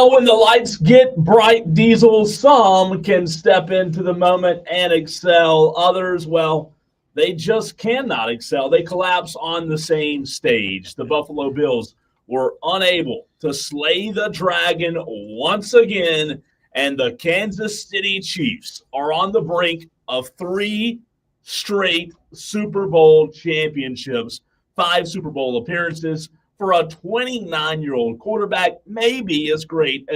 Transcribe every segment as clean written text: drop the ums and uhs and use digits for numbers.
Well, when the lights get bright, Diesel, some can step into the moment and excel. Others, well, they just cannot excel. They collapse on the same stage. The Buffalo Bills were unable to slay the dragon once again, and the Kansas City Chiefs are on the brink of 3 straight Super Bowl championships, 5 Super Bowl appearances for a 29-year-old quarterback, maybe as great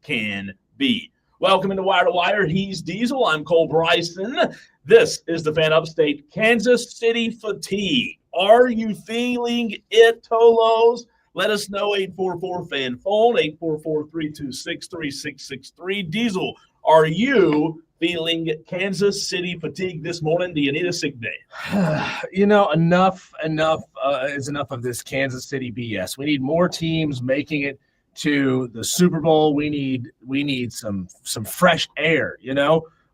can be. Welcome into Wire to Wire. He's Diesel. I'm Cole Bryson. This is the Fan Upstate. Kansas City fatigue. Are you feeling it, Tolos? Let us know, 844-FAN phone, 844-326-3663. Diesel, are you feeling Kansas City fatigue this morning? Do you need a sick day? Enough is enough of this Kansas City BS. We need more teams making it to the Super Bowl. We need some fresh air,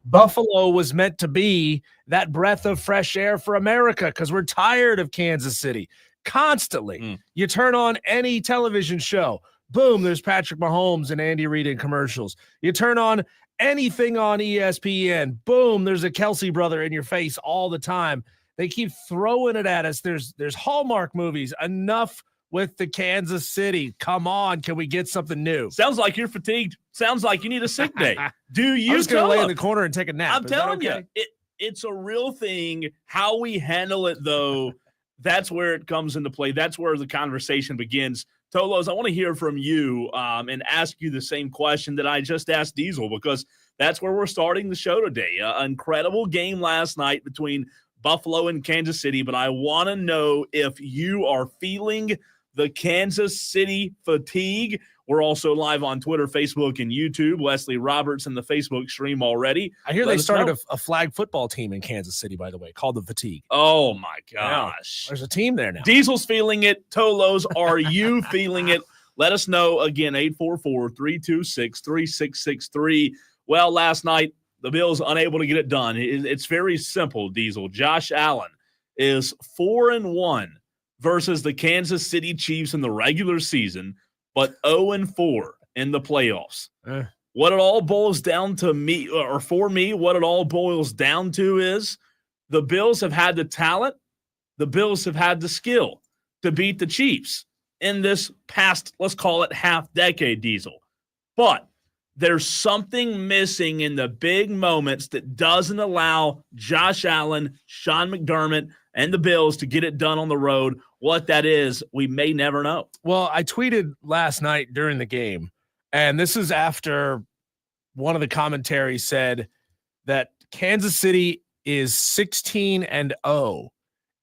Buffalo was meant to be that breath of fresh air for America because we're tired of Kansas City constantly. You turn on any television show, boom, there's Patrick Mahomes and Andy Reid in commercials. You turn on anything on ESPN, boom, there's a Kelsey brother in your face all the time. They keep throwing it at us. There's Hallmark movies. Enough with the Kansas City. Come on, can we get something new? Sounds like you're fatigued. Sounds like you need a sick day. Do you? I'm just going to lay in the corner and take a nap. I'm telling you, it's a real thing. How we handle it, though, that's where it comes into play. That's where the conversation begins. Tolos, I want to hear from you and ask you the same question that I just asked Diesel, because that's where we're starting the show today. Incredible game last night between Buffalo and Kansas City, but I want to know if you are feeling the Kansas City fatigue. We're also live on Twitter, Facebook, and YouTube. Wesley Roberts in the Facebook stream already. I hear they started a flag football team in Kansas City, by the way, called the Fatigue. Oh, my gosh. There's a team there now. Diesel's feeling it. Tolos, are you feeling it? Let us know. Again, 844-326-3663. Well, last night, the Bills unable to get it done. It's very simple, Diesel. Josh Allen is 4-1 versus the Kansas City Chiefs in the regular season, but 0-4 in the playoffs. What it all boils down to what it all boils down to is the Bills have had the talent, the Bills have had the skill to beat the Chiefs in this past, let's call it half decade, Diesel. But there's something missing in the big moments that doesn't allow Josh Allen, Sean McDermott, and the Bills to get it done on the road. What that is, we may never know. Well, I tweeted last night during the game, and this is after one of the commentaries said that Kansas City is 16-0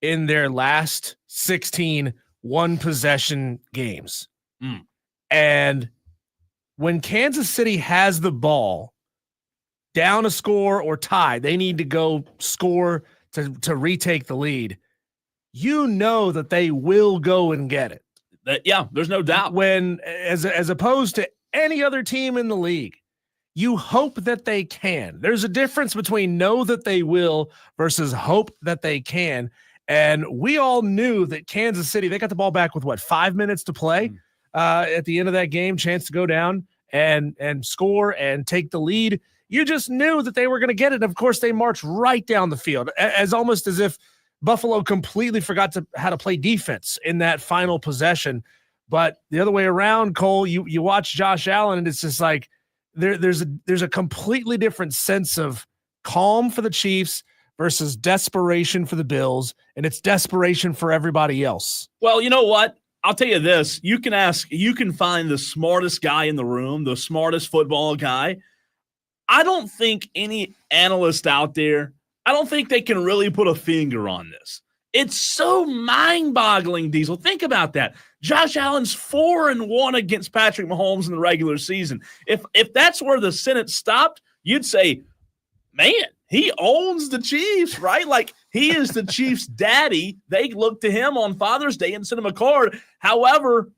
in their last 16 one-possession games. And when Kansas City has the ball, down a score or tied, they need to go score to retake the lead. You know that they will go and get it. There's no doubt. When, as opposed to any other team in the league, you hope that they can. There's a difference between know that they will versus hope that they can. And we all knew that Kansas City, they got the ball back with 5 minutes to play at the end of that game, chance to go down and score and take the lead. You just knew that they were going to get it. Of course, they marched right down the field, almost as if Buffalo completely forgot how to play defense in that final possession. But the other way around, Cole, you watch Josh Allen, and it's just like there's a completely different sense of calm for the Chiefs versus desperation for the Bills, and it's desperation for everybody else. Well, you know what? I'll tell you this. You can find the smartest guy in the room, the smartest football guy. I don't think any analyst out there, I don't think they can really put a finger on this. It's so mind-boggling, Diesel. Think about that. Josh Allen's 4-1 against Patrick Mahomes in the regular season. If that's where the sentence stopped, you'd say, man, he owns the Chiefs, right? Like, he is the Chiefs' daddy. They look to him on Father's Day and send him a card. However,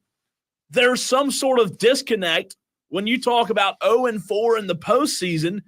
there's some sort of disconnect when you talk about 0-4 in the postseason.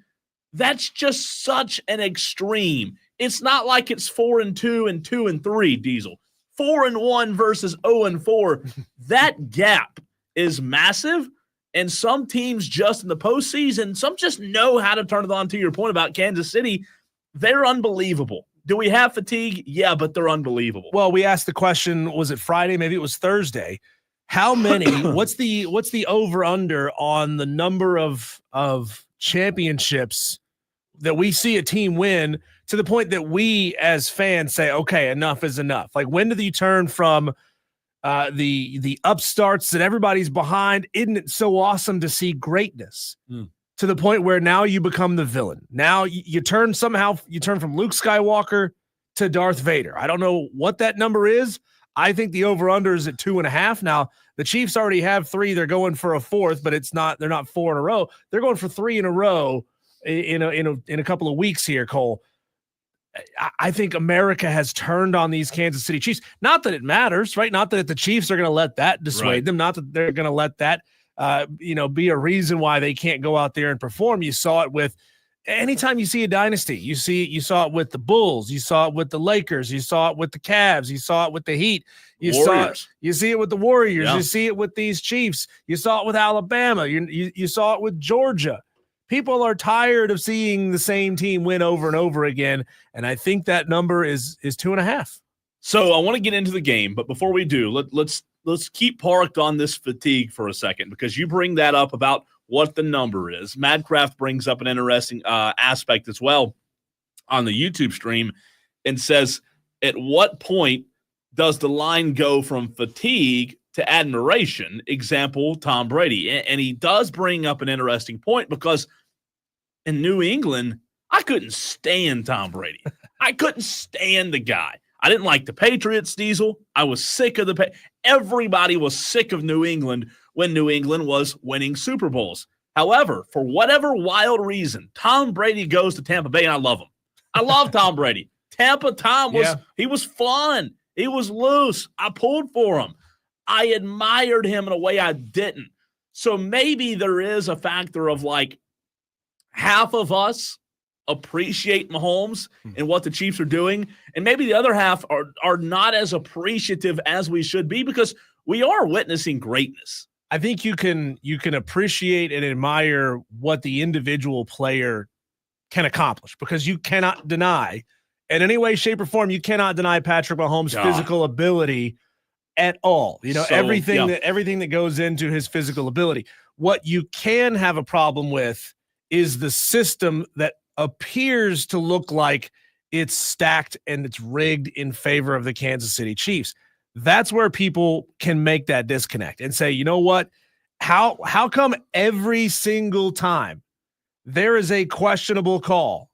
That's just such an extreme. It's not like it's 4-2 and 2-3, Diesel. 4-1 versus 0-4. That gap is massive, And some teams just in the postseason, some just know how to turn it on. To your point about Kansas City, they're unbelievable. Do we have fatigue? Yeah, but they're unbelievable. Well, we asked the question, was it Friday? Maybe it was Thursday. How many, what's the over-under on the number of championships that we see a team win to the point that we as fans say, okay, enough is enough? Like, when do you turn from the upstarts that everybody's behind? Isn't it so awesome to see greatness to the point where now you become the villain? Now you turn from Luke Skywalker to Darth Vader. I don't know what that number is. I think the over-under is at 2.5. Now, the Chiefs already have 3. They're going for a 4th, but they're not 4 in a row. They're going for 3 in a row in a couple of weeks here, Cole. I think America has turned on these Kansas City Chiefs. Not that it matters, right? Not that the Chiefs are going to let that dissuade them. Not that they're going to let that be a reason why they can't go out there and perform. You saw it with anytime you see a dynasty. You saw it with the Bulls. You saw it with the Lakers. You saw it with the Cavs. You saw it with the Heat. You see it with the Warriors. Yeah. You see it with these Chiefs. You saw it with Alabama. You saw it with Georgia. People are tired of seeing the same team win over and over again, and I think that number is 2.5. So I want to get into the game, but before we do, let's keep parked on this fatigue for a second, because you bring that up about what the number is. Madcraft brings up an interesting aspect as well on the YouTube stream and says, at what point does the line go from fatigue to admiration? Example, Tom Brady. And he does bring up an interesting point, because in New England, I couldn't stand Tom Brady. I couldn't stand the guy. I didn't like the Patriots, Diesel. I was sick of everybody was sick of New England when New England was winning Super Bowls. However, for whatever wild reason, Tom Brady goes to Tampa Bay, and I love him. I love Tom Brady. Tampa Tom he was fun. He was loose. I pulled for him. I admired him in a way I didn't. So maybe there is a factor of like half of us appreciate Mahomes and what the Chiefs are doing, and maybe the other half are not as appreciative as we should be, because we are witnessing greatness. I think you can appreciate and admire what the individual player can accomplish, because you cannot deny in any way, shape, or form, you cannot deny Patrick Mahomes' physical ability at all. Everything that goes into his physical ability. What you can have a problem with is the system that appears to look like it's stacked and it's rigged in favor of the Kansas City Chiefs. That's where people can make that disconnect and say, you know what? How come every single time there is a questionable call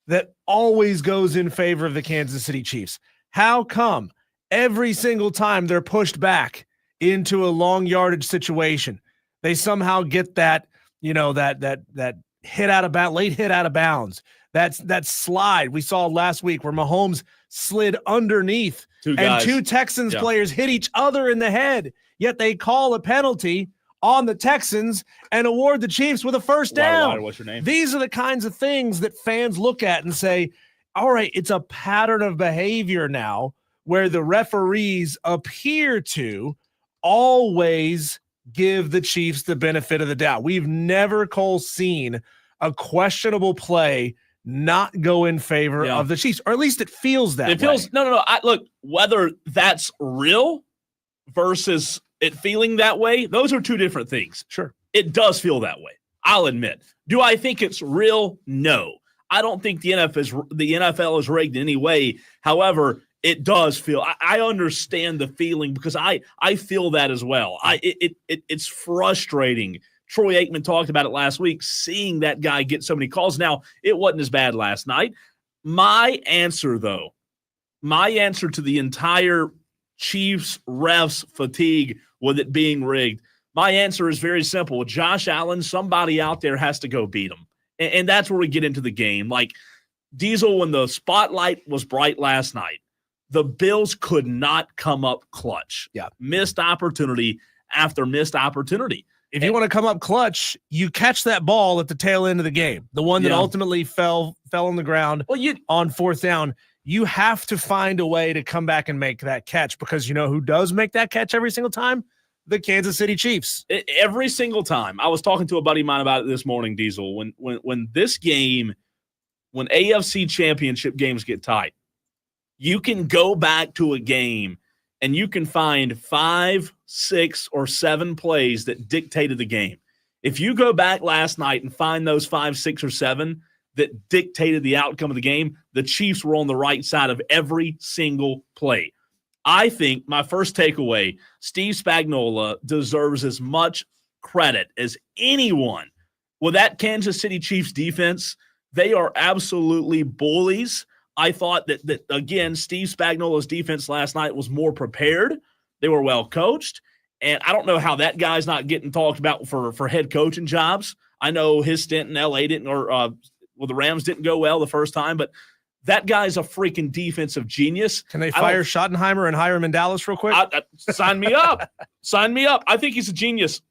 that always goes in favor of the Kansas City Chiefs? How come every single time they're pushed back into a long yardage situation, they somehow get that, that hit out of bounds, late hit out of bounds? That slide we saw last week where Mahomes slid underneath and two Texans players hit each other in the head, yet they call a penalty on the Texans and award the Chiefs with a first down. What's your name? These are the kinds of things that fans look at and say, all right, it's a pattern of behavior now where the referees appear to always give the Chiefs the benefit of the doubt. We've never, Cole, seen a questionable play not go in favor of the Chiefs, or at least it feels that way. It feels no. Look, whether that's real versus it feeling that way, those are two different things. Sure. It does feel that way, I'll admit. Do I think it's real? No. I don't think the NFL is rigged in any way. However, it does feel. I understand the feeling, because I feel that as well. It's frustrating. Troy Aikman talked about it last week, seeing that guy get so many calls. Now, it wasn't as bad last night. My answer to the entire Chiefs refs fatigue with it being rigged, my answer is very simple. Josh Allen, somebody out there has to go beat him. And that's where we get into the game. Like, Diesel, when the spotlight was bright last night, the Bills could not come up clutch. Yeah. Missed opportunity after missed opportunity. If you want to come up clutch, you catch that ball at the tail end of the game, the one that ultimately fell on the ground on fourth down. You have to find a way to come back and make that catch, because you know who does make that catch every single time? the Kansas City Chiefs. Every single time. I was talking to a buddy of mine about it this morning, Diesel. When this game, when AFC championship games get tight, you can go back to a game and you can find 5, 6, or 7 plays that dictated the game. If you go back last night and find those 5, 6, or 7 that dictated the outcome of the game, the Chiefs were on the right side of every single play. I think my first takeaway, Steve Spagnuolo deserves as much credit as anyone. With that Kansas City Chiefs defense, they are absolutely bullies. I thought that again, Steve Spagnuolo's defense last night was more prepared. They were well coached. And I don't know how that guy's not getting talked about for head coaching jobs. I know his stint in L.A. the Rams didn't go well the first time, but that guy's a freaking defensive genius. Can they fire Schottenheimer and hire him in Dallas real quick? Sign me up. Sign me up. I think he's a genius.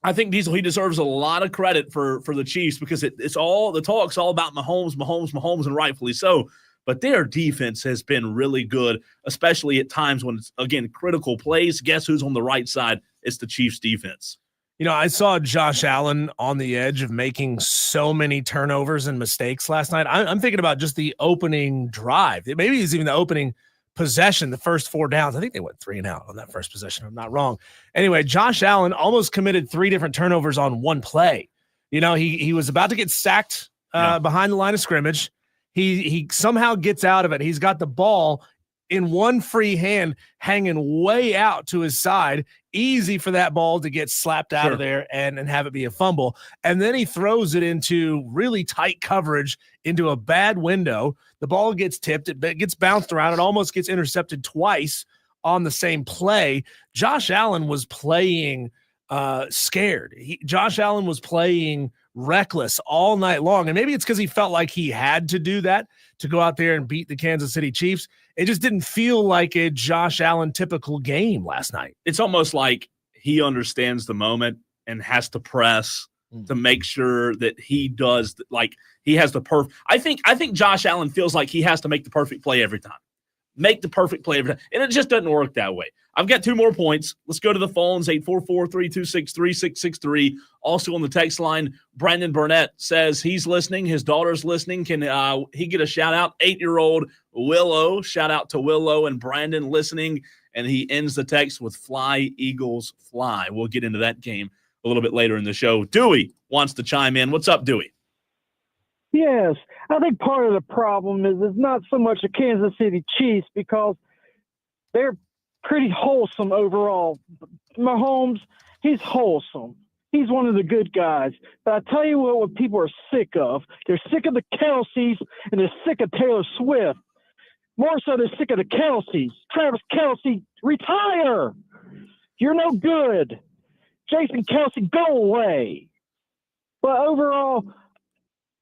I think Diesel, he deserves a lot of credit for the Chiefs because it's all the talk's all about Mahomes, and rightfully so. But their defense has been really good, especially at times when it's, again, critical plays. Guess who's on the right side? It's the Chiefs defense. You know, I saw Josh Allen on the edge of making so many turnovers and mistakes last night. I'm thinking about just the opening drive. Maybe it's even the opening possession, the first 4 downs. I think they went 3 and out on that first possession. I'm not wrong. Anyway, Josh Allen almost committed 3 different turnovers on one play. You know, he was about to get sacked behind the line of scrimmage. He somehow gets out of it. He's got the ball in one free hand hanging way out to his side. Easy for that ball to get slapped out of there and have it be a fumble. And then he throws it into really tight coverage into a bad window. The ball gets tipped. It gets bounced around. It almost gets intercepted twice on the same play. Josh Allen was playing scared. Josh Allen was playing reckless all night long. And maybe it's because he felt like he had to do that to go out there and beat the Kansas City Chiefs. It just didn't feel like a Josh Allen typical game last night. It's almost like he understands the moment and has to press to make sure that he does, like he has the perfect. I think Josh Allen feels like he has to make the perfect play every time. Make the perfect play every time. And it just doesn't work that way. I've got 2 more points. Let's go to the phones, 844-326-3663. Also on the text line, Brandon Burnett says he's listening. His daughter's listening. Can he get a shout-out? 8-year-old Willow. Shout-out to Willow and Brandon listening. And he ends the text with Fly, Eagles, Fly. We'll get into that game a little bit later in the show. Dewey wants to chime in. What's up, Dewey? Yes, I think part of the problem is it's not so much the Kansas City Chiefs because they're pretty wholesome overall. Mahomes, he's wholesome. He's one of the good guys. But I tell you what people are sick of. They're sick of the Kelce's and they're sick of Taylor Swift. More so they're sick of the Kelce's. Travis Kelce, retire. You're no good. Jason Kelce, go away. But overall,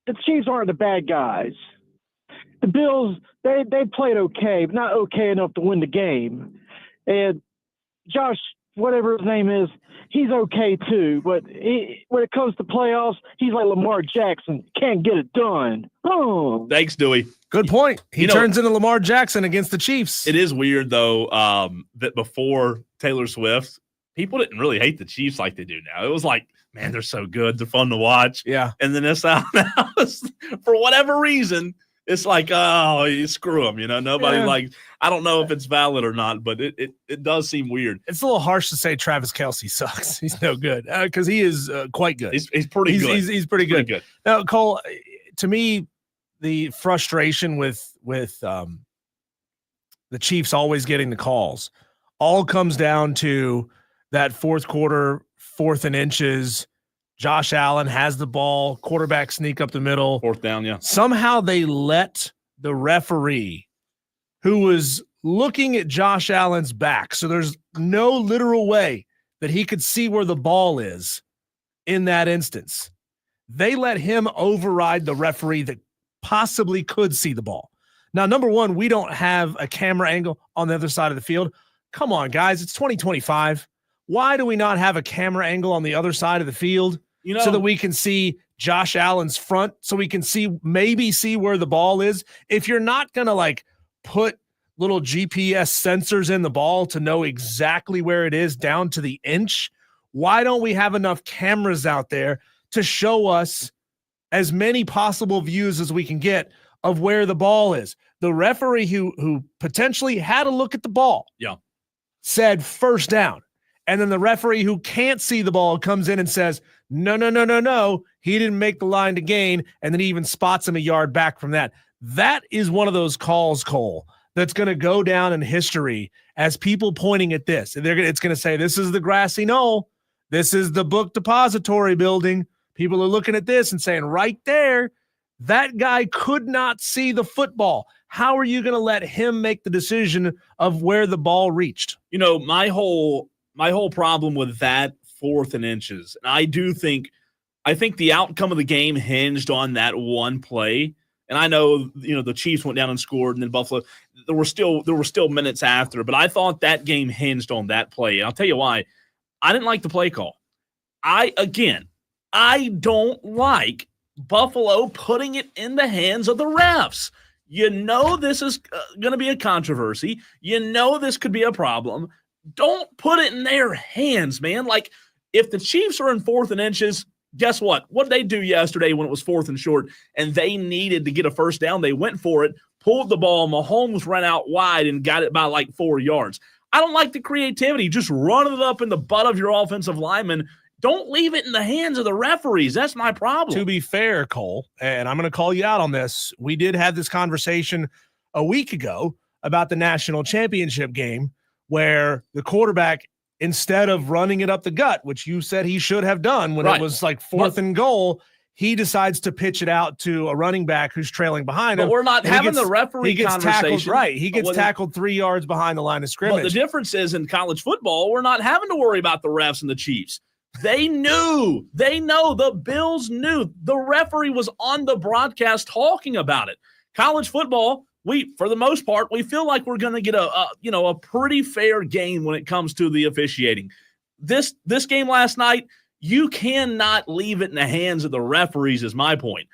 the Chiefs aren't the bad guys. The Bills, they played okay, but not okay enough to win the game. And Josh, whatever his name is, he's okay too. But when it comes to playoffs, he's like Lamar Jackson. Can't get it done. Oh. Thanks, Dewey. Good point. He turns into Lamar Jackson against the Chiefs. It is weird, though, that before Taylor Swift, people didn't really hate the Chiefs like they do now. It was like, man, they're so good. They're fun to watch. Yeah. And then this out now, for whatever reason, it's like, oh, you screw them. You know, nobody I don't know if it's valid or not, but it does seem weird. It's a little harsh to say Travis Kelce sucks. He's no good because he is quite good. He's pretty good. He's pretty good. Now, Cole, to me, the frustration with the Chiefs always getting the calls all comes down to that fourth quarter, 4th and inches. Josh Allen has the ball, quarterback sneak up the middle. 4th down, yeah. Somehow they let the referee, who was looking at Josh Allen's back, so there's no literal way that he could see where the ball is in that instance. They let him override the referee that possibly could see the ball. Now, number one, we don't have a camera angle on the other side of the field. Come on, guys, it's 2025. Why do we not have a camera angle on the other side of the field so that we can see Josh Allen's front, so we can maybe see where the ball is? If you're not going to put little GPS sensors in the ball to know exactly where it is down to the inch? Why don't we have enough cameras out there to show us as many possible views as we can get of where the ball is? The referee who potentially had a look at the ball said first down. And then the referee who can't see the ball comes in and says, no, he didn't make the line to gain, and then he even spots him a yard back from that. That is one of those calls, Cole, that's going to go down in history as people pointing at this. And it's going to say, this is the grassy knoll. This is the book depository building. People are looking at this and saying, right there, that guy could not see the football. How are you going to let him make the decision of where the ball reached? You know, my whole problem with that 4th and inches, and I think the outcome of the game hinged on that one play. And I know, the Chiefs went down and scored, and then Buffalo, there were still minutes after, but I thought that game hinged on that play. And I'll tell you why. I didn't like the play call. I don't like Buffalo putting it in the hands of the refs. This is going to be a controversy. This could be a problem. Don't put it in their hands, man. Like, if the Chiefs are in 4th and inches, guess what? What did they do yesterday when it was 4th and short and they needed to get a first down? They went for it, pulled the ball. Mahomes ran out wide and got it by like 4 yards. I don't like the creativity. Just running it up in the butt of your offensive lineman. Don't leave it in the hands of the referees. That's my problem. To be fair, Cole, and I'm going to call you out on this, we did have this conversation a week ago about the national championship game where the quarterback, instead of running it up the gut, which you said he should have done when it was like 4th and goal, he decides to pitch it out to a running back who's trailing behind him. But we're not having the referee conversation. Tackled, he gets tackled 3 yards behind the line of scrimmage. But the difference is in college football, we're not having to worry about the refs and the Chiefs. They know. The Bills knew. The referee was on the broadcast talking about it. College football, for the most part, we feel like we're going to get a pretty fair game when it comes to the officiating. This game last night, you cannot leave it in the hands of the referees, is my point.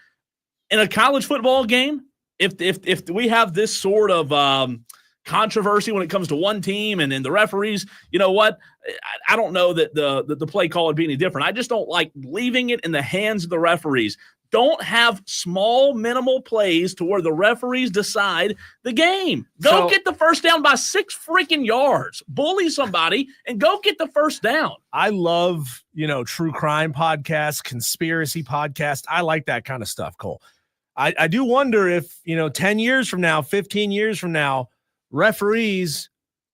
In a college football game, if we have this sort of controversy when it comes to one team and then the referees, you know what? I don't know that the play call would be any different. I just don't like leaving it in the hands of the referees. Don't have small, minimal plays to where the referees decide the game. Go get the first down by 6 freaking yards. Bully somebody and go get the first down. I love, true crime podcasts, conspiracy podcasts. I like that kind of stuff, Cole. I do wonder if, 10 years from now, 15 years from now, referees,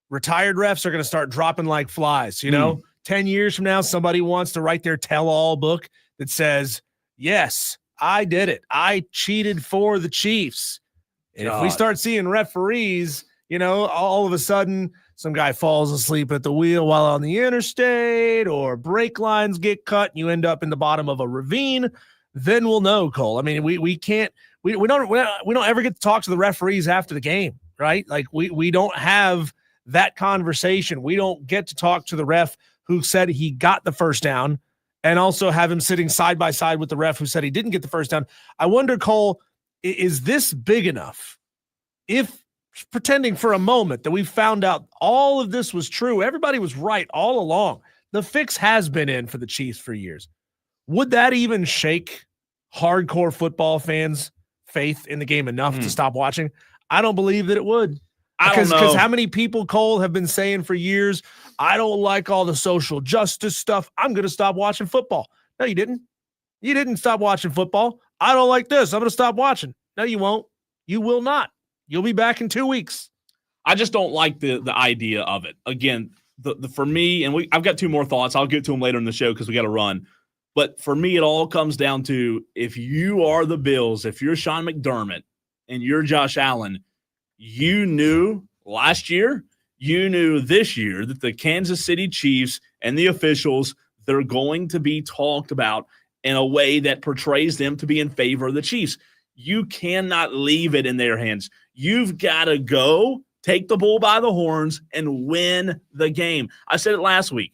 retired refs are going to start dropping like flies. 10 years from now, somebody wants to write their tell-all book that says, yes, I did it. I cheated for the Chiefs. And if we start seeing referees, all of a sudden some guy falls asleep at the wheel while on the interstate or brake lines get cut and you end up in the bottom of a ravine, then we'll know, Cole. I mean, we don't ever get to talk to the referees after the game, right? Like we don't have that conversation. We don't get to talk to the ref who said he got the first down and also have him sitting side by side with the ref who said he didn't get the first down. I wonder, Cole, is this big enough? If pretending for a moment that we found out all of this was true, everybody was right all along, the fix has been in for the Chiefs for years. Would that even shake hardcore football fans' faith in the game enough to stop watching? I don't believe that it would. I don't know. Because how many people, Cole, have been saying for years, I don't like all the social justice stuff. I'm going to stop watching football. No, you didn't. You didn't stop watching football. I don't like this. I'm going to stop watching. No, you won't. You will not. You'll be back in 2 weeks. I just don't like the idea of it. Again, for me, and I've got 2 more thoughts. I'll get to them later in the show because we got to run. But for me, it all comes down to if you are the Bills, if you're Sean McDermott and you're Josh Allen, you knew last year, you knew this year that the Kansas City Chiefs and the officials, they're going to be talked about in a way that portrays them to be in favor of the Chiefs. You cannot leave it in their hands. You've got to go take the bull by the horns and win the game. I said it last week.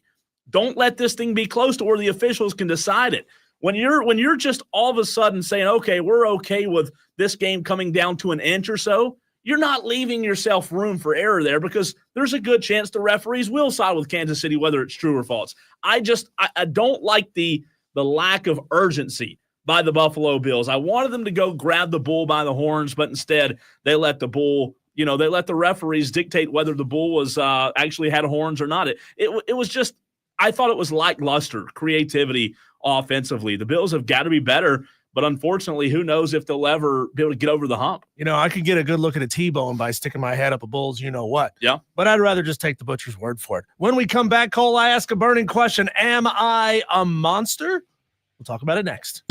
Don't let this thing be close to where the officials can decide it. When you're just all of a sudden saying, okay, we're okay with this game coming down to an inch or so, you're not leaving yourself room for error there because there's a good chance the referees will side with Kansas City, whether it's true or false. I don't like the lack of urgency by the Buffalo Bills. I wanted them to go grab the bull by the horns, but instead they let the bull, they let the referees dictate whether the bull was actually had horns or not. It was just, I thought it was lackluster creativity offensively. The Bills have got to be better. But unfortunately, who knows if they'll ever be able to get over the hump. I could get a good look at a T-bone by sticking my head up a bull's what. Yeah. But I'd rather just take the butcher's word for it. When we come back, Cole, I ask a burning question. Am I a monster? We'll talk about it next.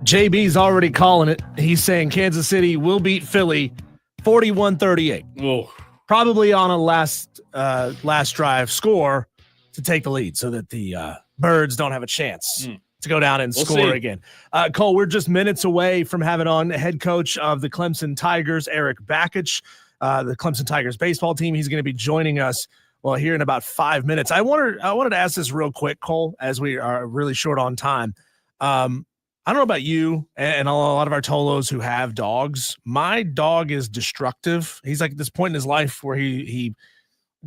JB's already calling it. He's saying Kansas City will beat Philly 41-38. Oh, Probably on a last drive score to take the lead so that the Birds don't have a chance to go down and score again. Cole, we're just minutes away from having on the head coach of the Clemson Tigers, Erik Bakich, the Clemson Tigers baseball team. He's going to be joining us here in about 5 minutes. I wanted to ask this real quick, Cole, as we are really short on time. I don't know about you and a lot of our Tolos who have dogs. My dog is destructive. He's like at this point in his life where he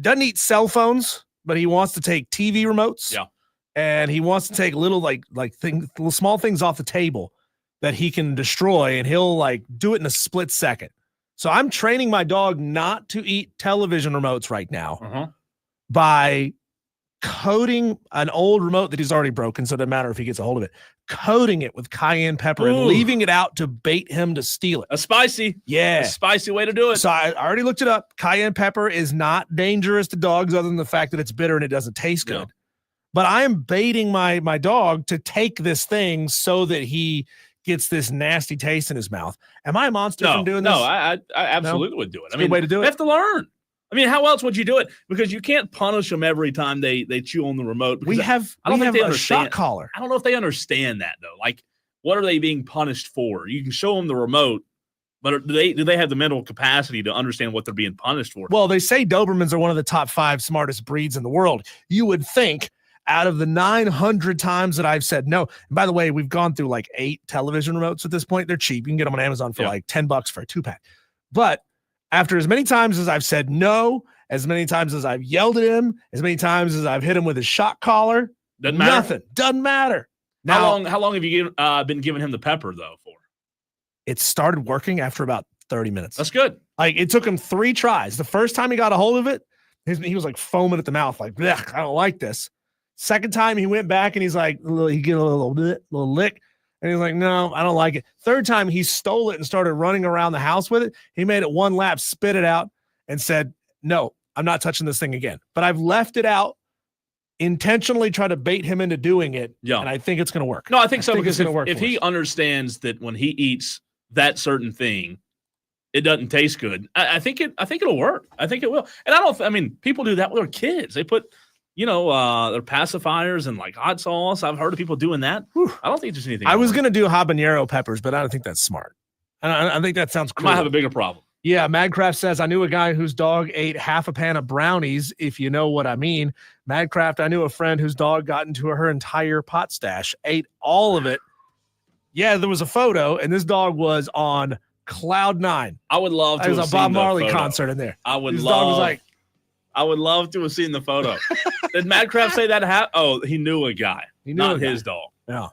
doesn't eat cell phones, but he wants to take TV remotes. Yeah. And he wants to take little little small things off the table that he can destroy, and he'll do it in a split second. So I'm training my dog not to eat television remotes right now by coating an old remote that he's already broken, so it doesn't matter if he gets a hold of it, coating it with cayenne pepper and leaving it out to bait him to steal it. A spicy way to do it. So I already looked it up. Cayenne pepper is not dangerous to dogs other than the fact that it's bitter and it doesn't taste good. But I am baiting my dog to take this thing so that he gets this nasty taste in his mouth. Am I a monster from doing this? No, I absolutely would do it. It's a good way to do it. They have to learn. I mean, how else would you do it? Because you can't punish them every time they chew on the remote. I don't think they understand. Shot collar. I don't know if they understand that, though. What are they being punished for? You can show them the remote, but do they have the mental capacity to understand what they're being punished for? Well, they say Dobermans are one of the top 5 smartest breeds in the world. You would think out of the 900 times that I've said no, and by the way, we've gone through 8 television remotes at this point. They're cheap. You can get them on Amazon for $10 for a 2-pack. But after as many times as I've said no, as many times as I've yelled at him, as many times as I've hit him with his shot collar, nothing. Doesn't matter. Now, how long have you been giving him the pepper, though, for? It started working after about 30 minutes. That's good. It took him 3 tries. The first time he got a hold of it, he was foaming at the mouth, I don't like this. Second time he went back and he's he get a little lick. And he's like, no, I don't like it. Third time he stole it and started running around the house with it. He made it 1 lap, spit it out, and said, no, I'm not touching this thing again. But I've left it out, intentionally try to bait him into doing it. Yeah. And I think it's going to work. No, I think so, because if he understands that when he eats that certain thing, it doesn't taste good, I think it'll work. I think it will. And people do that with their kids. They put their pacifiers and hot sauce. I've heard of people doing that. I don't think there's anything. I was going to do habanero peppers, but I don't think that's smart. I think that sounds cool. Might have a bigger problem. Yeah, Madcraft says, I knew a guy whose dog ate half a pan of brownies, if you know what I mean. Madcraft, I knew a friend whose dog got into her entire pot stash, ate all of it. Yeah, there was a photo, and this dog was on cloud 9. I would love to have seen the photo. There was a Bob Marley concert in there. I would love to have seen the photo. Did Madcraft say that? He knew a guy. Not his dog. Yeah.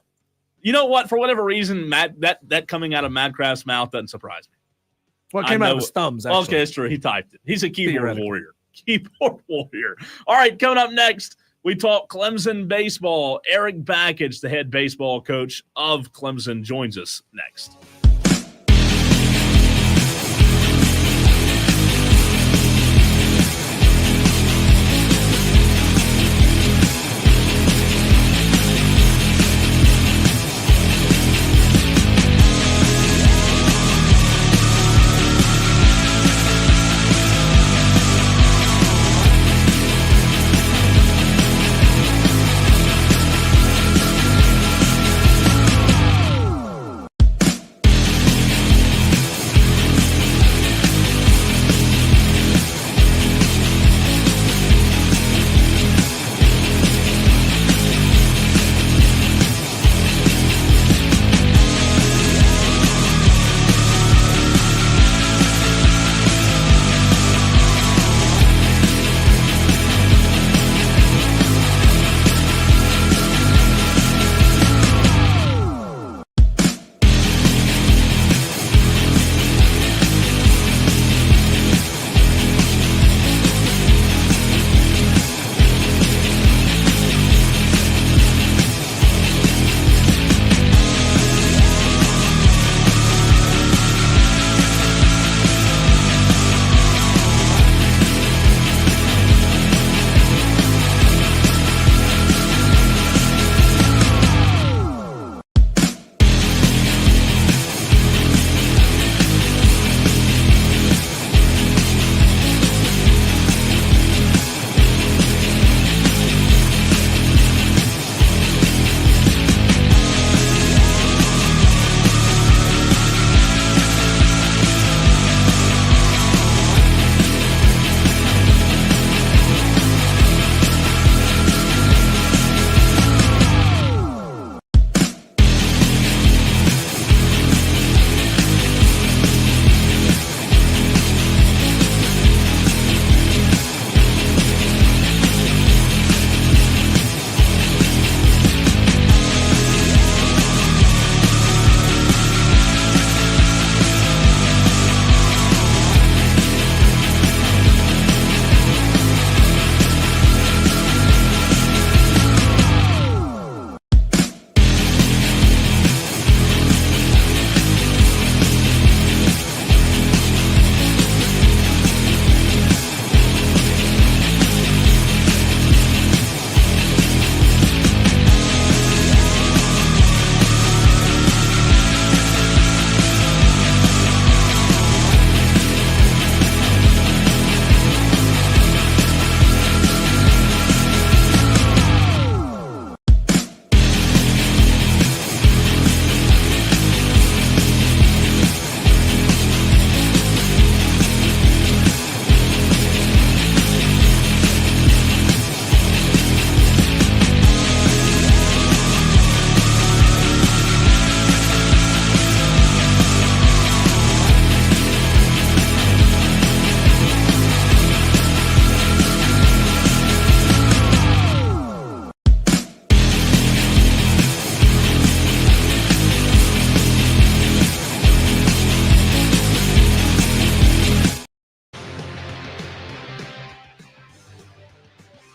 You know what? For whatever reason, that coming out of Madcraft's mouth doesn't surprise me. Well, it came out of his thumbs, actually. Okay, that's true. He typed it. He's a keyboard warrior. All right, coming up next, we talk Clemson baseball. Erik Bakich, the head baseball coach of Clemson, joins us next.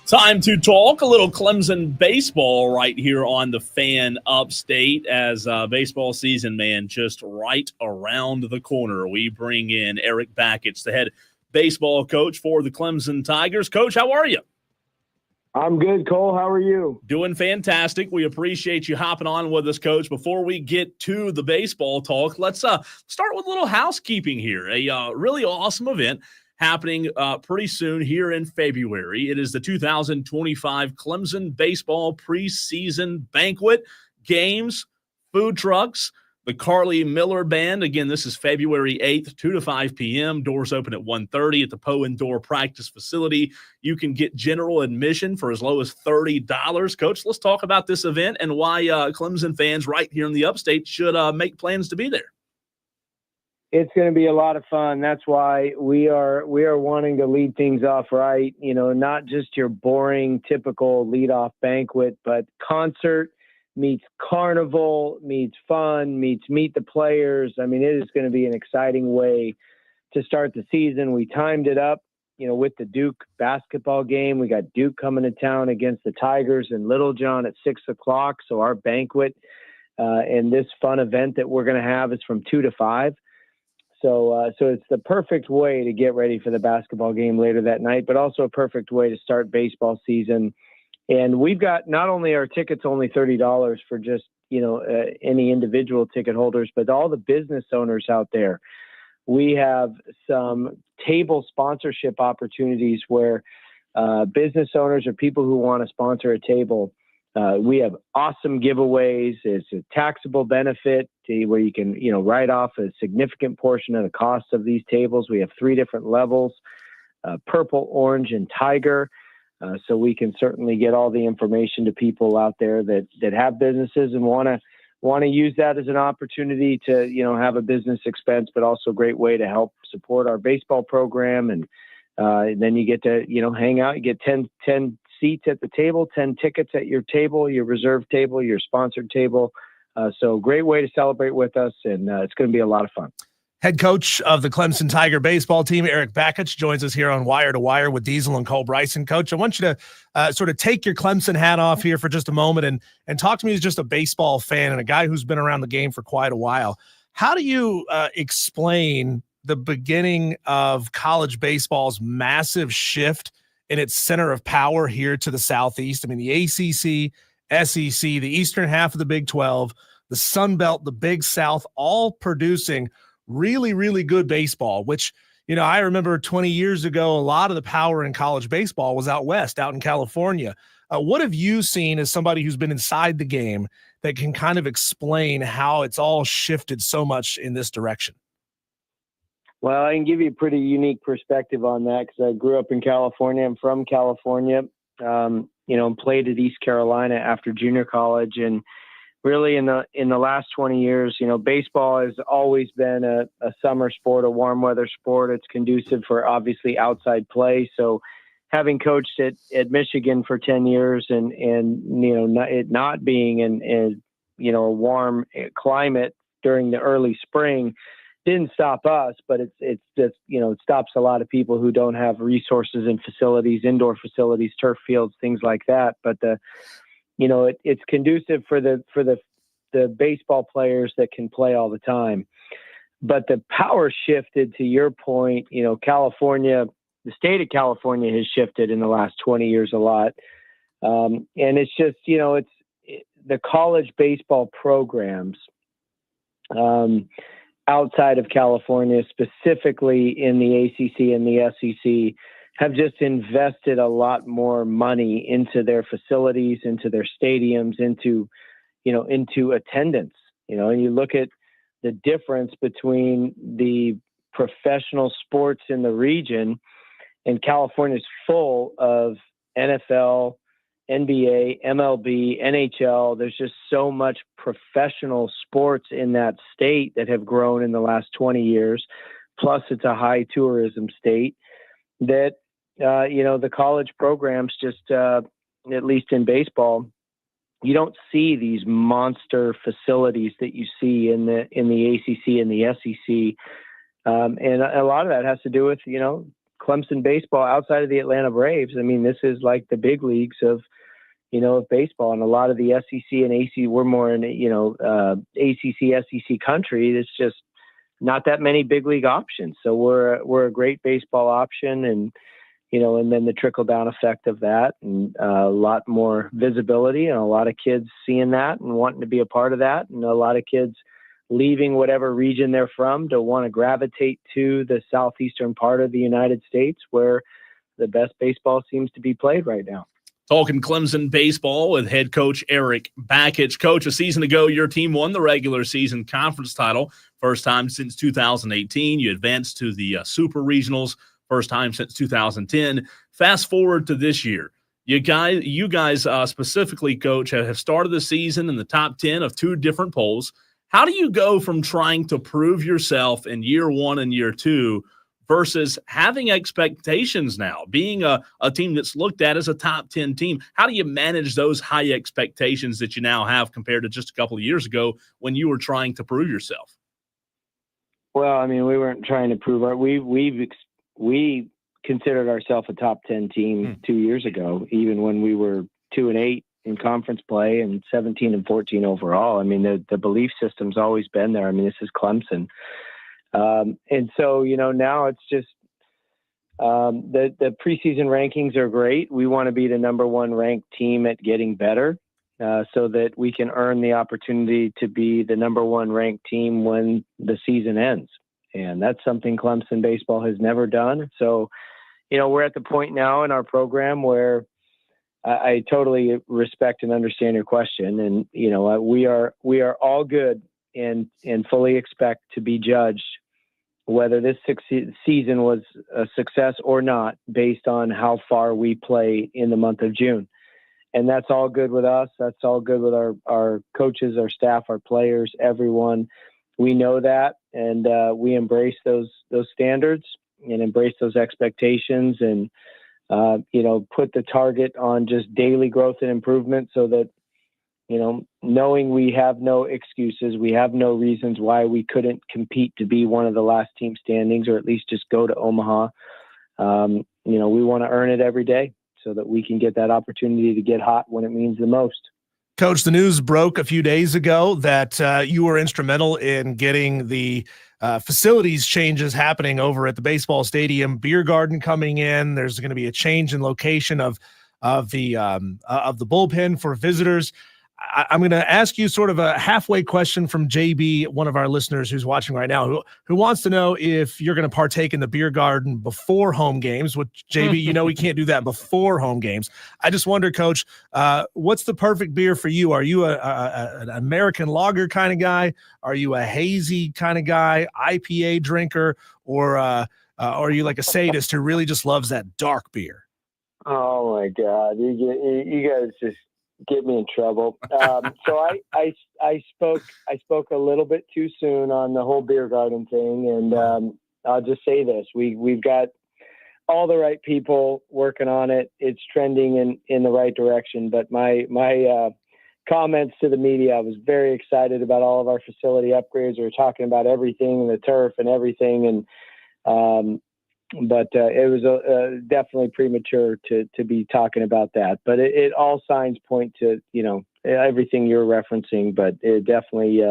Time to talk a little Clemson baseball right here on the Fan Upstate as baseball season, man, just right around the corner. We bring in Erik Bakich, the head baseball coach for the Clemson Tigers. Coach, how are you? I'm good, Cole. How are you? Doing fantastic. We appreciate you hopping on with us, Coach. Before we get to the baseball talk, let's start with a little housekeeping here. A really awesome event happening pretty soon here in February. It is the 2025 Clemson Baseball Preseason Banquet. Games, food trucks, the Carly Miller Band. Again, this is February 8th, 2 to 5 p.m. Doors open at 1:30 at the Poe Indoor Practice Facility. You can get general admission for as low as $30. Coach, let's talk about this event and why Clemson fans right here in the Upstate should make plans to be there. It's going to be a lot of fun. That's why we are wanting to lead things off right. You know, not just your boring, typical leadoff banquet, but concert meets carnival, meets fun, meets meet the players. I mean, it is going to be an exciting way to start the season. We timed it up, you know, with the Duke basketball game. We got Duke coming to town against the Tigers in Littlejohn at 6 o'clock. So our banquet and this fun event that we're going to have is from 2 to 5. So it's the perfect way to get ready for the basketball game later that night, but also a perfect way to start baseball season. And we've got not only our tickets only $30 for just, you know, any individual ticket holders, but all the business owners out there. We have some table sponsorship opportunities where business owners or people who want to sponsor a table, we have awesome giveaways. It's a taxable benefit where you can, you know, write off a significant portion of the cost of these tables. We have 3 different levels, purple, orange, and tiger. So we can certainly get all the information to people out there that have businesses and want to use that as an opportunity to, you know, have a business expense, but also a great way to help support our baseball program. And then you get to, you know, hang out. You get 10 seats at the table, 10 tickets at your table, your reserved table, your sponsored table. So great way to celebrate with us, and it's going to be a lot of fun. Head coach of the Clemson Tiger baseball team, Erik Bakich, joins us here on Wire to Wire with Diesel and Cole Bryson. Coach, I want you to sort of take your Clemson hat off here for just a moment and talk to me as just a baseball fan and a guy who's been around the game for quite a while. How do you explain the beginning of college baseball's massive shift in its center of power here to the Southeast? I mean, the ACC, SEC, the eastern half of the Big 12, the Sun Belt, the Big South, all producing really, really good baseball, which, you know, I remember 20 years ago, a lot of the power in college baseball was out west, out in California. What have you seen as somebody who's been inside the game that can kind of explain how it's all shifted so much in this direction? Well, I can give you a pretty unique perspective on that because I grew up in California. I'm from California, you know, played at East Carolina after junior college. And really in the last 20 years, you know, baseball has always been a summer sport, a warm weather sport. It's conducive for obviously outside play. So having coached at Michigan for 10 years and you know, it not being in you know, a warm climate during the early spring didn't stop us, but it's just, you know, it stops a lot of people who don't have resources and facilities, indoor facilities, turf fields, things like that. But you know, it's conducive for the baseball players that can play all the time. But the power shifted, to your point. You know, California, the state of California has shifted in the last 20 years a lot. And it's just, you know, the college baseball programs outside of California, specifically in the ACC and the SEC, have just invested a lot more money into their facilities, into their stadiums, into attendance. You know, and you look at the difference between the professional sports in the region, and California's full of NFL, NBA, MLB, NHL. There's just so much professional sports in that state that have grown in the last 20 years. Plus, it's a high tourism state that, you know, the college programs just, at least in baseball, you don't see these monster facilities that you see in the ACC and the SEC. And a lot of that has to do with, you know, Clemson baseball outside of the Atlanta Braves. I mean, this is like the big leagues of baseball, and a lot of the SEC and ACC, we're more in, ACC, SEC country. It's just not that many big league options. So we're a great baseball option, and, and then the trickle down effect of that, and a lot more visibility, and a lot of kids seeing that and wanting to be a part of that. And a lot of kids leaving whatever region they're from to want to gravitate to the southeastern part of the United States, where the best baseball seems to be played right now. Talking Clemson baseball with head coach Erik Bakich. Coach, a season ago, your team won the regular season conference title, first time since 2018. You advanced to the Super Regionals, first time since 2010. Fast forward to this year. You guys specifically, Coach, have started the season in the top 10 of 2 different polls. How do you go from trying to prove yourself in year 1 and year 2 versus having expectations now, being a team that's looked at as a top 10 team? How do you manage those high expectations that you now have compared to just a couple of years ago when you were trying to prove yourself? Well, I mean, we weren't trying to prove we considered ourselves a top 10 team 2 years ago, even when we were 2-8 in conference play and 17-14 overall. I mean, the belief system's always been there. I mean, this is Clemson. And so, now it's just the preseason rankings are great. We want to be the number 1 ranked team at getting better, so that we can earn the opportunity to be the number 1 ranked team when the season ends. And that's something Clemson baseball has never done. So, we're at the point now in our program where I totally respect and understand your question. And, we are all good and fully expect to be judged whether this season was a success or not based on how far we play in the month of June. And that's all good with us. That's all good with our coaches, our staff, our players, everyone. We know that, and we embrace those standards and embrace those expectations, and put the target on just daily growth and improvement, so that, knowing we have no excuses, we have no reasons why we couldn't compete to be one of the last team standings, or at least just go to Omaha. We want to earn it every day so that we can get that opportunity to get hot when it means the most. Coach, the news broke a few days ago that you were instrumental in getting the facilities changes happening over at the baseball stadium, beer garden coming in. There's going to be a change in location of the bullpen for visitors. I'm going to ask you sort of a halfway question from JB, one of our listeners who's watching right now, who wants to know if you're going to partake in the beer garden before home games. Which, JB, we can't do that before home games. I just wonder, Coach, what's the perfect beer for you? Are you an American lager kind of guy? Are you a hazy kind of guy, IPA drinker, or are you like a sadist who really just loves that dark beer? Oh my God, you guys just get me in trouble. So I spoke a little bit too soon on the whole beer garden thing, and I'll just say this: we've got all the right people working on it. It's trending in the right direction. But my comments to the media, I was very excited about all of our facility upgrades. We were talking about everything, the turf and everything, and but it was definitely premature to be talking about that. But it all signs point to, everything you're referencing, but it definitely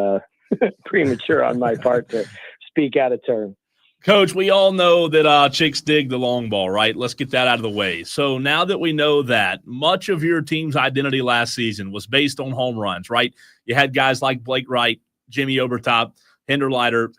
premature on my part to speak out of turn. Coach, we all know that chicks dig the long ball, right? Let's get that out of the way. So now that we know that, much of your team's identity last season was based on home runs, right? You had guys like Blake Wright, Jimmy Obertop, Hinderleiter,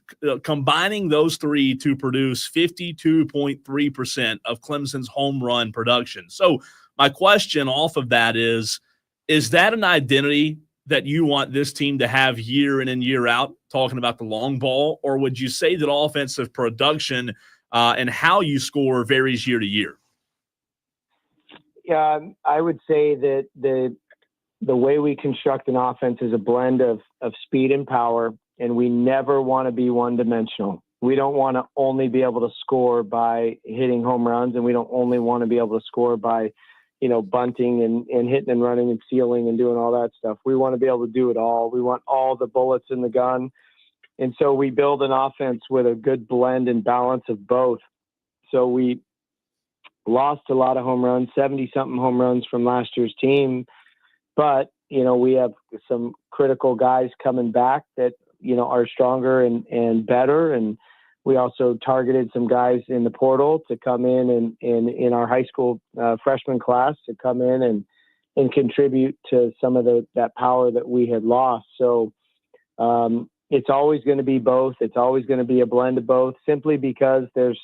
combining those 3 to produce 52.3% of Clemson's home run production. So my question off of that is that an identity that you want this team to have year in and year out, talking about the long ball, or would you say that offensive production and how you score varies year to year? Yeah, I would say that the way we construct an offense is a blend of speed and power. And we never want to be one-dimensional. We don't want to only be able to score by hitting home runs, and we don't only want to be able to score by, bunting and hitting and running and stealing and doing all that stuff. We want to be able to do it all. We want all the bullets in the gun. And so we build an offense with a good blend and balance of both. So we lost a lot of home runs, 70-something home runs from last year's team. But, we have some critical guys coming back that, are stronger and better. And we also targeted some guys in the portal to come in our high school freshman class to come in and contribute to some of that power that we had lost. So it's always going to be both. It's always going to be a blend of both, simply because there's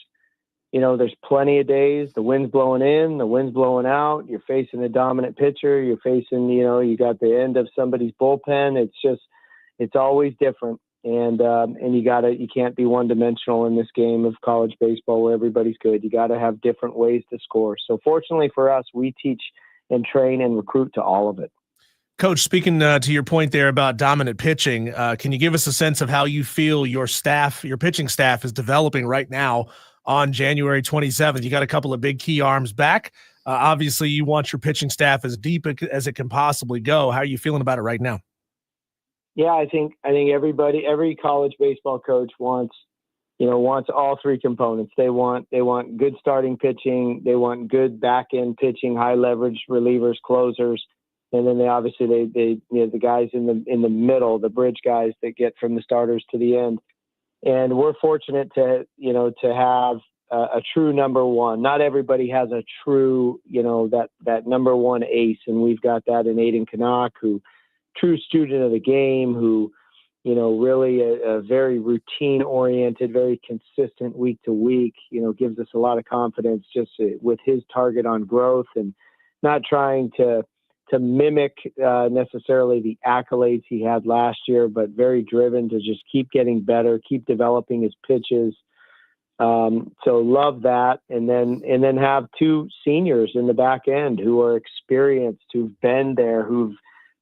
plenty of days, the wind's blowing in, the wind's blowing out, you're facing a dominant pitcher, you're facing, you got the end of somebody's bullpen. It's always different. And you can't be one dimensional in this game of college baseball where everybody's good. You got to have different ways to score. So fortunately for us, we teach and train and recruit to all of it. Coach, speaking to your point there about dominant pitching, can you give us a sense of how you feel your pitching staff is developing right now on January 27th? You got a couple of big key arms back. Obviously, you want your pitching staff as deep as it can possibly go. How are you feeling about it right now? Yeah, I think every college baseball coach wants all three components. They want good starting pitching. They want good back end pitching, high leverage relievers, closers. And then the guys in the middle, the bridge guys that get from the starters to the end. And we're fortunate to have a true number one. Not everybody has a true, that number one ace. And we've got that in Aiden Canuck, who true student of the game, who, really a very routine oriented, very consistent week to week, gives us a lot of confidence just with his target on growth and not trying to mimic necessarily the accolades he had last year, but very driven to just keep getting better, keep developing his pitches. So love that. And then have two seniors in the back end who are experienced, who've been there, who've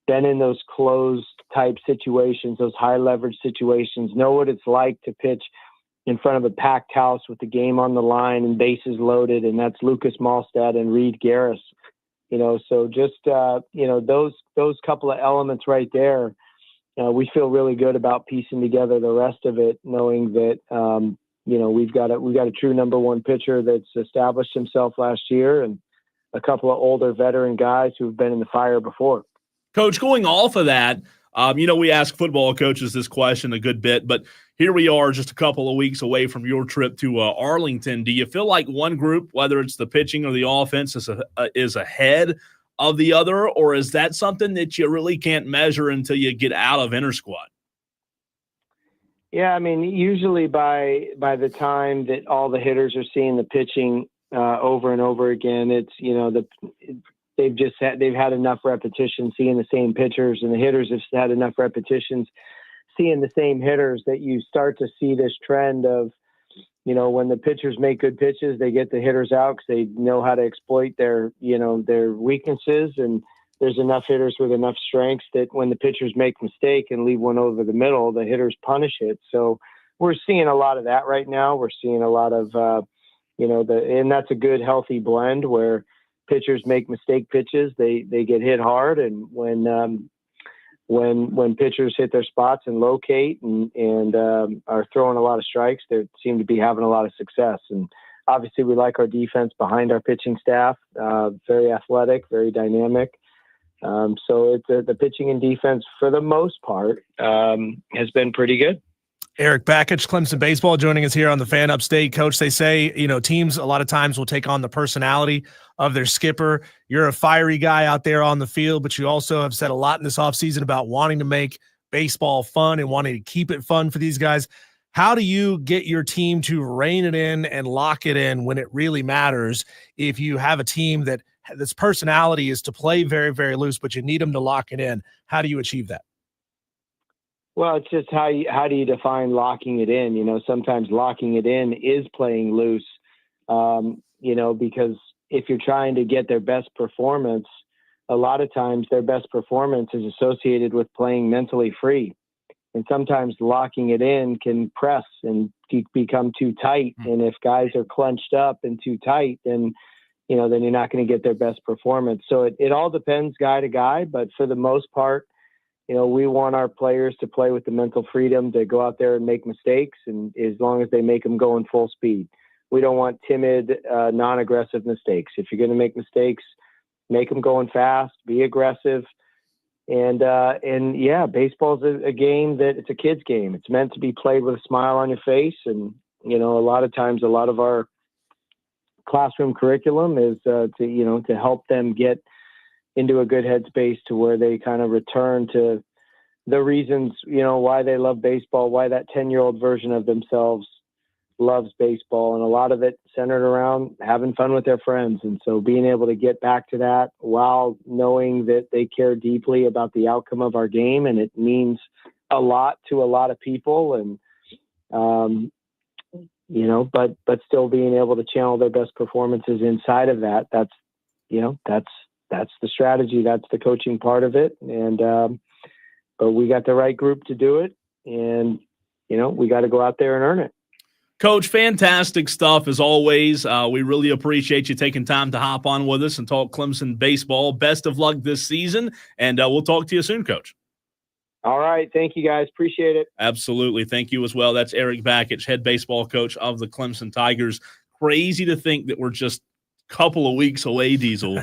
been in those closed type situations, those high leverage situations, know what it's like to pitch in front of a packed house with the game on the line and bases loaded. And that's Lucas Malstad and Reed Garris. So just, those couple of elements right there, we feel really good about piecing together the rest of it, knowing that, we've got a true number one pitcher that's established himself last year and a couple of older veteran guys who've been in the fire before. Coach, going off of that, we ask football coaches this question a good bit, but here we are just a couple of weeks away from your trip to Arlington. Do you feel like one group, whether it's the pitching or the offense, is ahead of the other, or is that something that you really can't measure until you get out of inter-squad? Yeah, I mean, usually by the time that all the hitters are seeing the pitching over and over again, it's, they've had enough repetition seeing the same pitchers, and the hitters have had enough repetitions seeing the same hitters, that you start to see this trend of, when the pitchers make good pitches, they get the hitters out because they know how to exploit their weaknesses. And there's enough hitters with enough strengths that when the pitchers make a mistake and leave one over the middle, the hitters punish it. So we're seeing a lot of that right now. We're seeing a lot of, and that's a good, healthy blend where pitchers make mistake pitches, they get hit hard. And when pitchers hit their spots and locate and are throwing a lot of strikes, they seem to be having a lot of success. And obviously we like our defense behind our pitching staff, very athletic, very dynamic. So it's the pitching and defense for the most part has been pretty good. Erik Bakich, Clemson baseball, joining us here on the Fan Upstate. Coach, they say, teams a lot of times will take on the personality of their skipper. You're a fiery guy out there on the field, but you also have said a lot in this offseason about wanting to make baseball fun and wanting to keep it fun for these guys. How do you get your team to rein it in and lock it in when it really matters? If you have a team that this personality is to play very, very loose, but you need them to lock it in, how do you achieve that? Well, it's just how do you define locking it in? Sometimes locking it in is playing loose, because if you're trying to get their best performance, a lot of times their best performance is associated with playing mentally free. And sometimes locking it in can press and become too tight. And if guys are clenched up and too tight, then you're not going to get their best performance. So it all depends guy to guy, but for the most part, we want our players to play with the mental freedom to go out there and make mistakes. And as long as they make them go in full speed, We don't want timid, non-aggressive mistakes. If you're going to make mistakes, make them going fast, be aggressive. And yeah, baseball's a game that it's a kid's game. It's meant to be played with a smile on your face. And, a lot of times, a lot of our classroom curriculum is to help them get into a good headspace to where they kind of return to the reasons, why they love baseball, why that 10-year-old version of themselves loves baseball. And a lot of it centered around having fun with their friends. And so being able to get back to that while knowing that they care deeply about the outcome of our game, and it means a lot to a lot of people. And, but still being able to channel their best performances inside of that, that's the strategy. That's the coaching part of it. And, but we got the right group to do it. And, we got to go out there and earn it. Coach, fantastic stuff as always. We really appreciate you taking time to hop on with us and talk Clemson baseball. Best of luck this season, and we'll talk to you soon, Coach. All right. Thank you, guys. Appreciate it. Absolutely. Thank you as well. That's Erik Bakich, head baseball coach of the Clemson Tigers. Crazy to think that we're just a couple of weeks away, Diesel,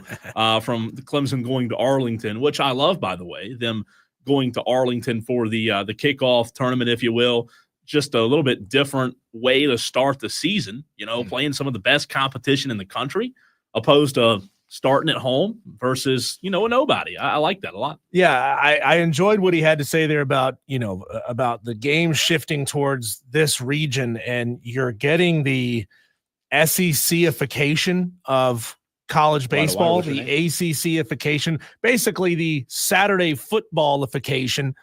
from the Clemson going to Arlington, which I love, by the way, them going to Arlington for the kickoff tournament, if you will. Just a little bit different way to start the season, playing some of the best competition in the country, opposed to starting at home versus, a nobody. I like that a lot. Yeah, I enjoyed what he had to say there about, about the game shifting towards this region, and you're getting the SEC-ification of college baseball, the ACC-ification, basically the Saturday football-ification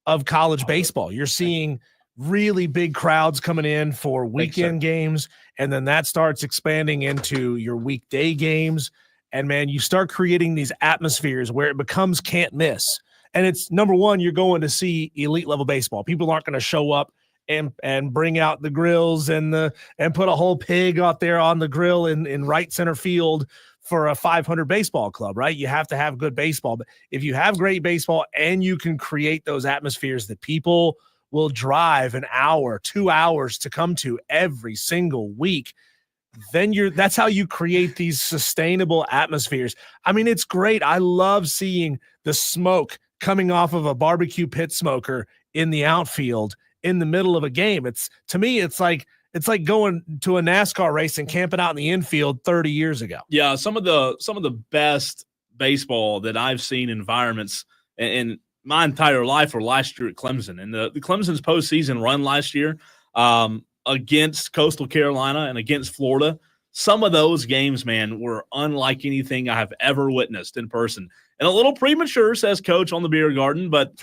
of college baseball. You're seeing really big crowds coming in for weekend games, and then that starts expanding into your weekday games. And, man, you start creating these atmospheres where it becomes can't miss. And it's, number one, you're going to see elite-level baseball. People aren't going to show up and bring out the grills and put a whole pig out there on the grill in right center field for a 500 baseball club, right? You have to have good baseball. But if you have great baseball and you can create those atmospheres that people will drive an hour, 2 hours to come to every single week, then that's how you create these sustainable atmospheres. I mean, it's great. I love seeing the smoke coming off of a barbecue pit smoker in the outfield in the middle of a game. To me, it's like going to a NASCAR race and camping out in the infield 30 years ago. Yeah, some of the best baseball that I've seen environments in my entire life were last year at Clemson. And the Clemson's postseason run last year against Coastal Carolina and against Florida, some of those games, man, were unlike anything I have ever witnessed in person. And a little premature, says Coach on the beer garden, but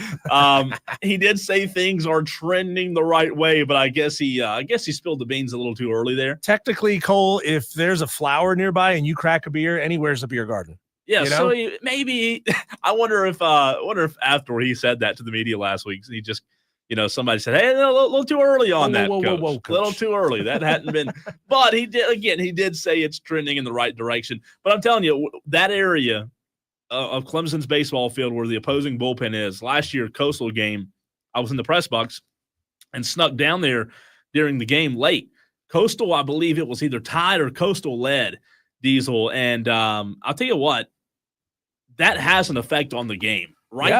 he did say things are trending the right way. But I guess he spilled the beans a little too early there. Technically, Cole, if there's a flower nearby and you crack a beer, anywhere's a beer garden. Yeah, so maybe I wonder if after he said that to the media last week, he just, somebody said, "Hey, a little too early on that, Coach. A little too early. That hadn't been." But he did say it's trending in the right direction. But I'm telling you, that area of Clemson's baseball field where the opposing bullpen is, last year, Coastal game, I was in the press box and snuck down there during the game late. Coastal, I believe it was either tied or Coastal led, Diesel. And I'll tell you what, that has an effect on the game.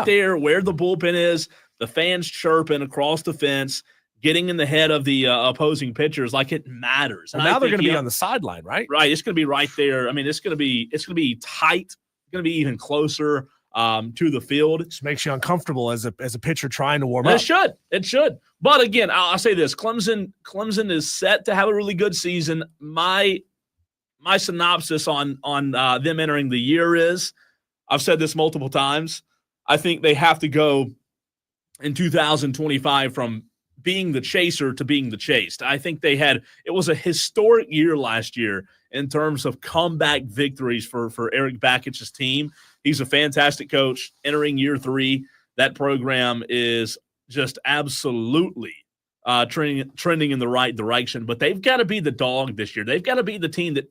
There where the bullpen is, the fans chirping across the fence, getting in the head of the opposing pitchers, like it matters. And now they're going to be on the sideline, right? Right. It's going to be right there. I mean, it's going to be tight. It's going to be even closer to the field. It just makes you uncomfortable as a pitcher trying to warm up. It should. But again, I'll say this: Clemson is set to have a really good season. My synopsis on them entering the year is, I've said this multiple times, I think they have to go in 2025 from being the chaser to being the chased. I think it was a historic year last year in terms of comeback victories for Erik Bakich's team. He's a fantastic coach. Entering year 3, that program is just absolutely trending in the right direction. But they've got to be the dog this year. They've got to be the team that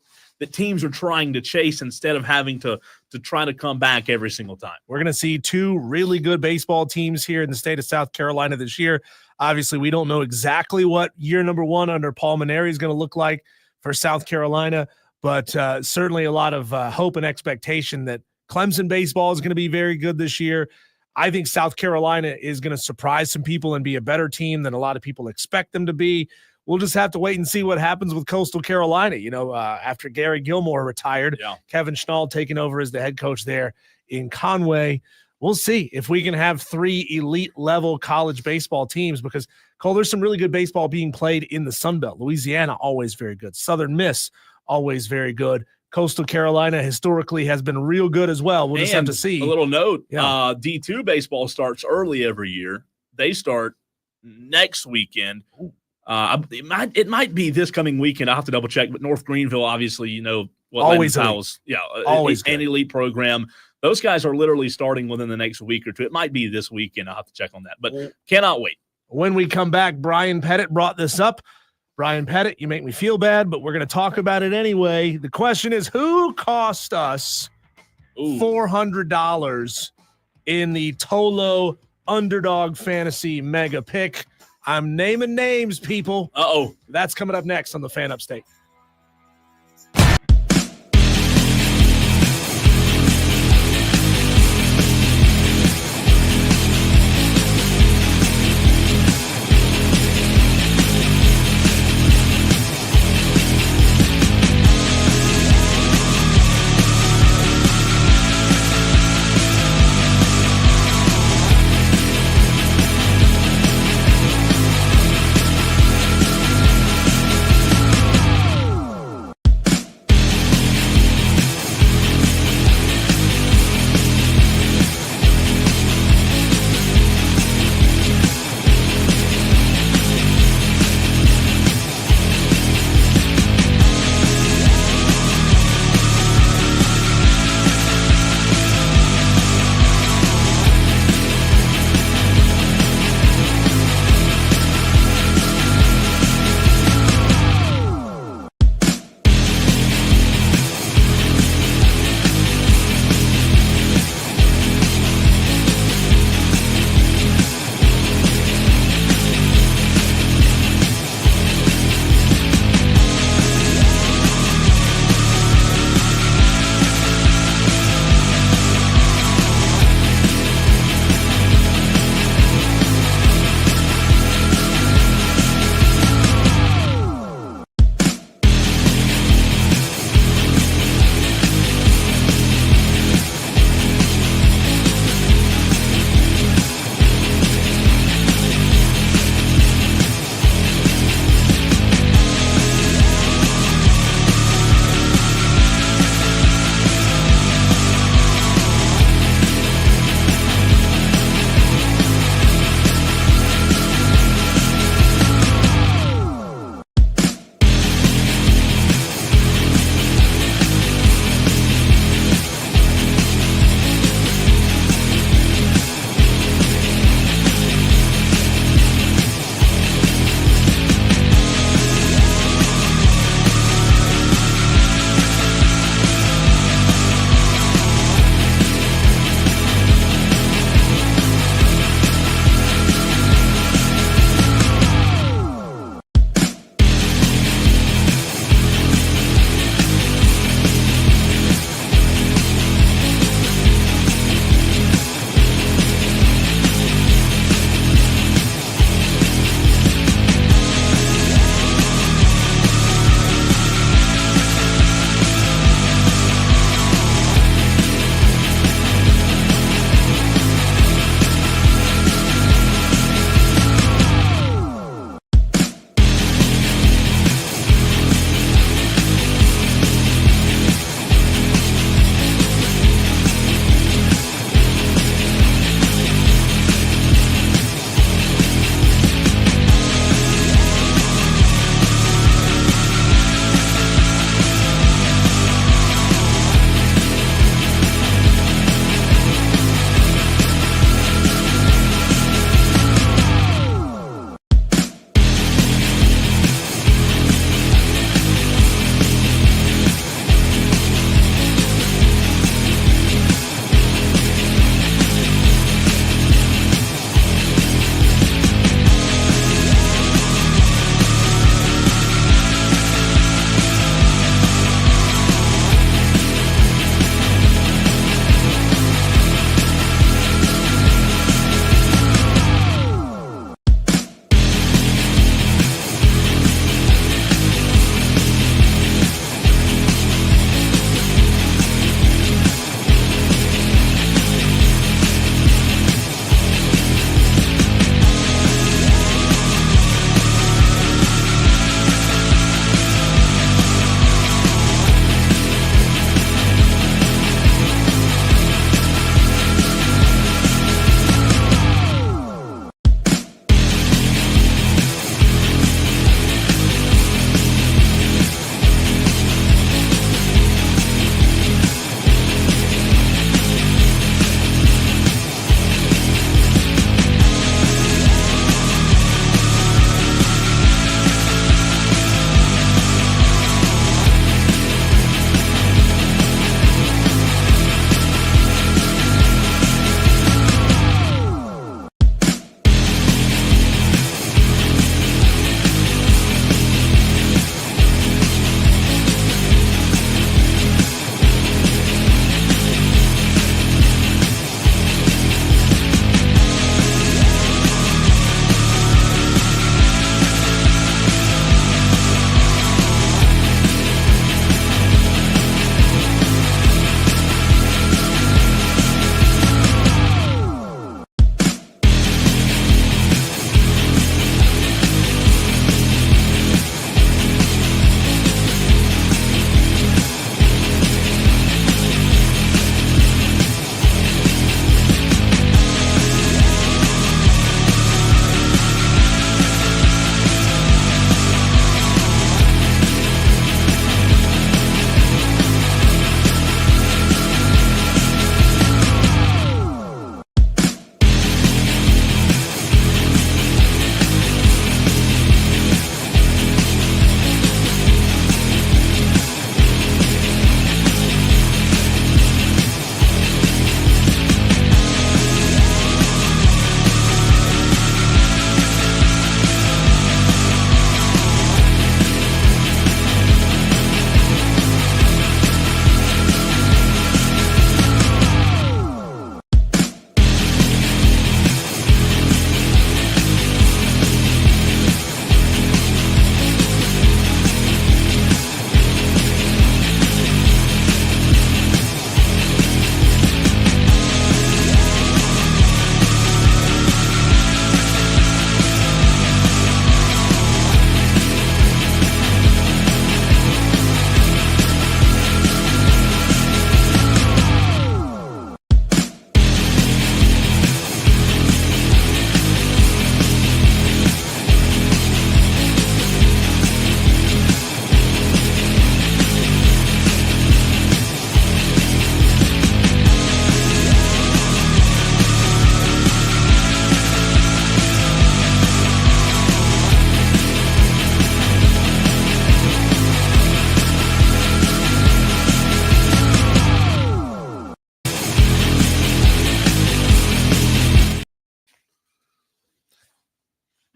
teams are trying to chase instead of having to try to come back every single time. We're going to see 2 really good baseball teams here in the state of South Carolina this year. Obviously, we don't know exactly what year number 1 under Paul Maneri is going to look like for South Carolina, but certainly a lot of hope and expectation that Clemson baseball is going to be very good this year. I think South Carolina is going to surprise some people and be a better team than a lot of people expect them to be. We'll just have to wait and see what happens with Coastal Carolina. After Gary Gilmore retired, Kevin Schnall taking over as the head coach there in Conway. We'll see if we can have 3 elite-level college baseball teams because, Cole, there's some really good baseball being played in the Sun Belt. Louisiana, always very good. Southern Miss, always very good. Coastal Carolina historically has been real good as well. We'll just have to see. A little note, D2 baseball starts early every year. They start next weekend. It might be this coming weekend. I'll have to double check, but North Greenville, obviously, always always an elite program. Those guys are literally starting within the next week or two. It might be this weekend. I'll have to check on that, but cannot wait. When we come back, Brian Pettit brought this up. Brian Pettit, you make me feel bad, but we're going to talk about it anyway. The question is, who cost us $400 in the TOLO Underdog Fantasy Mega Pick? I'm naming names, people. Uh-oh. That's coming up next on the Fan Upstate.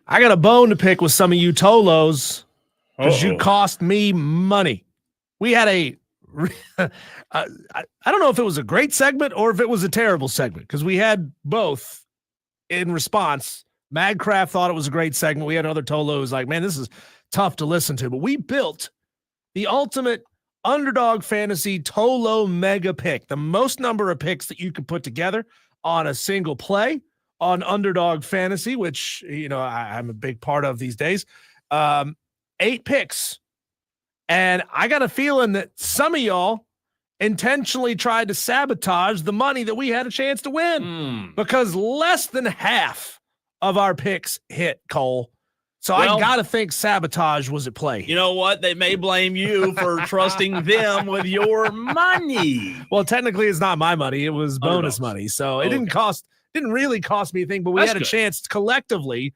I got a bone to pick with some of you Tolos because you Uh-oh. cost me money. We had I don't know if it was a great segment or if it was a terrible segment because we had both in response. Magcraft thought it was a great segment. We had other Tolo who was like, man, this is tough to listen to. But we built the ultimate underdog fantasy Tolo mega pick, the most number of picks that you could put together on a single play on underdog fantasy, which, I'm a big part of these days. 8 picks. And I got a feeling that some of y'all intentionally tried to sabotage the money that we had a chance to win because less than half of our picks hit, Cole. So I got to think sabotage was at play. You know what? They may blame you for trusting them with your money. Well, technically it's not my money. It was bonus money. So it didn't really cost me a thing, but we had a chance collectively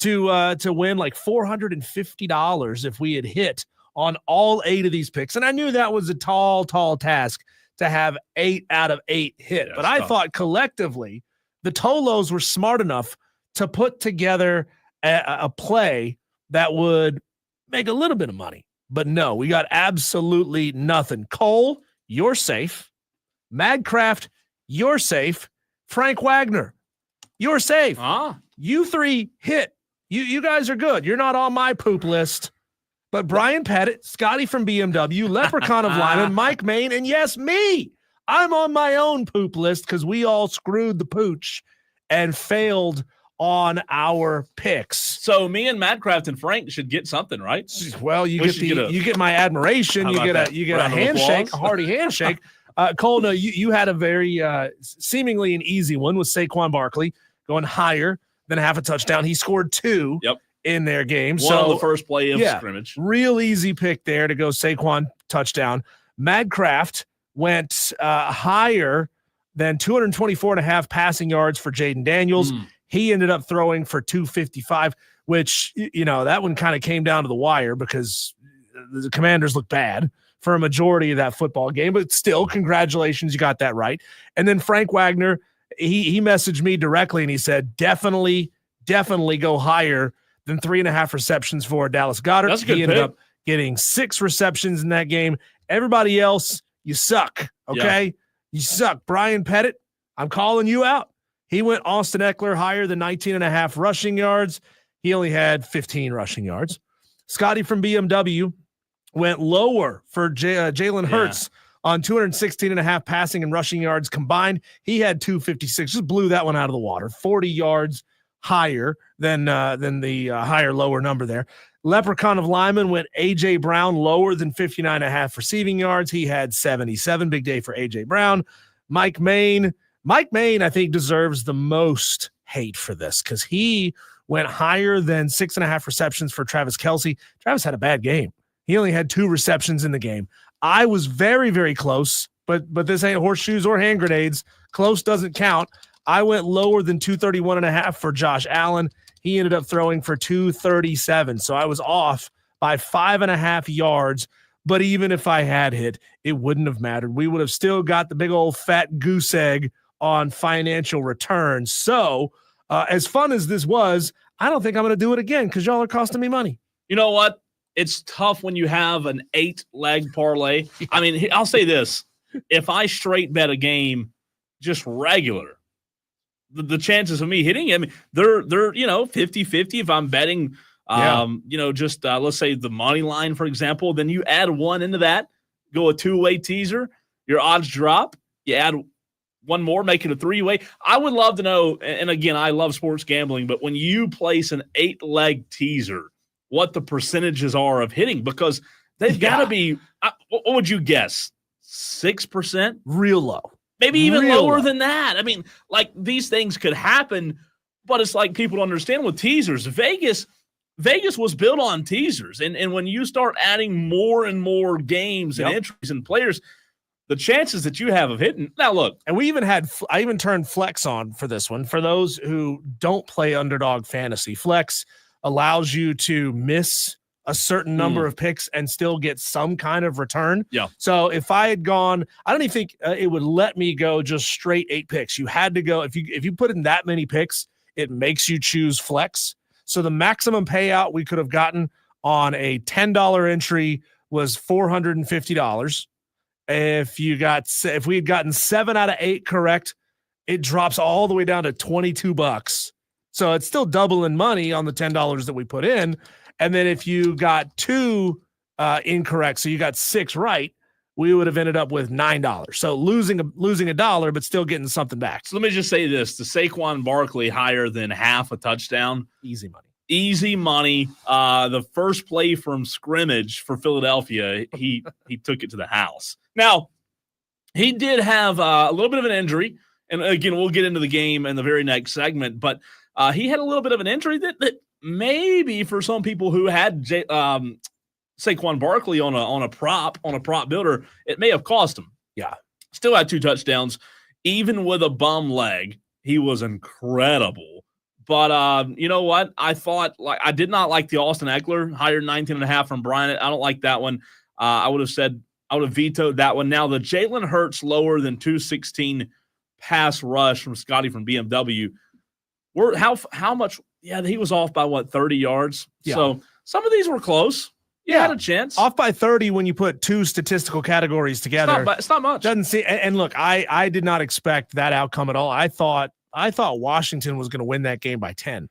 to win like $450 if we had hit on all 8 of these picks. And I knew that was a tall task to have 8 out of 8 hit. But I thought collectively the Tolos were smart enough to put together a play that would make a little bit of money. But no, we got absolutely nothing. Cole, you're safe. Madcraft, you're safe. Frank Wagner, you're safe. You 3 hit. You guys are good. You're not on my poop list. But Brian Pettit, Scotty from BMW, Leprechaun of Lyman, Mike Main, and yes, me. I'm on my own poop list because we all screwed the pooch and failed on our picks. So me and Madcraft and Frank should get something, right? Well, you get my admiration. You get a handshake, a hearty handshake. Cole, no, you had a very seemingly an easy one with Saquon Barkley going higher than half a touchdown. He scored 2 in their game. One on the first play of scrimmage. Real easy pick there to go Saquon touchdown. Madcraft went higher than 224.5 passing yards for Jaden Daniels. He ended up throwing for 255, which, that one kind of came down to the wire because the Commanders looked bad for a majority of that football game. But still, congratulations, you got that right. And then Frank Wagner, he messaged me directly and he said, definitely go higher than 3.5 receptions for Dallas Goedert. That's a good He ended pick. up getting 6 receptions in that game. Everybody else, you suck, okay? Yeah. You suck. Brian Pettit, I'm calling you out. He went Austin Eckler higher than 19.5 rushing yards. He only had 15 rushing yards. Scotty from BMW went lower for Jalen Hurts on 216.5 passing and rushing yards combined. He had 256. Just blew that one out of the water. 40 yards higher than the lower number there. Leprechaun of Lyman went A.J. Brown lower than 59.5 receiving yards. He had 77. Big day for A.J. Brown. Mike Main, I think, deserves the most hate for this because he went higher than 6.5 receptions for Travis Kelce. Travis had a bad game. He only had 2 receptions in the game. I was very, very close, but this ain't horseshoes or hand grenades. Close doesn't count. I went lower than 231.5 for Josh Allen. He ended up throwing for 237. So I was off by 5.5 yards. But even if I had hit, it wouldn't have mattered. We would have still got the big old fat goose egg on financial returns. So as fun as this was, I don't think I'm going to do it again because y'all are costing me money. You know what? It's tough when you have an 8-leg parlay. I mean, I'll say this. If I straight bet a game just regular, the chances of me hitting it, I mean, they're 50-50 if I'm betting let's say the money line, for example, then you add 1 into that, go a 2-way teaser, your odds drop, you add 1 more, make it a 3-way. I would love to know, and again, I love sports gambling, but when you place an 8-leg teaser, what the percentages are of hitting, because they've got to be, what would you guess? 6%? Real low. Maybe even lower than that. I mean, like, these things could happen, but it's like people don't understand with teasers. Vegas was built on teasers. And when you start adding more and more games and entries and players, the chances that you have of hitting. Now, look. And I even turned Flex on for this one. For those who don't play underdog fantasy, Flex allows you to miss a certain number of picks and still get some kind of return. Yeah. So if I had gone, I don't even think it would let me go just straight 8 picks. You had to go, if you put in that many picks, it makes you choose Flex. So the maximum payout we could have gotten on a $10 entry was $450. If we had gotten 7 out of 8 correct, it drops all the way down to $22. So it's still doubling money on the $10 that we put in. And then if you got 2 incorrect, so you got 6 right, we would have ended up with $9. So losing $1, but still getting something back. So let me just say this: the Saquon Barkley higher than half a touchdown, Easy money. Easy money. The first play from scrimmage for Philadelphia, he took it to the house. Now, he did have a little bit of an injury, and again, we'll get into the game in the very next segment. But he had a little bit of an injury that maybe for some people who had Saquon Barkley on a prop builder, it may have cost him. Yeah. Still had 2 touchdowns. Even with a bum leg, he was incredible. But you know what? I did not like the Austin Eckler, higher 19.5 from Bryant. I don't like that one. I would have vetoed that one. Now the Jalen Hurts lower than 216 pass rush from Scotty from BMW. How much? Yeah, he was off by 30 yards. Yeah. So some of these were close. You had a chance. Off by 30 when you put 2 statistical categories together. It's not much. Doesn't see. And look, I did not expect that outcome at all. I thought Washington was going to win that game by 10.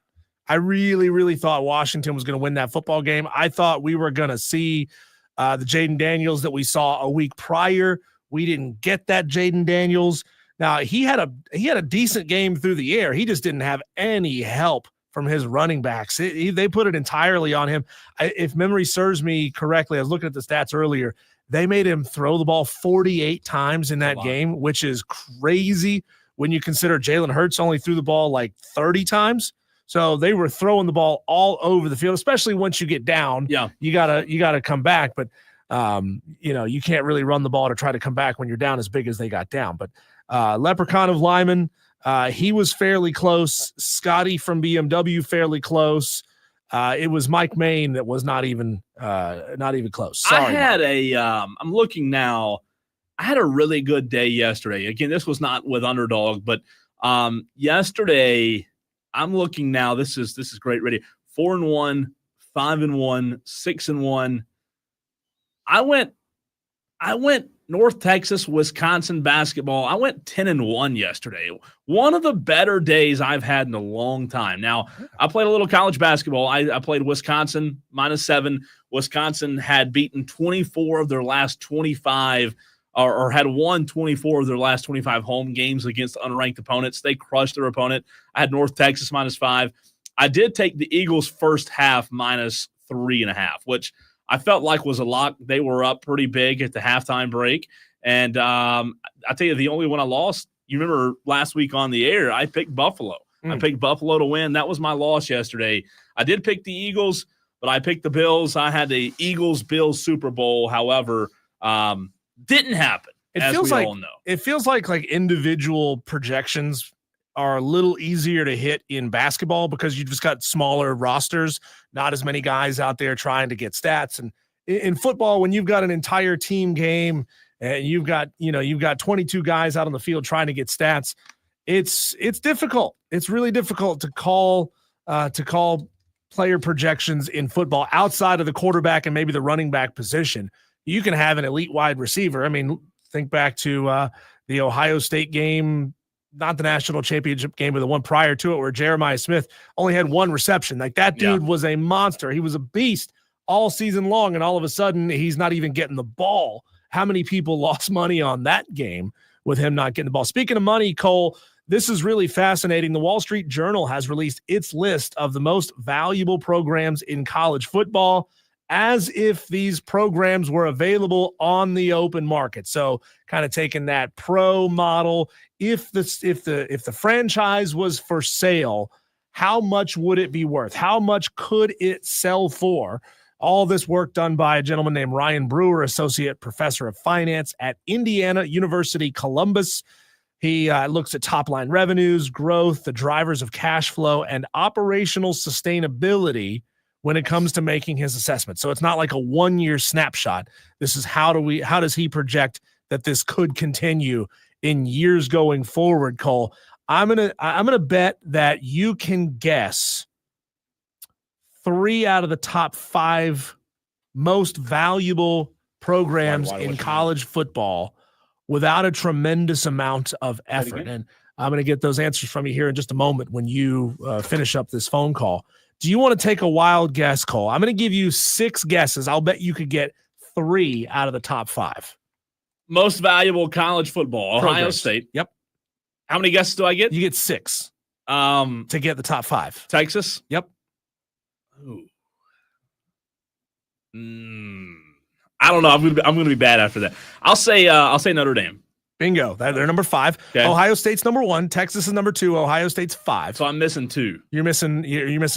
I really, really thought Washington was going to win that football game. I thought we were going to see the Jaden Daniels that we saw a week prior. We didn't get that Jaden Daniels. Now he had a decent game through the air. He just didn't have any help from his running backs. They put it entirely on him. If memory serves me correctly, I was looking at the stats earlier. They made him throw the ball 48 times in that game, which is crazy when you consider Jalen Hurts only threw the ball like 30 times. So they were throwing the ball all over the field, especially once you get down. Yeah, you gotta come back, but you can't really run the ball to try to come back when you're down as big as they got down. But Leprechaun of Lyman, he was fairly close. Scotty from BMW fairly close. It was Mike Main that was not even close. Sorry. I'm looking now. I had a really good day yesterday. Again, this was not with Underdog, but yesterday I'm looking now. This is great radio. 4-1, 5-1, 6-1. I went North Texas, Wisconsin basketball. I went 10-1 yesterday. One of the better days I've had in a long time. Now, I played a little college basketball. I played Wisconsin -7. Wisconsin had beaten 24 of their last 25 or had won 24 of their last 25 home games against unranked opponents. They crushed their opponent. I had North Texas -5. I did take the Eagles first half -3.5, which I felt like was a lock. They were up pretty big at the halftime break. And I tell you, the only one I lost, you remember last week on the air, I picked Buffalo. I picked Buffalo to win. That was my loss yesterday. I did pick the Eagles, but I picked the Bills. I had the Eagles-Bills Super Bowl. However, didn't happen, all know. It feels like individual projections are a little easier to hit in basketball because you just got smaller rosters, not as many guys out there trying to get stats. And in football, when you've got an entire team game and you've got 22 guys out on the field trying to get stats, it's difficult. It's really difficult to call player projections in football outside of the quarterback and maybe the running back position. You can have an elite wide receiver. I mean, think back to the Ohio State game, not the national championship game, but the one prior to it where Jeremiah Smith only had 1 reception. Like that dude was a monster. He was a beast all season long. And all of a sudden he's not even getting the ball. How many people lost money on that game with him not getting the ball? Speaking of money, Cole, this is really fascinating. The Wall Street Journal has released its list of the most valuable programs in college football, as if these programs were available on the open market. So kind of taking that pro model, if the franchise was for sale, how much would it be worth? How much could it sell for? All this work done by a gentleman named Ryan Brewer, Associate Professor of Finance at Indiana University, Columbus. He looks at top-line revenues, growth, the drivers of cash flow, and operational sustainability when it comes to making his assessment. So it's not like a one-year snapshot. This is how does he project that this could continue in years going forward, Cole? I'm gonna bet that you can guess 3 out of the top 5 most valuable programs in college football without a tremendous amount of effort. And I'm going to get those answers from you here in just a moment when you finish up this phone call. Do you want to take a wild guess, Cole? I'm going to give you 6 guesses. I'll bet you could get 3 out of the top 5. Most valuable college football, Ohio Programs. State. Yep. How many guesses do I get? You get 6 To get the top 5. Texas. Yep. Ooh. I don't know. I'm gonna be bad after that. I'll say Notre Dame. Bingo. They're number 5. Okay. Ohio State's number 1. Texas is number 2. Ohio State's 5. So I'm missing 2. You're missing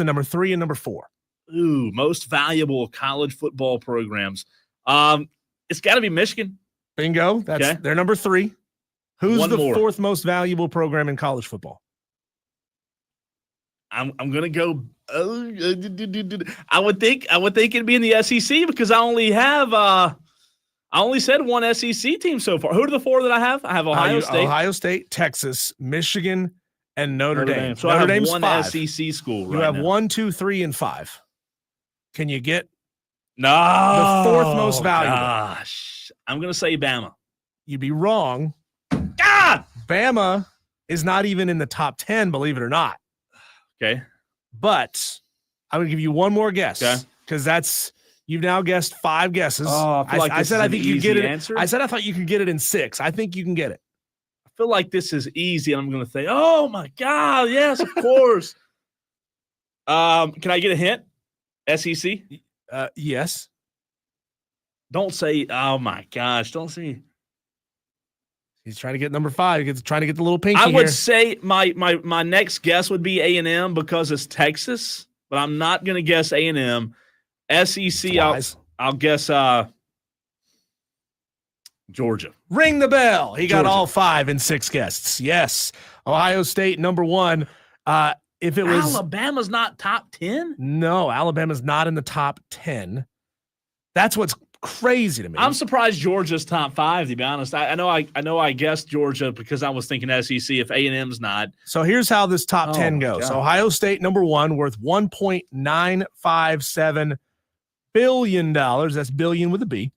number 3 and number 4. Ooh, most valuable college football programs. It's got to be Michigan. Bingo. They're number 3. Who's One the more. 4th most valuable program in college football? I'm gonna go. I would think it'd be in the SEC because I only said one SEC team so far. Who are the 4 that I have? I have Ohio State, Texas, Michigan, and Notre Dame. So Notre I have Dame's one 5. SEC school. You have 1, 2, 3, and 5. Can you get no the 4th most valuable? Gosh, I'm gonna say Bama. You'd be wrong. God, Bama is not even in the top 10, believe it or not. okay. But I would give you one more guess because you've now guessed 5 guesses. Oh, I said I think you get it. answer. I said I thought you could get it in 6. I think you can get it. I feel like this is easy, and I'm going to say, "Oh my God, yes, of course." Can I get a hint? SEC? Yes. Don't say, "Oh my gosh!" Don't say. He's trying to get number 5. He's trying to get the little pinky. I would here. say my next guess would be A&M because it's Texas, but I'm not going to guess A&M. SEC, I'll guess Georgia. Ring the bell. He got Georgia. all 5 in 6 guests. Yes. Ohio State, number 1. If it was Alabama's not top 10? No, Alabama's not in the top 10. That's what's crazy to me. I'm surprised Georgia's top 5, to be honest. I know I guessed Georgia because I was thinking SEC if A&M's not. So here's how this top 10 goes. God. Ohio State, number 1, worth $1.957 billion. That's billion with a B.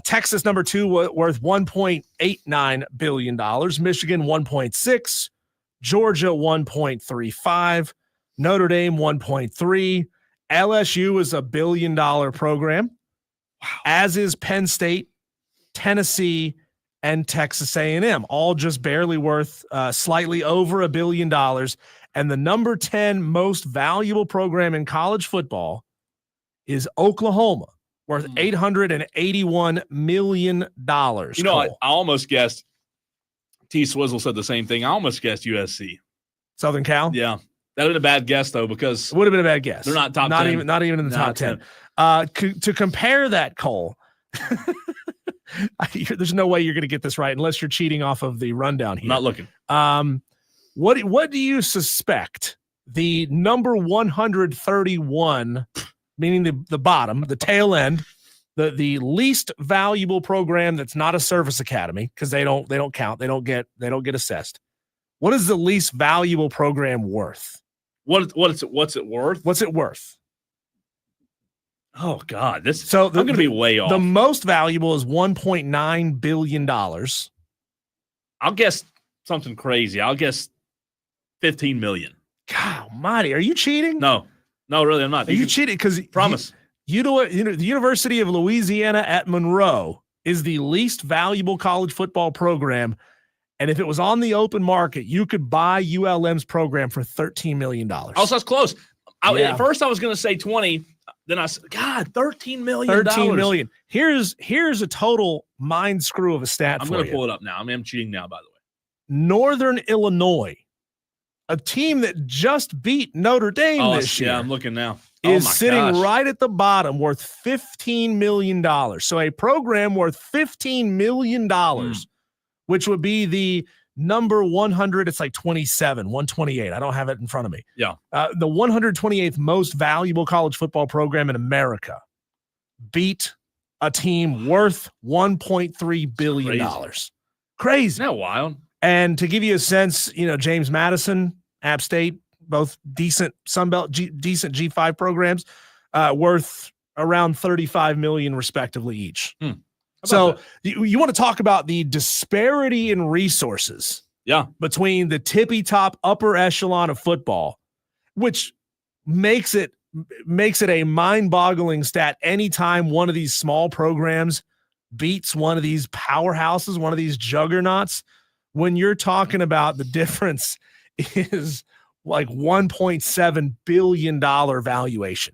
Texas, number 2, worth $1.89 billion. Michigan, 1.6. Georgia, 1.35. Notre Dame, 1.3. LSU is $1 billion program. Wow. As is Penn State, Tennessee, and Texas A&M, all just barely worth slightly over $1 billion. And the number 10 most valuable program in college football is Oklahoma, worth $881 million. You know, I almost guessed, T. Swizzle said the same thing. I almost guessed USC. Southern Cal? Yeah. That would have been a bad guess, though, because it would have been a bad guess. They're not top 10. Not even in the top 10. To compare that, Cole, there's no way you're going to get this right unless you're cheating off of the rundown here. I'm not looking. What do you suspect the number 131, meaning the bottom, the tail end, the least valuable program that's not a service academy because they don't count, they don't get assessed. What is the least valuable program worth? What's it worth? What's it worth? Oh God, I'm going to be way off. The most valuable is $1.9 billion. I'll guess something crazy. I'll guess 15 million. God almighty, are you cheating? No, really, I'm not. Are you cheating? Because promise. You know what? The University of Louisiana at Monroe is the least valuable college football program. And if it was on the open market, you could buy ULM's program for $13 million. Oh, so that's close. At first, I was going to say 20. Then I said, God, $13 million. $13 million. Here's a total mind screw of a stat I'm for going you. to pull it up now. I'm cheating now, by the way. Northern Illinois, a team that just beat Notre Dame this year. Yeah, I'm looking now. Is sitting right at the bottom, worth $15 million. So a program worth $15 million, which would be the number 100. It's like 27, 128. I don't have it in front of me. Yeah. The 128th most valuable college football program in America beat a team worth $1.3 billion. Crazy. Isn't that wild? And to give you a sense, James Madison, App State, both decent Sunbelt, decent G5 programs, worth around $35 million respectively each. So you want to talk about the disparity in resources between the tippy top upper echelon of football, which makes it a mind-boggling stat anytime one of these small programs beats one of these powerhouses, one of these juggernauts. When you're talking about the difference is like $1.7 billion valuation.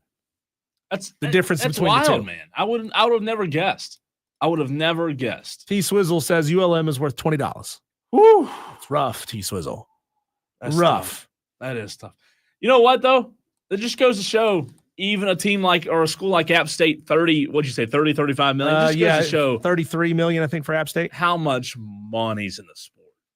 That's the difference between wild, the two. Man. I would have never guessed. T Swizzle says ULM is worth $20. Woo. It's rough, T Swizzle. That's rough. Tough. That is tough. You know what though? It just goes to show even a team like or a school like App State, 35 million. Just goes to show 33 million, I think, for App State. How much money's in the sport.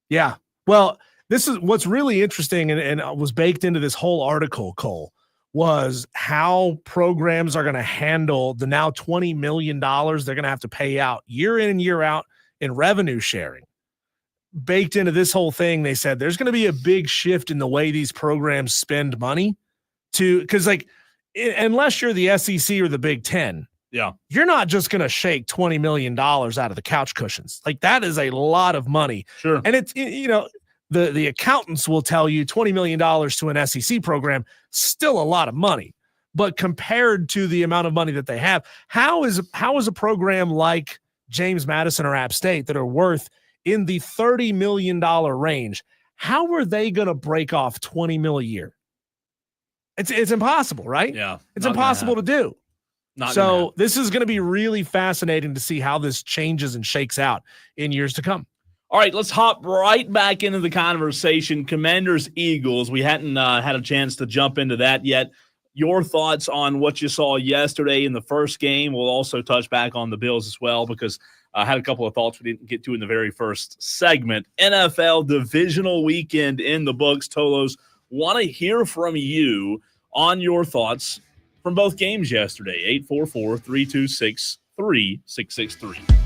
Yeah. Well, this is what's really interesting and was baked into this whole article, Cole, was how programs are going to handle the now $20 million they're going to have to pay out year in and year out in revenue sharing. Baked into this whole thing, they said there's going to be a big shift in the way these programs spend money because unless you're the SEC or the Big Ten, you're not just going to shake $20 million out of the couch cushions. Like that is a lot of money. Sure. And it's, the accountants will tell you $20 million to an SEC program, still a lot of money, but compared to the amount of money that they have, how is a program like James Madison or App State that are worth in the $30 million range, how are they going to break off $20 million a year? It's impossible, right? Yeah. It's impossible to do. So this is going to be really fascinating to see how this changes and shakes out in years to come. All right, let's hop right back into the conversation. Commanders, Eagles. We hadn't had a chance to jump into that yet. Your thoughts on what you saw yesterday in the first game. We'll also touch back on the Bills as well because I had a couple of thoughts we didn't get to in the very first segment. NFL divisional weekend in the books. Tolos, want to hear from you on your thoughts from both games yesterday. 844-326-3663.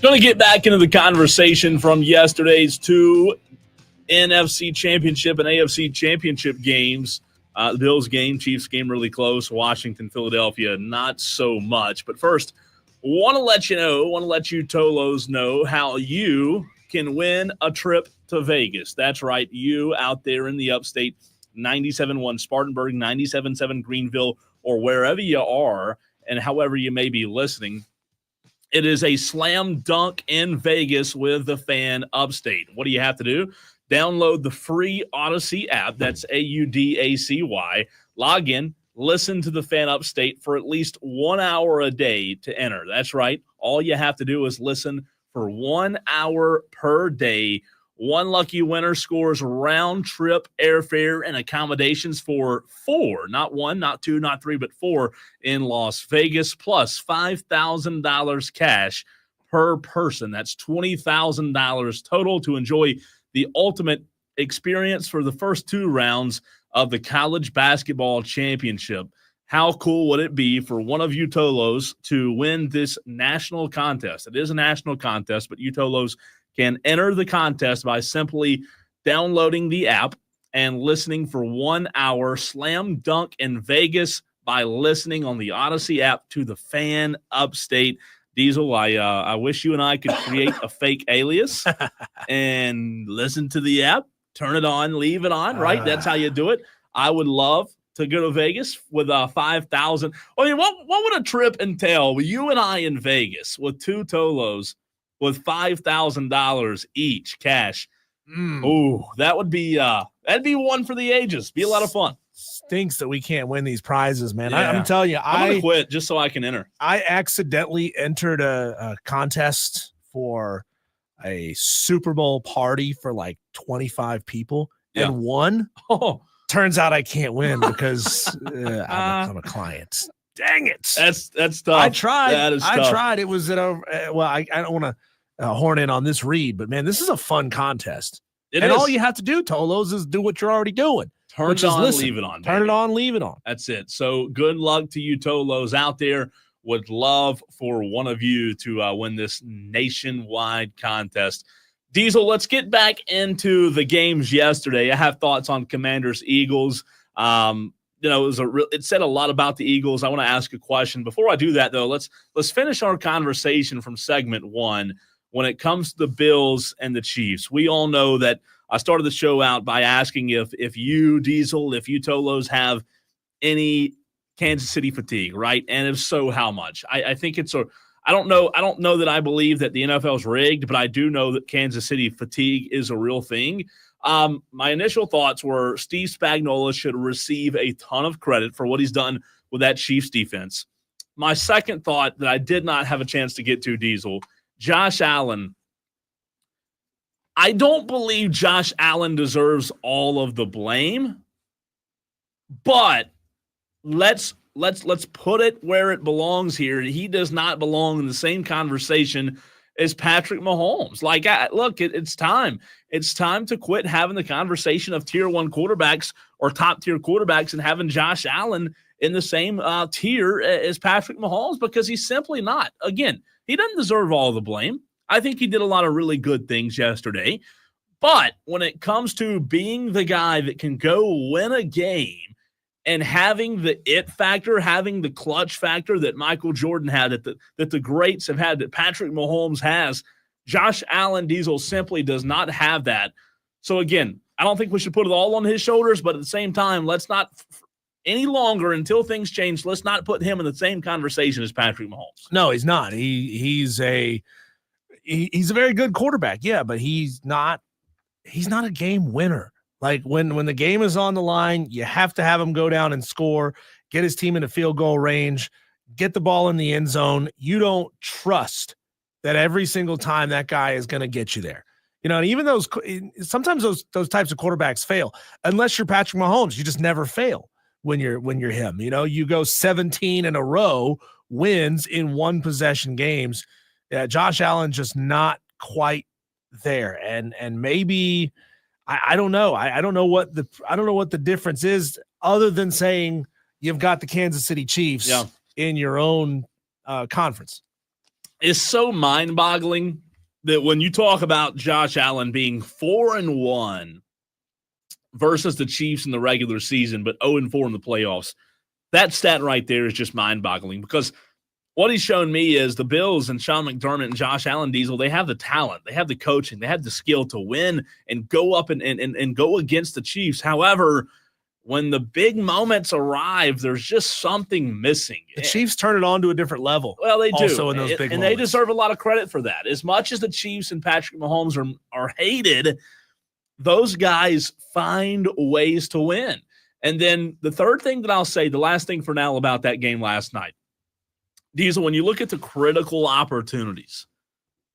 Going to get back into the conversation from yesterday's two NFC Championship and AFC Championship games. The Bills game, Chiefs game really close. Washington, Philadelphia, not so much. But first, want to let you Tolos know how you can win a trip to Vegas. That's right, you out there in the upstate, 97.1 Spartanburg, 97.7 Greenville, or wherever you are and however you may be listening. It is a slam dunk in Vegas with the Fan Upstate. What do you have to do? Download the free Odyssey app. That's AUDACY. Log in, listen to the Fan Upstate for at least 1 hour a day to enter. That's right. All you have to do is listen for 1 hour per day. One lucky winner scores round-trip airfare and accommodations for 4, not 1, not 2, not 3, but 4 in Las Vegas, plus $5,000 cash per person. That's $20,000 total to enjoy the ultimate experience for the first 2 rounds of the College Basketball Championship. How cool would it be for one of you Tolos to win this national contest? It is a national contest, but you Tolos can enter the contest by simply downloading the app and listening for 1 hour slam dunk in Vegas by listening on the Odyssey app to the Fan Upstate. Diesel, I wish you and I could create a fake alias and listen to the app, turn it on, leave it on, right? That's how you do it. I would love to go to Vegas with 5,000. I mean, what would a trip entail with you and I in Vegas with 2 Tolos with $5,000 each cash? Ooh, that would be that'd be one for the ages. Be a lot of fun. Stinks that we can't win these prizes, man. Yeah. I'm telling you, I'm gonna quit just so I can enter. I accidentally entered a contest for a Super Bowl party for like 25 people and won. Oh, turns out I can't win because I'm a client. Dang it! That's tough. I tried. That is tough. I tried. It was at a I don't want to horn in on this read, but man, this is a fun contest. All you have to do, Tolos, is do what you're already doing. Turn it on, leave it on. Turn it on, leave it on. That's it. So good luck to you Tolos out there. Would love for one of you to win this nationwide contest. Diesel, let's get back into the games yesterday. I have thoughts on Commanders Eagles. It said a lot about the Eagles. I want to ask a question. Before I do that, though, let's finish our conversation from segment 1 when it comes to the Bills and the Chiefs. We all know that I started the show out by asking if you, Diesel, if you Tolos have any Kansas City fatigue, right? And if so, how much? I think it's I don't know that I believe that the NFL's rigged, but I do know that Kansas City fatigue is a real thing. My initial thoughts were Steve Spagnuolo should receive a ton of credit for what he's done with that Chiefs defense. My second thought that I did not have a chance to get to, Diesel, Josh Allen. I don't believe Josh Allen deserves all of the blame, but let's put it where it belongs here. He does not belong in the same conversation as Patrick Mahomes. It's time. It's time to quit having the conversation of tier 1 quarterbacks or top tier quarterbacks and having Josh Allen in the same tier as Patrick Mahomes, because he's simply not. Again, he doesn't deserve all the blame. I think he did a lot of really good things yesterday. But when it comes to being the guy that can go win a game and having the it factor, having the clutch factor that Michael Jordan had, that the greats have had, that Patrick Mahomes has, Josh Allen, Diesel, simply does not have that. So, again, I don't think we should put it all on his shoulders, but at the same time, let's not any longer, until things change, let's not put him in the same conversation as Patrick Mahomes. No, he's not. He's a very good quarterback, yeah, but he's not a game winner. Like when the game is on the line, you have to have him go down and score, get his team into field goal range, get the ball in the end zone. You don't trust that every single time that guy is going to get you there. And even sometimes those types of quarterbacks fail. Unless you're Patrick Mahomes, you just never fail when you're him. You go 17 in a row wins in one possession games. Yeah, Josh Allen just not quite there. And maybe I don't know. I don't know what the difference is, other than saying you've got the Kansas City Chiefs in your own conference. is so mind-boggling that when you talk about Josh Allen being 4-1 versus the Chiefs in the regular season, but 0-4 in the playoffs, that stat right there is just mind-boggling because what he's shown me is the Bills and Sean McDermott and Josh Allen Diesel, they have the talent, they have the coaching, they have the skill to win and go up and go against the Chiefs. However, when the big moments arrive, there's just something missing. The Chiefs turn it on to a different level. Well, they do. Also in those big and moments. they deserve a lot of credit for that. As much as the Chiefs and Patrick Mahomes are hated, those guys find ways to win. And then the third thing that I'll say, the last thing for now about that game last night, Diesel, when you look at the critical opportunities,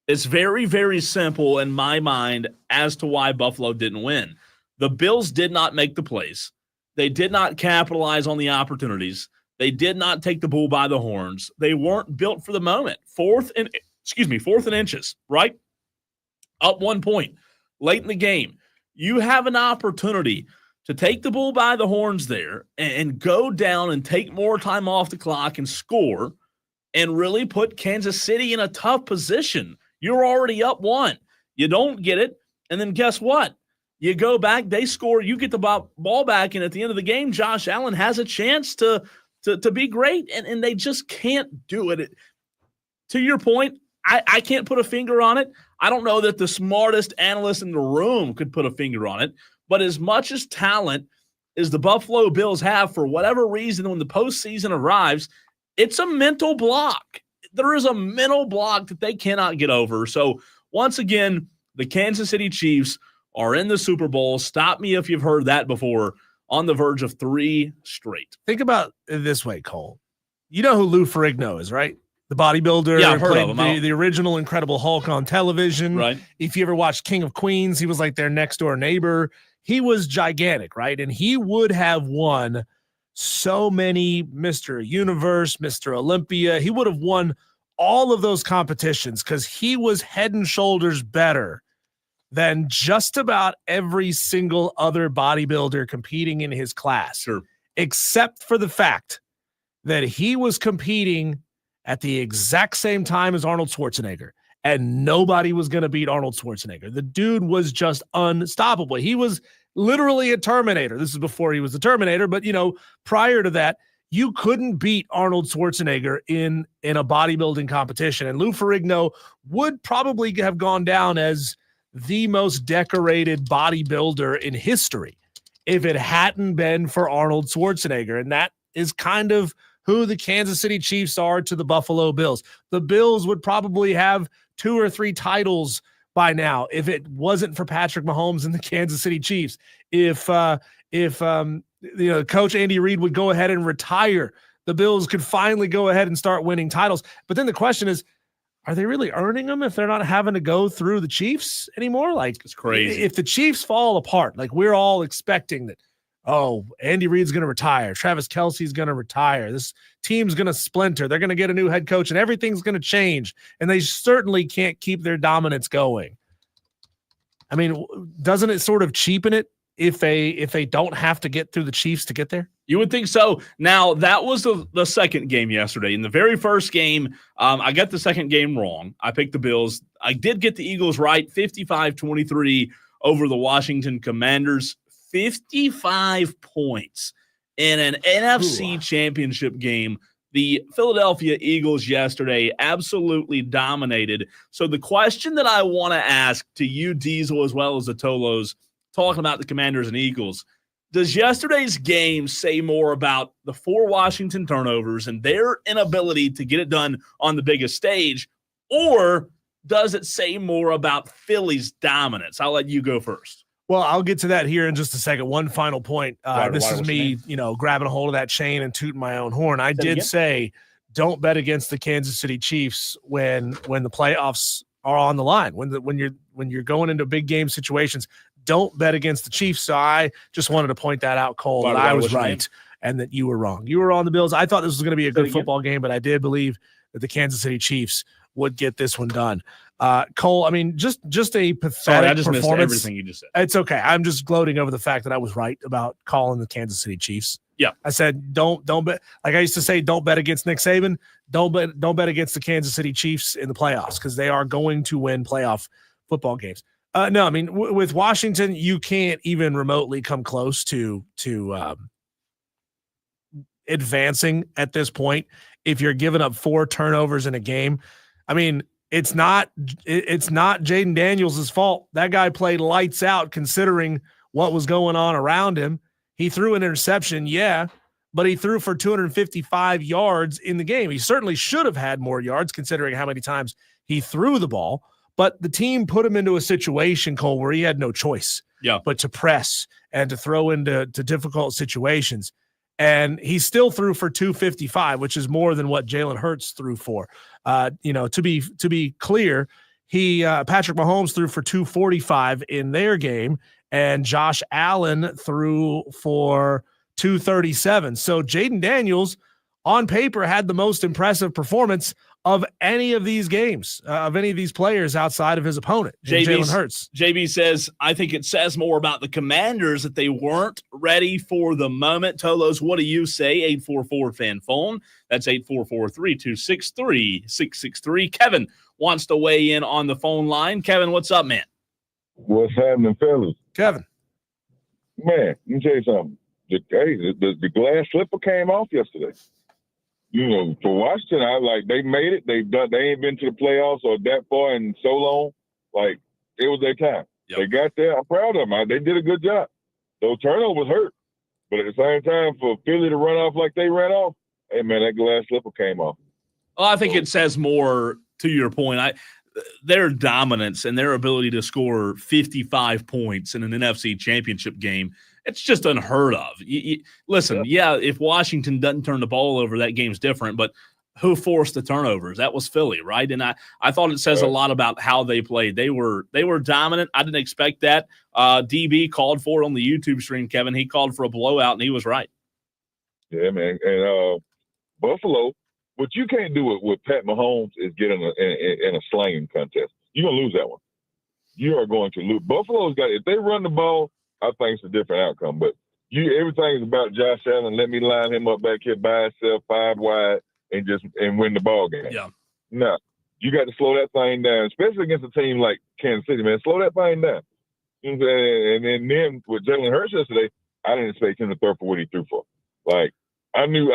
it's very, very simple in my mind as to why Buffalo didn't win. The Bills did not make the plays. They did not capitalize on the opportunities. They did not take the bull by the horns. They weren't built for the moment. Fourth and inches, right? Up 1 point, late in the game. You have an opportunity to take the bull by the horns there and go down and take more time off the clock and score and really put Kansas City in a tough position. You're already up 1. You don't get it, and then guess what? You go back, they score, you get the ball back, and at the end of the game, Josh Allen has a chance to be great, and they just can't do it. To your point, I can't put a finger on it. I don't know that the smartest analyst in the room could put a finger on it, but as much as talent as the Buffalo Bills have, for whatever reason, when the postseason arrives, it's a mental block. There is a mental block that they cannot get over. So, once again, the Kansas City Chiefs are in the Super Bowl. Stop me if you've heard that before. On the verge of 3 straight. Think about it this way, Cole. You know who Lou Ferrigno is, right? The bodybuilder. Yeah, I've heard of him. The original Incredible Hulk on television. Right. If you ever watched King of Queens, he was like their next door neighbor. He was gigantic, right? And he would have won so many Mr. Universe, Mr. Olympia. He would have won all of those competitions because he was head and shoulders better than just about every single other bodybuilder competing in his class. Sure. Except for the fact that he was competing at the exact same time as Arnold Schwarzenegger, and nobody was going to beat Arnold Schwarzenegger. The dude was just unstoppable. He was literally a Terminator. This is before he was the Terminator, but prior to that, you couldn't beat Arnold Schwarzenegger in a bodybuilding competition. And Lou Ferrigno would probably have gone down as the most decorated bodybuilder in history if it hadn't been for Arnold Schwarzenegger. And that is kind of who the Kansas City Chiefs are to the Buffalo Bills. The Bills would probably have 2 or 3 titles by now if it wasn't for Patrick Mahomes and the Kansas City Chiefs. If Coach Andy Reid would go ahead and retire, the Bills could finally go ahead and start winning titles. But then the question is, are they really earning them if they're not having to go through the Chiefs anymore? Like, it's crazy. If the Chiefs fall apart, like we're all expecting that, Andy Reid's going to retire, Travis Kelce's going to retire, this team's going to splinter, they're going to get a new head coach, and everything's going to change, and they certainly can't keep their dominance going. I mean, doesn't it sort of cheapen it if they don't have to get through the Chiefs to get there? You would think so. Now, that was the second game yesterday. In the very first game, I got the second game wrong. I picked the Bills. I did get the Eagles right, 55-23 over the Washington Commanders. 55 points in an NFC championship game. The Philadelphia Eagles yesterday absolutely dominated. So the question that I want to ask to you, Diesel, as well as the Tolos, talking about the Commanders and Eagles, does yesterday's game say more about the 4 Washington turnovers and their inability to get it done on the biggest stage, or does it say more about Philly's dominance? I'll let you go first. Well, I'll get to that here in just a second. One final point. This is me, grabbing a hold of that chain and tooting my own horn. I did say, don't bet against the Kansas City Chiefs when the playoffs are on the line. When you're going into big game situations, don't bet against the Chiefs. So I just wanted to point that out, Cole, that I was right and that you were wrong. You were on the Bills. I thought this was going to be a good football game, but I did believe that the Kansas City Chiefs would get this one done. Cole, I mean, just a pathetic Sorry, I just performance. missed everything you just said. It's okay. I'm just gloating over the fact that I was right about calling the Kansas City Chiefs. Yeah. I said, don't bet. Like I used to say, don't bet against Nick Saban. Don't bet against the Kansas City Chiefs in the playoffs because they are going to win playoff football games. No, I mean, with Washington, you can't even remotely come close to advancing at this point if you're giving up 4 turnovers in a game. I mean, it's not Jaden Daniels' fault. That guy played lights out considering what was going on around him. He threw an interception, yeah, but he threw for 255 yards in the game. He certainly should have had more yards considering how many times he threw the ball, but the team put him into a situation, Cole, where he had no choice but to press and to throw into difficult situations. And he still threw for 255, which is more than what Jalen Hurts threw for. To be clear, Patrick Mahomes threw for 245 in their game, and Josh Allen threw for 237. So Jaden Daniels, on paper, had the most impressive performance of any of these games, of any of these players outside of his opponent, Jalen Hurts. JB says, I think it says more about the Commanders that they weren't ready for the moment. Tolos, what do you say? 844-FAN phone. That's 844-326-3663. Kevin wants to weigh in on the phone line. Kevin, what's up, man? What's happening, fellas? Kevin. Man, let me tell you something. The glass slipper came off yesterday. For Washington, they made it. They ain't been to the playoffs or that far in so long. Like, it was their time. Yep. They got there. I'm proud of them. They did a good job. Those turnovers hurt. But at the same time, for Philly to run off like they ran off, hey, man, that glass slipper came off. Well, I think it says more to your point. Their dominance and their ability to score 55 points in an NFC championship game, it's just unheard of. Listen, if Washington doesn't turn the ball over, that game's different, but who forced the turnovers? That was Philly, right? And I thought it says a lot about how they played. They were dominant. I didn't expect that. DB called for it on the YouTube stream, Kevin. He called for a blowout, and he was right. Yeah, man. And Buffalo, what you can't do with Pat Mahomes is get in a slanging contest. You're going to lose that one. You are going to lose. Buffalo's got – if they run the ball, I think it's a different outcome. But everything is about Josh Allen. Let me line him up back here by himself, 5 wide, and win the ball game. Yeah. No, you got to slow that thing down, especially against a team like Kansas City, man. Slow that thing down. You know what I'm saying? And then with Jalen Hurts yesterday, I didn't expect him to throw for what he threw for. Like, I knew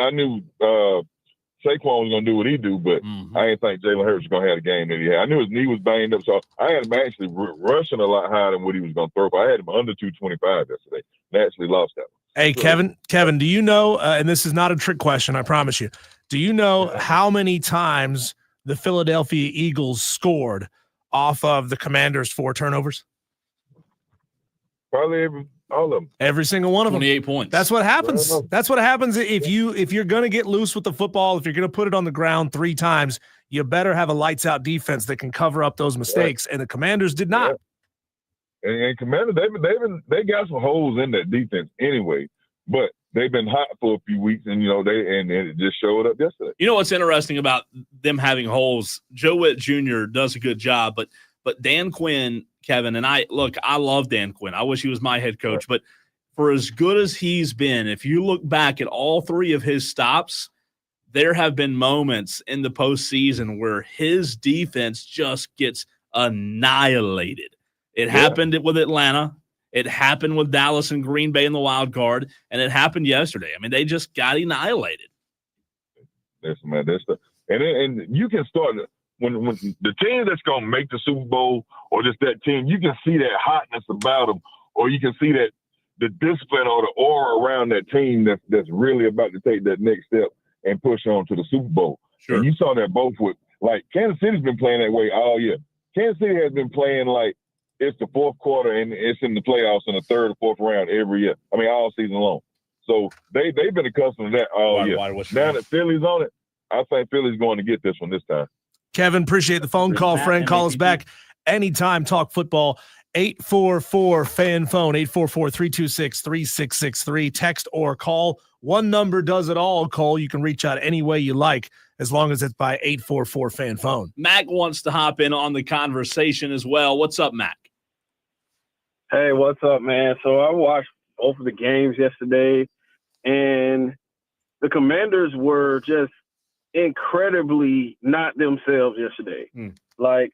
Saquon was going to do what he do, but I didn't think Jalen Hurts was going to have the game that he had. I knew his knee was banged up, so I had him actually rushing a lot higher than what he was going to throw for. I had him under 225 yesterday, and actually lost that one. Hey, Kevin, do you know, and this is not a trick question, I promise you, do you know how many times the Philadelphia Eagles scored off of the Commanders' 4 turnovers? Probably all of them. Every single one of 28 them. 28 points. That's what happens. That's what happens if you're going to get loose with the football, if you're going to put it on the ground 3 times, you better have a lights out defense that can cover up those mistakes. And the Commanders did not. And Commanders, they got some holes in that defense anyway, but they've been hot for a few weeks, and and it just showed up yesterday. You know what's interesting about them having holes? Joe Witt Jr. does a good job, but Dan Quinn, Kevin, and I love Dan Quinn. I wish he was my head coach, but for as good as he's been, if you look back at all 3 of his stops, there have been moments in the postseason where his defense just gets annihilated. It happened with Atlanta. It happened with Dallas and Green Bay in the wild card, and it happened yesterday. I mean, they just got annihilated. And you can start when the team that's going to make the Super Bowl or just that team, you can see that hotness about them, or you can see that the discipline or the aura around that team that's really about to take that next step and push on to the Super Bowl. Sure. And you saw that both with, like, Kansas City's been playing that way all year. Kansas City has been playing like it's the 4th quarter and it's in the playoffs in the 3rd or 4th round every year. I mean, all season long. So they've been accustomed to that all year. Now that Philly's on it, I think Philly's going to get this one this time. Kevin, appreciate the phone call, friend. Call us back anytime. Talk football. 844-FAN phone, 844-326-3663. Text or call. One number does it all, Cole. You can reach out any way you like as long as it's by 844-FAN phone. Mac wants to hop in on the conversation as well. What's up, Mac? Hey, what's up, man? So I watched both of the games yesterday. and the Commanders were just incredibly not themselves yesterday. Like,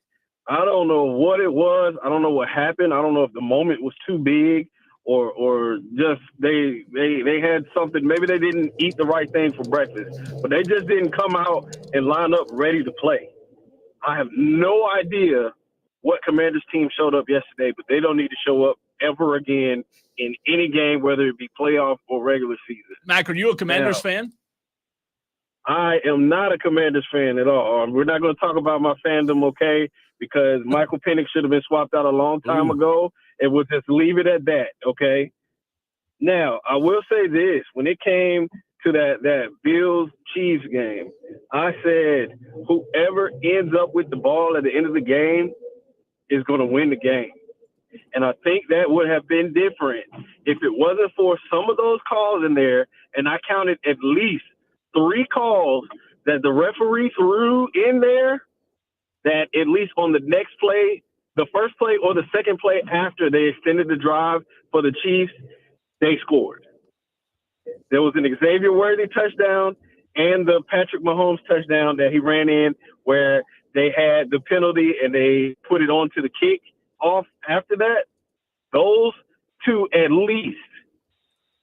I don't know what it was. I don't know what happened. I don't know if the moment was too big or just they had something. Maybe they didn't eat the right thing for breakfast, but they just didn't come out and line up ready to play. I have no idea what Commanders team showed up yesterday, but they don't need to show up ever again in any game, whether it be playoff or regular season. Mac, are you a Commanders fan? I am not a Commanders fan at all. We're not going to talk about my fandom, okay? Because Michael Penix should have been swapped out a long time ago, and we'll just leave it at that, okay? Now, I will say this. When it came to that Bills-Chiefs game, I said whoever ends up with the ball at the end of the game is going to win the game. And I think that would have been different if it wasn't for some of those calls in there, and I counted at least 3 calls that the referee threw in there that at least on the next play, the first play or the second play after they extended the drive for the Chiefs, they scored. There was an Xavier Worthy touchdown and the Patrick Mahomes touchdown that he ran in where they had the penalty and they put it onto the kick off after that. Those 2 at least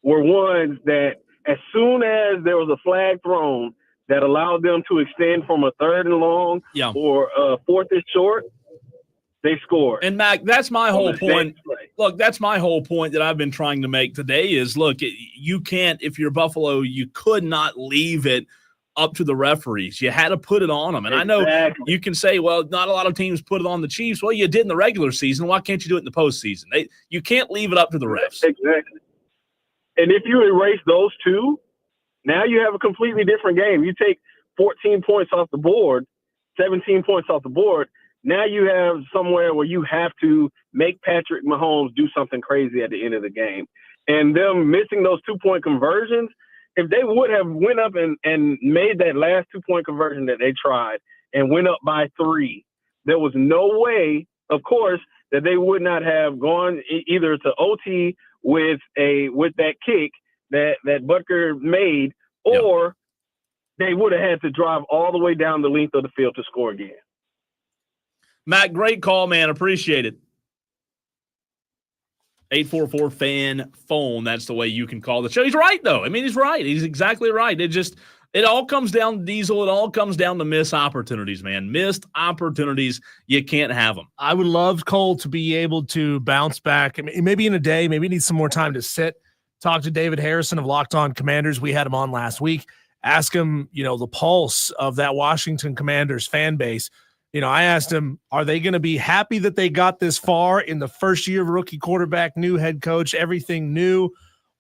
were ones that as soon as there was a flag thrown that allowed them to extend from a 3rd and long or 4th and short, they scored. And Mac, that's my whole point. Look, that's my whole point that I've been trying to make today is, look, you can't, if you're Buffalo, you could not leave it up to the referees. You had to put it on them. And I know you can say, well, not a lot of teams put it on the Chiefs. Well, you did in the regular season. Why can't you do it in the postseason? You can't leave it up to the refs. Exactly. And if you erase those 2, now you have a completely different game. You take 14 points off the board, 17 points off the board. Now you have somewhere where you have to make Patrick Mahomes do something crazy at the end of the game. And them missing those 2-point conversions, if they would have went up and made that last 2-point conversion that they tried and went up by 3, there was no way, of course, that they would not have gone either to OT with that kick that Butker made, or they would have had to drive all the way down the length of the field to score again. Matt, great call, man. Appreciate it. 844-FAN-PHONE. That's the way you can call the show. He's right, though. I mean, he's right. He's exactly right. It all comes down to Diesel. It all comes down to missed opportunities, man. Missed opportunities. You can't have them. I would love Cole to be able to bounce back. I mean, maybe in a day, maybe need some more time to sit, talk to David Harrison of Locked On Commanders. We had him on last week. Ask him, the pulse of that Washington Commanders fan base. I asked him, are they going to be happy that they got this far in the first year of rookie quarterback, new head coach, everything new,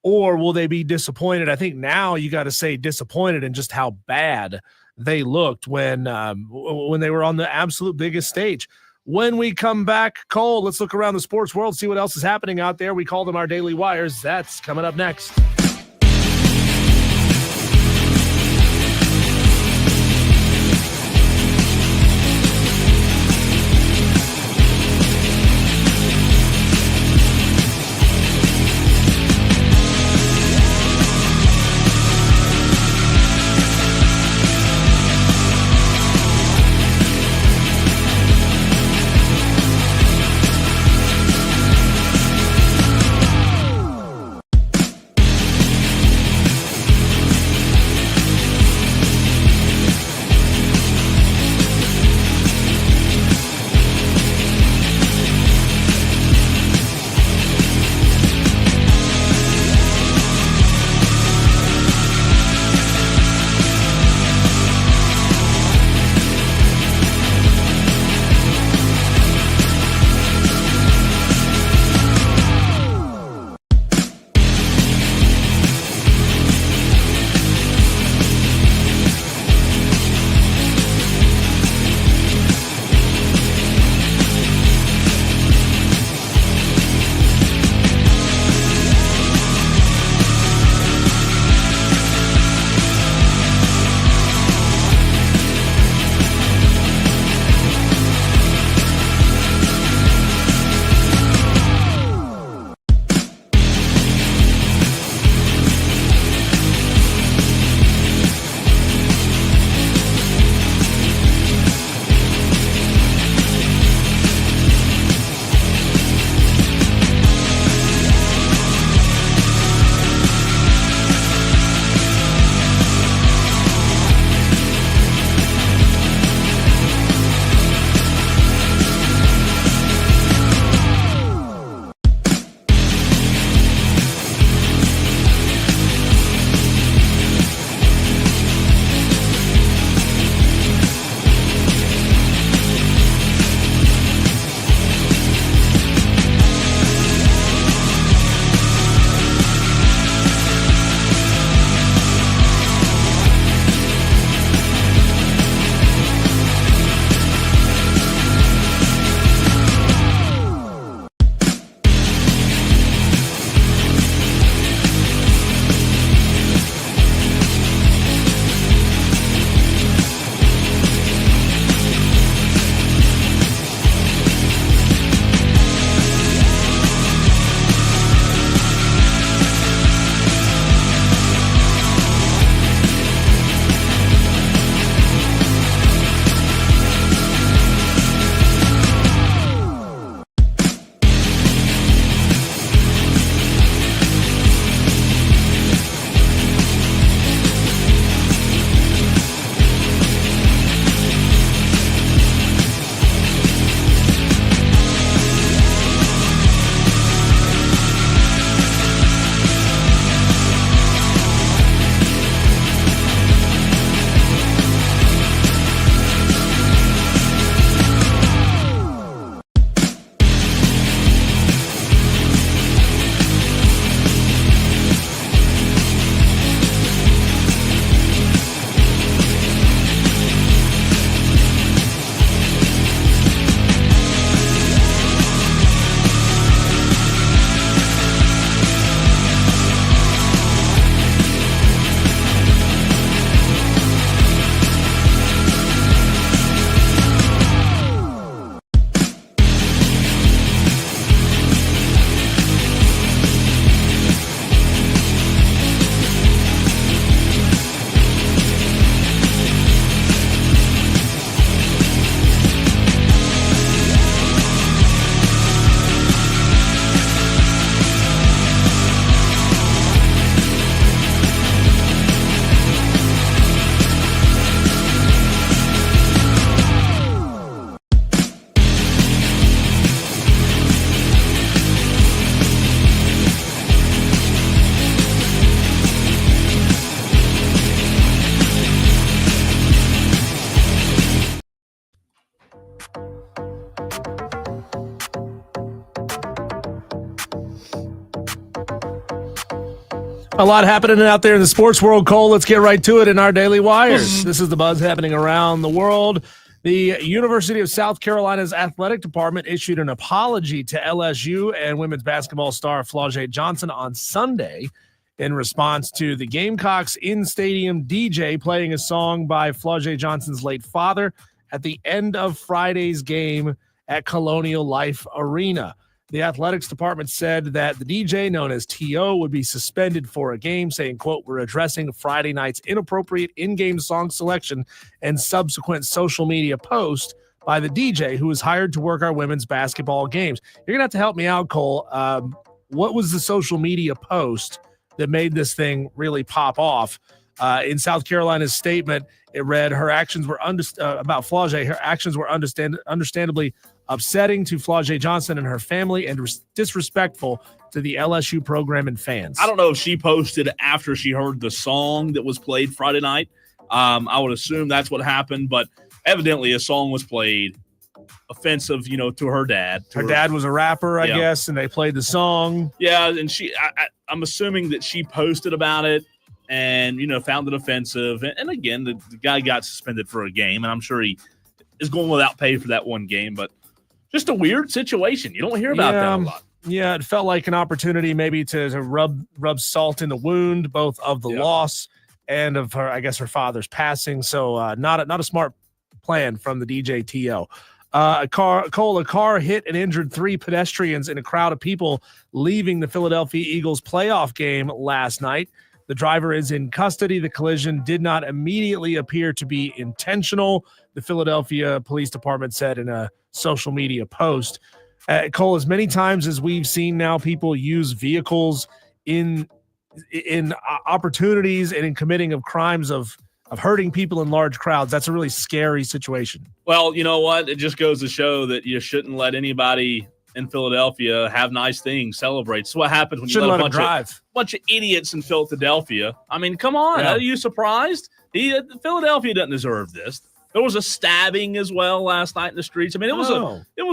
or will they be disappointed? I think now you got to say disappointed in just how bad they looked when they were on the absolute biggest stage. When we come back, Cole, let's look around the sports world, see what else is happening out there. We call them our Daily Wires. That's coming up next. A lot happening out there in the sports world, Cole. Let's get right to it in our Daily Wires. This is the buzz happening around the world. The University of South Carolina's athletic department issued an apology to LSU and women's basketball star Flau'jae Johnson on Sunday in response to the Gamecocks in-stadium DJ playing a song by Flau'jae Johnson's late father at the end of Friday's game at Colonial Life Arena. The athletics department said that the DJ, known as T.O., would be suspended for a game, saying, quote, "We're addressing Friday night's inappropriate in-game song selection and subsequent social media post by the DJ, who was hired to work our women's basketball games." You're going to have to help me out, Cole. What was the social media post that made this thing really pop off? In South Carolina's statement, it read, "Her actions were about Flau'jae. Her actions were understandably upsetting to Flau'jae Johnson and her family and disrespectful to the LSU program and fans." I don't know if she posted after she heard the song that was played Friday night. I would assume that's what happened, but evidently a song was played offensive, to her dad. Her dad was a rapper, I guess, and they played the song. Yeah, and I'm assuming that she posted about it and, found it offensive. And again, the guy got suspended for a game, and I'm sure he is going without pay for that one game, but just a weird situation. You don't hear about that a lot. Yeah, it felt like an opportunity maybe to rub salt in the wound, both of the loss and of her, I guess, her father's passing. So not a smart plan from the DJ T.O. A car hit and injured 3 pedestrians in a crowd of people leaving the Philadelphia Eagles playoff game last night. The driver is in custody. The collision did not immediately appear to be intentional, the Philadelphia Police Department said in a social media post. Cole, as many times as we've seen now people use vehicles in opportunities and in committing of crimes of hurting people in large crowds, that's a really scary situation. Well, you know what? It just goes to show that you shouldn't let anybody in Philadelphia have nice things, celebrate. It's what happens when you let a bunch of idiots in Philadelphia. I mean, come on. Are you surprised? Philadelphia doesn't deserve this. There was a stabbing as well last night in the streets. I mean, it was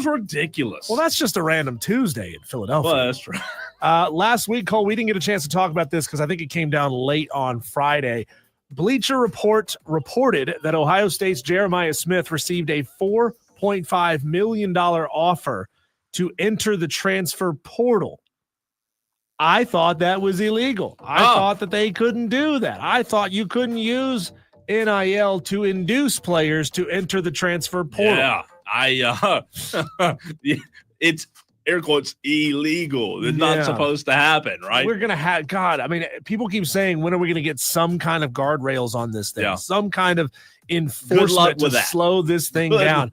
ridiculous. Well, that's just a random Tuesday in Philadelphia. Well, that's true. Last week, Cole, we didn't get a chance to talk about this because I think it came down late on Friday. Bleacher Report reported that Ohio State's Jeremiah Smith received a $4.5 million offer to enter the transfer portal. I thought that was illegal. I thought that they couldn't do that. I thought you couldn't use NIL to induce players to enter the transfer portal. Yeah, it's air quotes illegal. It's not supposed to happen, right? We're going to have, God, I mean, people keep saying, when are we going to get some kind of guardrails on this thing? Some kind of enforcement to slow this thing down.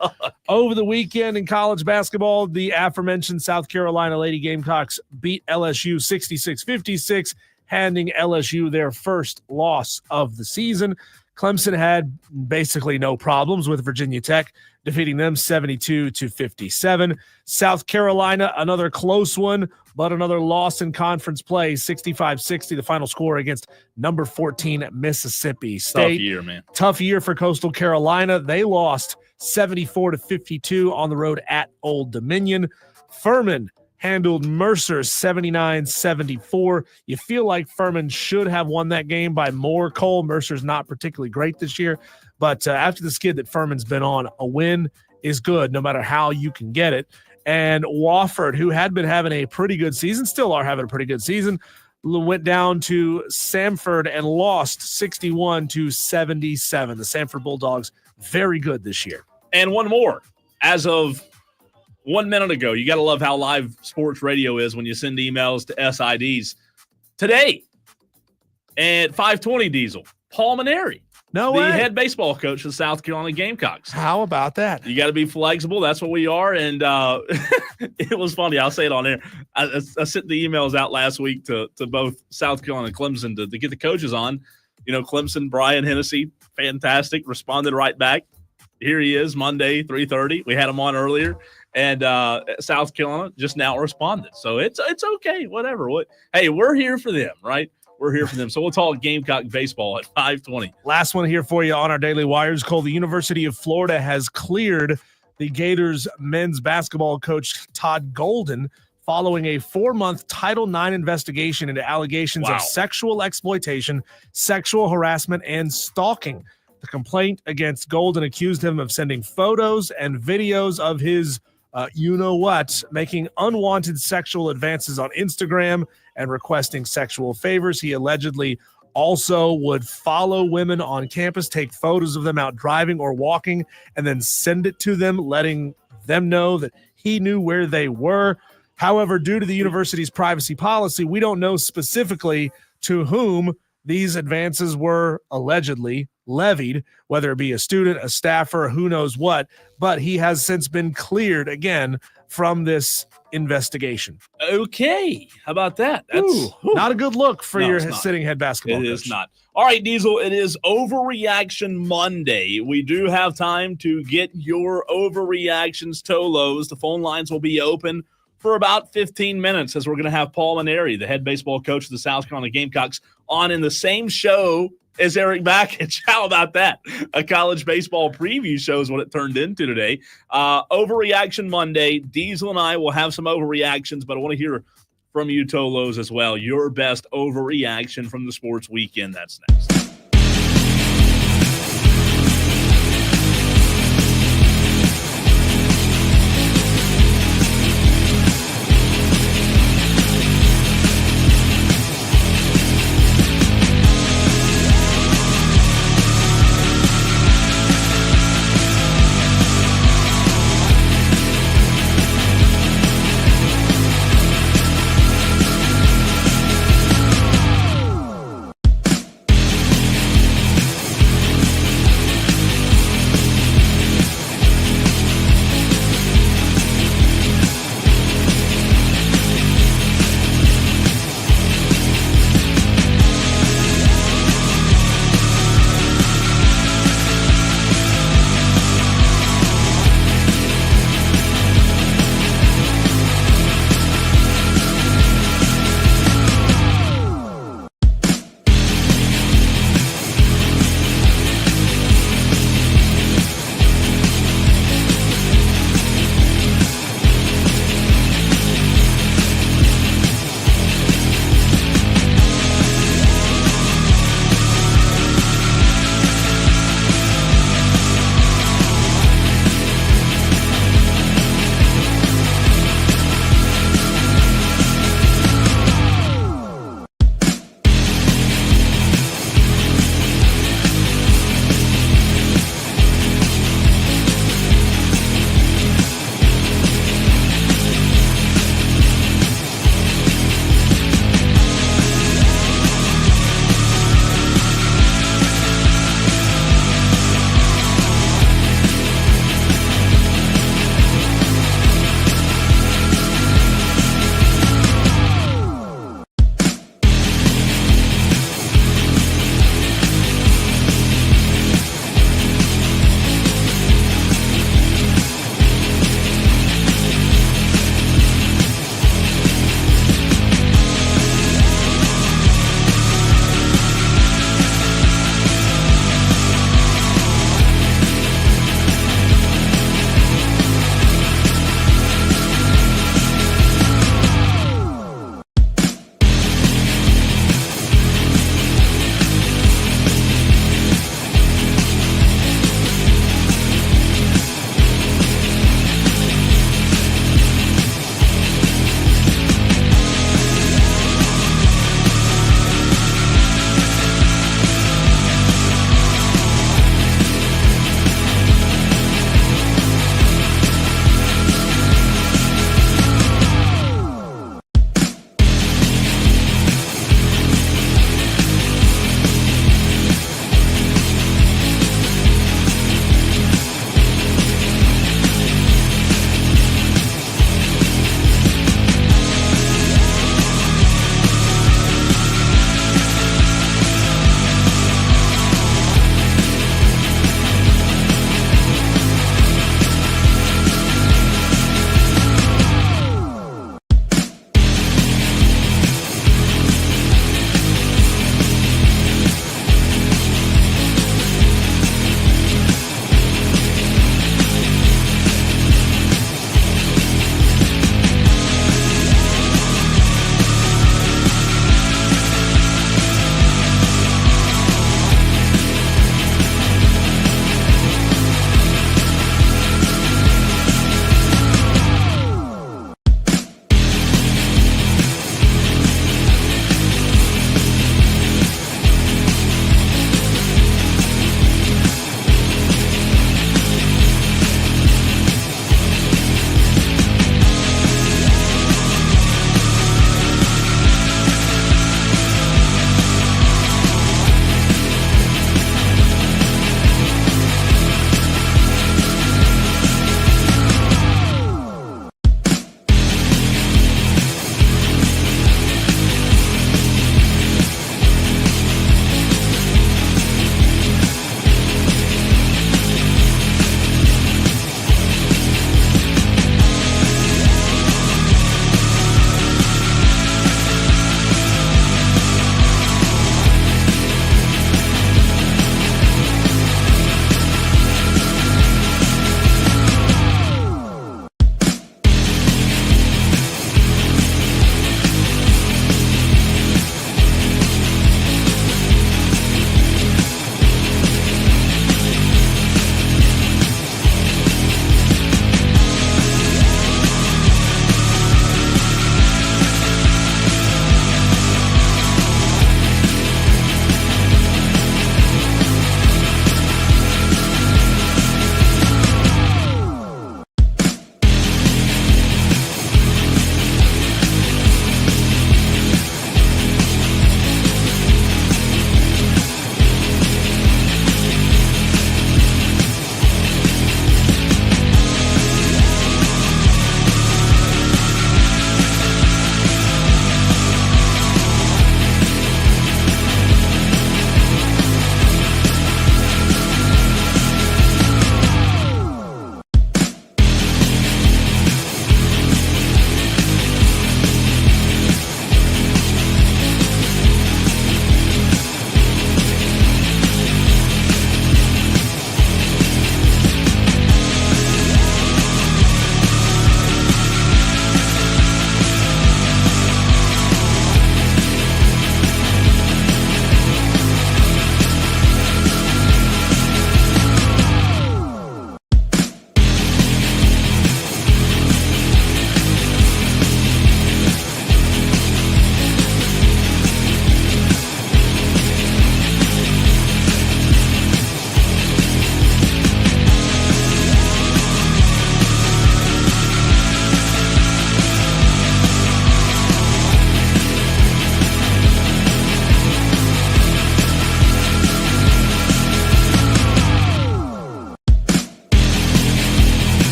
Over the weekend in college basketball, the aforementioned South Carolina Lady Gamecocks beat LSU 66-56, handing LSU their first loss of the season. Clemson had basically no problems with Virginia Tech, defeating them 72-57. South Carolina, another close one, but another loss in conference play, 65-60, the final score against number 14 Mississippi State. Tough year, man. Tough year for Coastal Carolina. They lost 74-52 on the road at Old Dominion. Furman handled Mercer 79-74. You feel like Furman should have won that game by more. Cole, Mercer's not particularly great this year, but after the skid that Furman's been on, a win is good no matter how you can get it. And Wofford, who had been having a pretty good season, still are having a pretty good season, went down to Samford and lost 61-77. The Samford Bulldogs, very good this year. And one more. As of 1 minute ago, you got to love how live sports radio is when you send emails to SIDs. Today, at 5:20 Diesel, Paul Maneri, the head baseball coach of the South Carolina Gamecocks. How about that? You got to be flexible. That's what we are. And it was funny. I'll say it on air. I sent the emails out last week to both South Carolina and Clemson to get the coaches on. Clemson, Brian Hennessy, fantastic, responded right back. Here he is, Monday, 3:30. We had him on earlier. And South Carolina just now responded. So it's okay, whatever. Hey, we're here for them, right? We're here for them. So we'll talk Gamecock baseball at 5:20. Last one here for you on our Daily Wires. Cole, the University of Florida has cleared the Gators men's basketball coach Todd Golden following a 4-month Title IX investigation into allegations of sexual exploitation, sexual harassment, and stalking. The complaint against Golden accused him of sending photos and videos of his you-know-what, making unwanted sexual advances on Instagram and requesting sexual favors. He allegedly also would follow women on campus, take photos of them out driving or walking, and then send it to them, letting them know that he knew where they were. However, due to the university's privacy policy, we don't know specifically to whom these advances were allegedly levied, whether it be a student, a staffer, who knows what, but he has since been cleared again from this investigation. Okay. How about that? That's not a good look for your sitting head basketball coach. It is not. All right, Diesel, it is Overreaction Monday. We do have time to get your overreactions, Tolos. The phone lines will be open for about 15 minutes as we're going to have Paul Maneri, the head baseball coach of the South Carolina Gamecocks, on in the same show as Erik Bakich. How about that? A college baseball preview show is what it turned into today. Overreaction Monday. Diesel and I will have some overreactions, but I want to hear from you, Tolos, as well. Your best overreaction from the sports weekend. That's next.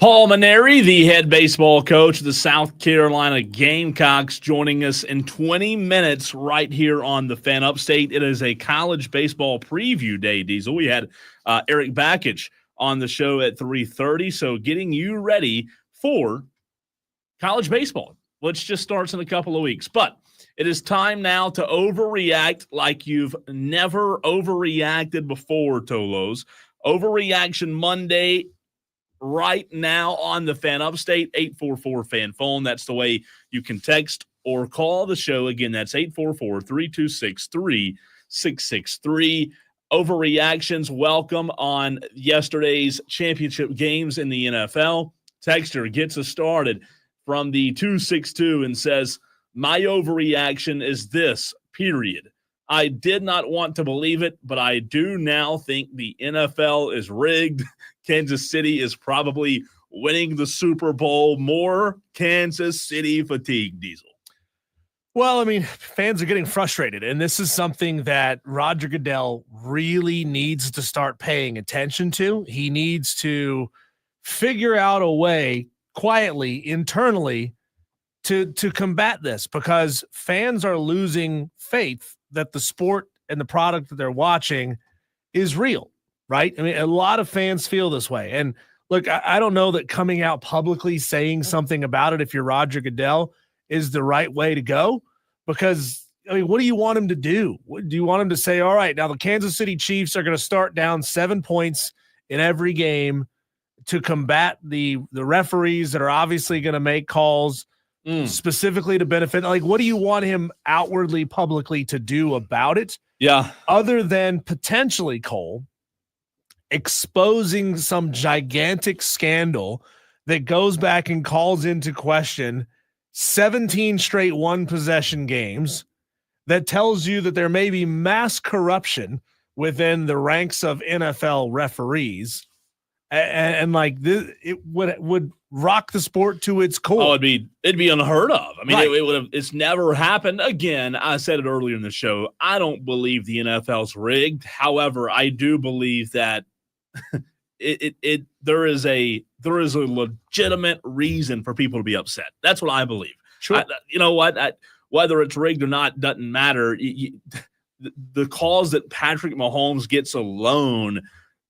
Paul Maneri, the head baseball coach of the South Carolina Gamecocks, joining us in 20 minutes right here on the Fan Upstate. It is a college baseball preview day, Diesel. We had Erik Bakich on the show at 3:30, so getting you ready for college baseball, which just starts in a couple of weeks. But it is time now to overreact like you've never overreacted before, Tolos. Overreaction Monday right now on the Fan Upstate, 844-FAN-PHONE. That's the way you can text or call the show. Again, that's 844-326-3663. Overreactions welcome on yesterday's championship games in the NFL. Texter gets us started from the 262 and says, my overreaction is this, period. I did not want to believe it, but I do now think the NFL is rigged. Kansas City is probably winning the Super Bowl. More Kansas City fatigue, Diesel. Well, I mean, fans are getting frustrated, and this is something that Roger Goodell really needs to start paying attention to. He needs to figure out a way quietly, internally, to combat this, because fans are losing faith that the sport and the product that they're watching is real, right? I mean, a lot of fans feel this way. And look, I don't know that coming out publicly saying something about it, if you're Roger Goodell, is the right way to go, because, I mean, what do you want him to do? Do you want him to say, all right, now the Kansas City Chiefs are going to start down 7 points in every game to combat the referees that are obviously going to make calls specifically to benefit? Like, what do you want him outwardly, publicly to do about it? Yeah. Other than potentially, Cole, exposing some gigantic scandal that goes back and calls into question 17 straight one-possession games, that tells you that there may be mass corruption within the ranks of NFL referees. And like this, it would rock the sport to its core. Oh, it'd be unheard of. I mean, right. it would have. It's never happened. Again, I said it earlier in the show. I don't believe the NFL's rigged. However, I do believe that there is a legitimate reason for people to be upset. That's what I believe. Sure. You know what? Whether it's rigged or not doesn't matter. The calls that Patrick Mahomes gets alone,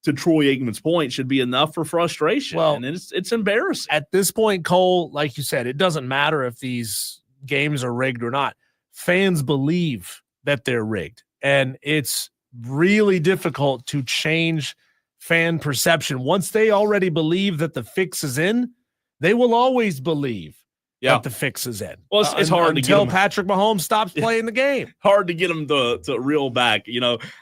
to Troy Aikman's point, should be enough for frustration. Well, and it's embarrassing. At this point, Cole, like you said, it doesn't matter if these games are rigged or not. Fans believe that they're rigged, and it's really difficult to change fan perception. Once they already believe that the fix is in, they will always believe that the fix is in. Well, it's hard to get until Patrick Mahomes stops playing the game. Hard to get them to reel back,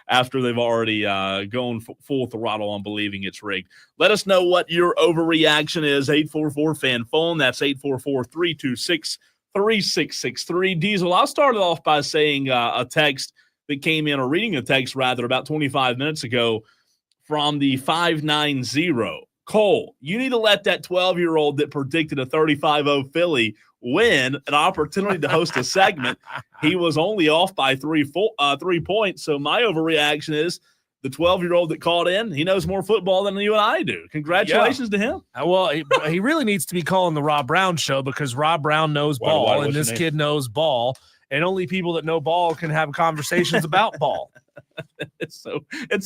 after they've already gone full throttle on believing it's rigged. Let us know what your overreaction is. 844-FAN-PHONE. That's 844-326-3663. Diesel, I'll start it off by saying a text that came in, or reading a text rather, about 25 minutes ago from the 590. Cole, you need to let that 12-year-old that predicted a 35-0 Philly win an opportunity to host a segment. He was only off by 3 points. So my overreaction is the 12-year-old that called in, he knows more football than you and I do. Congratulations to him. Well, he really needs to be calling the Rob Brown show, because Rob Brown knows ball, and this kid knows ball, and only people that know ball can have conversations about ball. It's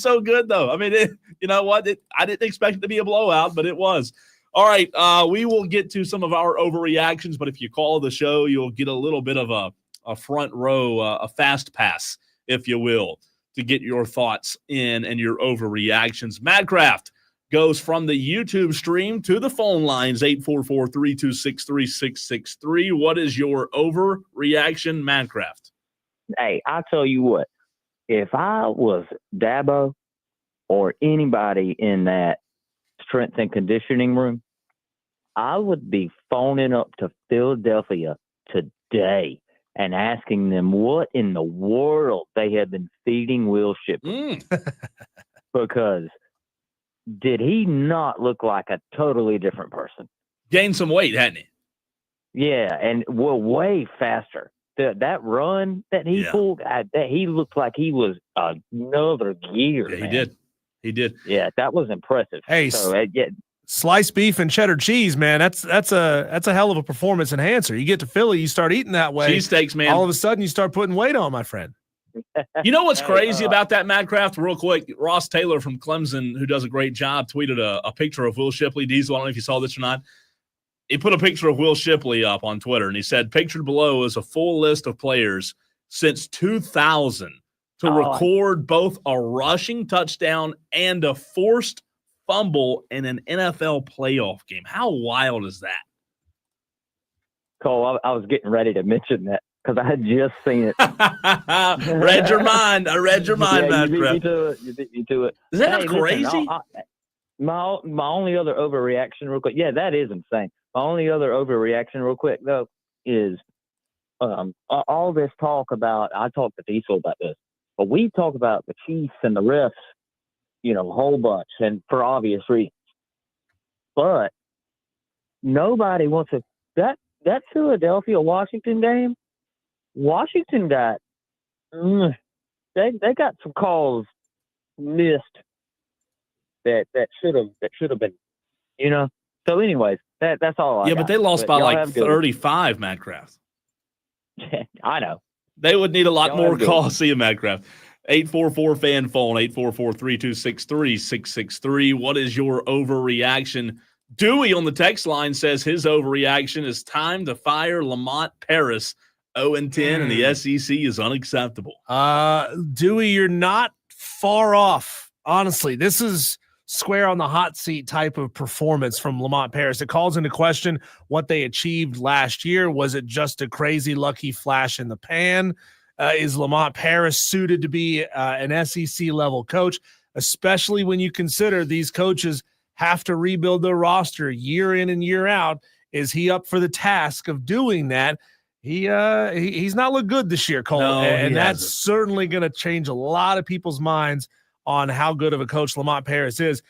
so good, though. I mean, you know what? I didn't expect it to be a blowout, but it was. All right, we will get to some of our overreactions, but if you call the show, you'll get a little bit of a front row, a fast pass, if you will, to get your thoughts in and your overreactions. Madcraft goes from the YouTube stream to the phone lines, 844-326-3663. What is your overreaction, Madcraft? Hey, I'll tell you what. If I was Dabo or anybody in that strength and conditioning room, I would be phoning up to Philadelphia today and asking them what in the world they have been feeding Will Shipley. Because did he not look like a totally different person? Gained some weight, hadn't he? Yeah, and way faster. That run that he pulled, that he looked like he was another gear. Yeah, man. He did. Yeah, that was impressive. Hey, so, sliced beef and cheddar cheese, man. That's a hell of a performance enhancer. You get to Philly, you start eating that way. Cheesesteaks, man. All of a sudden, you start putting weight on, my friend. You know what's crazy about that, Madcraft? Real quick, Ross Taylor from Clemson, who does a great job, tweeted a picture of Will Shipley. Diesel, I don't know if you saw this or not. He put a picture of Will Shipley up on Twitter, and he said, pictured below is a full list of players since 2000 to record both a rushing touchdown and a forced fumble in an NFL playoff game. How wild is that? Cole, I was getting ready to mention that because I had just seen it. Read your mind. I read your mind, yeah, man. You beat me to it. Is that hey, crazy? Listen, my only other overreaction real quick. Yeah, that is insane. My only other overreaction real quick, though, is all this talk about, I talked to Diesel about this, but we talk about the Chiefs and the refs, a whole bunch, and for obvious reasons. But nobody wants to, that Philadelphia-Washington game, Washington got, they got some calls missed that should have been, So anyways, that's all I got. But they lost by like 35, Madcraft. I know. They would need a lot more calls. See you, Madcraft. 844-FAN phone, 844-326-3663. What is your overreaction? Dewey on the text line says his overreaction is time to fire Lamont Paris. 0-10 and the SEC is unacceptable. Dewey, you're not far off. Honestly, this is square on the hot seat type of performance from Lamont Paris. It calls into question what they achieved last year. Was it just a crazy lucky flash in the pan? Is Lamont Paris suited to be an SEC level coach, especially when you consider these coaches have to rebuild their roster year in and year out? Is he up for the task of doing that? He's not looked good this year, Cole, and that's certainly going to change a lot of people's minds on how good of a coach Lamont Paris is.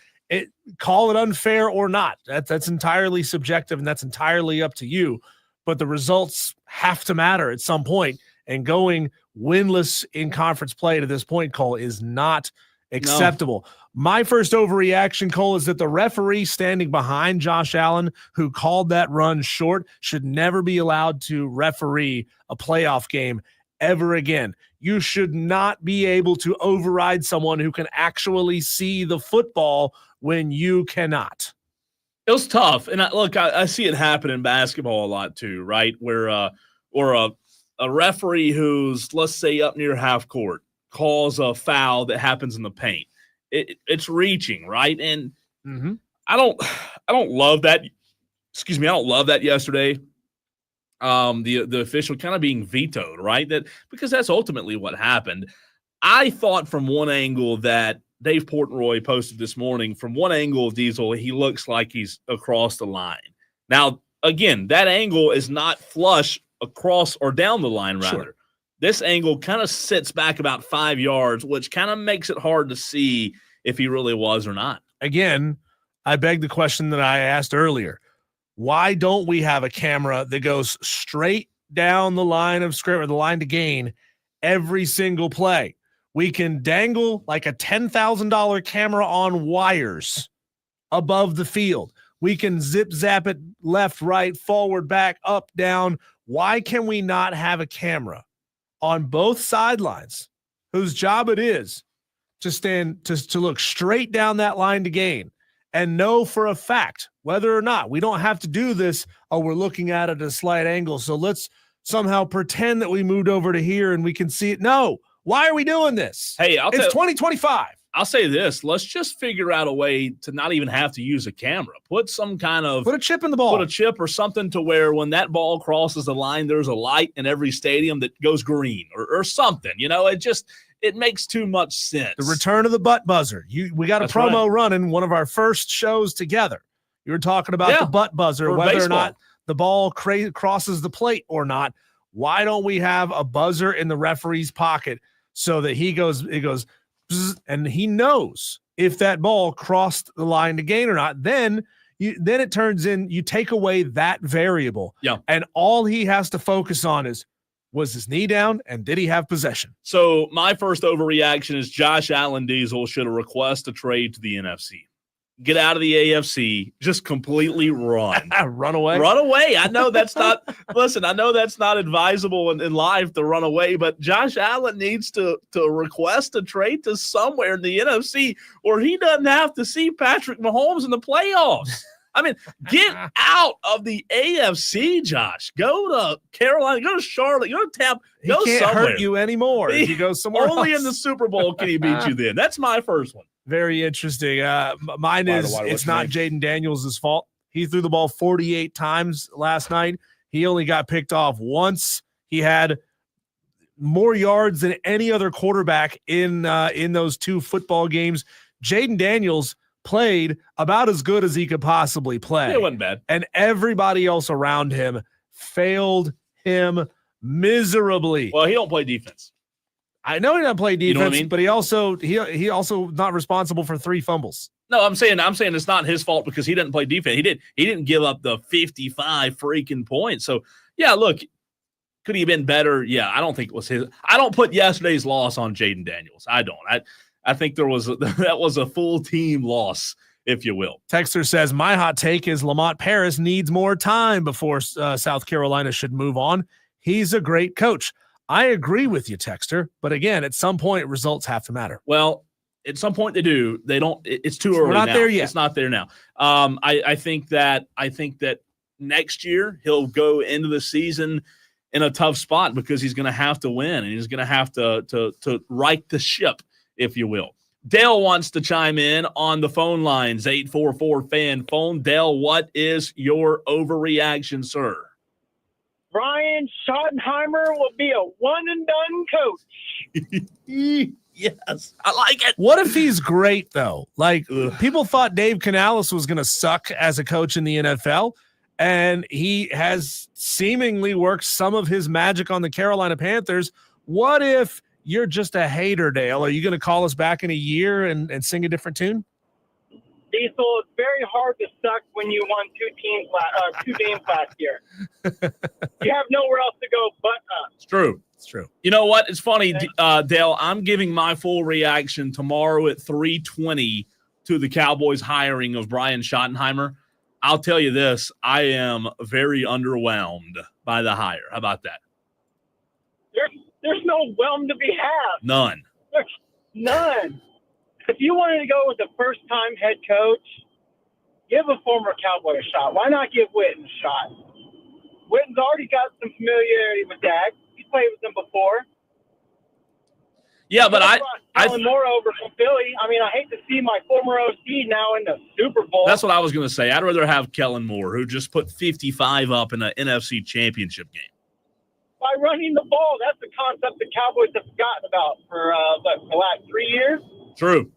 Call it unfair or not. That's entirely subjective, and that's entirely up to you. But the results have to matter at some point, and going winless in conference play to this point, Cole, is not acceptable. No. My first overreaction, Cole, is that the referee standing behind Josh Allen, who called that run short, should never be allowed to referee a playoff game ever again. You should not be able to override someone who can actually see the football when you cannot. It was tough. And I see it happen in basketball a lot too, right? Where a referee who's, let's say, up near half court calls a foul that happens in the paint. It's reaching, right? And I don't love that. Excuse me, I don't love that yesterday. The official kind of being vetoed, right? Because that's ultimately what happened. I thought from one angle that Dave Portnoy posted this morning, from one angle of Diesel, he looks like he's across the line. Now, again, that angle is not flush across or down the line, rather. Sure. This angle kind of sits back about 5 yards, which kind of makes it hard to see if he really was or not. Again, I beg the question that I asked earlier. Why don't we have a camera that goes straight down the line of scrimmage, or the line to gain, every single play? We can dangle like a $10,000 camera on wires above the field. We can zip zap it left, right, forward, back, up, down. Why can we not have a camera on both sidelines whose job it is to stand to look straight down that line to gain and know for a fact whether or not we don't have to do this? Oh, we're looking at it at a slight angle, so let's somehow pretend that we moved over to here and we can see it. No. Why are we doing this? Hey, it's 2025. I'll say this. Let's just figure out a way to not even have to use a camera. Put a chip in the ball. Put a chip or something to where when that ball crosses the line, there's a light in every stadium that goes green or something. It makes too much sense. The return of the butt buzzer. We got a promo running, one of our first shows together. You were talking about the butt buzzer, whether baseball. Or not the ball crosses the plate or not. Why don't we have a buzzer in the referee's pocket so that it goes and he knows if that ball crossed the line to gain or not? Then it turns in, you take away that variable. Yeah. And all he has to focus on is, was his knee down and did he have possession? So my first overreaction is Josh Allen Diesel should have requested a trade to the NFC. get out of the AFC, just completely run. Run away. Run away. I know that's not – listen, I know that's not advisable in life to run away, but Josh Allen needs to request a trade to somewhere in the NFC where he doesn't have to see Patrick Mahomes in the playoffs. I mean, get out of the AFC, Josh. Go to Carolina. Go to Charlotte. Go to Tampa. Go he can't somewhere. Hurt you anymore if you go somewhere Only else. in the Super Bowl can he beat you then. That's my first one. Very interesting. Mine is it's not Jaden Daniels' fault. He threw the ball 48 times last night. He only got picked off once. He had more yards than any other quarterback in those 2 football games. Jaden Daniels played about as good as he could possibly play. It wasn't bad. And everybody else around him failed him miserably. Well, he don't play defense. I know he doesn't play defense, You know what I mean? but he also not responsible for 3 fumbles. No, I'm saying it's not his fault because he didn't play defense. He didn't give up the 55 freaking points. So yeah, look, could he have been better? Yeah, I don't think it was his. I don't put yesterday's loss on Jaden Daniels. I don't. I think that was a full team loss, if you will. Texter says, my hot take is Lamont Paris needs more time before South Carolina should move on. He's a great coach. I agree with you, Texter. But again, at some point, results have to matter. Well, at some point they do. They don't. It's too early. We're not now. there yet. It's not there now. I think that next year he'll go into the season in a tough spot because he's going to have to win and he's going to have to right the ship, if you will. Dale wants to chime in on the phone lines, 844-FAN phone. Dale, what is your overreaction, sir? Brian Schottenheimer will be a one-and-done coach. Yes, I like it. What if he's great, though? Like, people thought Dave Canales was going to suck as a coach in the NFL, and he has seemingly worked some of his magic on the Carolina Panthers. What if you're just a hater, Dale? Are you going to call us back in a year and sing a different tune? Diesel, it's very hard to suck when you won 2 games last year. You have nowhere else to go but up. It's true. It's true. You know what? It's funny, Dale. I'm giving my full reaction tomorrow at 3:20 to the Cowboys' hiring of Brian Schottenheimer. I'll tell you this. I am very underwhelmed by the hire. How about that? There's no whelm to be had. None. There's none. If you wanted to go with a first-time head coach, give a former Cowboy a shot. Why not give Witten a shot? Witten's already got some familiarity with Dak. He's played with them before. Yeah, but I Kellen Moore over from Philly. I mean, I hate to see my former OC now in the Super Bowl. That's what I was going to say. I'd rather have Kellen Moore, who just put 55 up in an NFC Championship game. By running the ball, that's the concept the Cowboys have forgotten about for the last 3 years. True.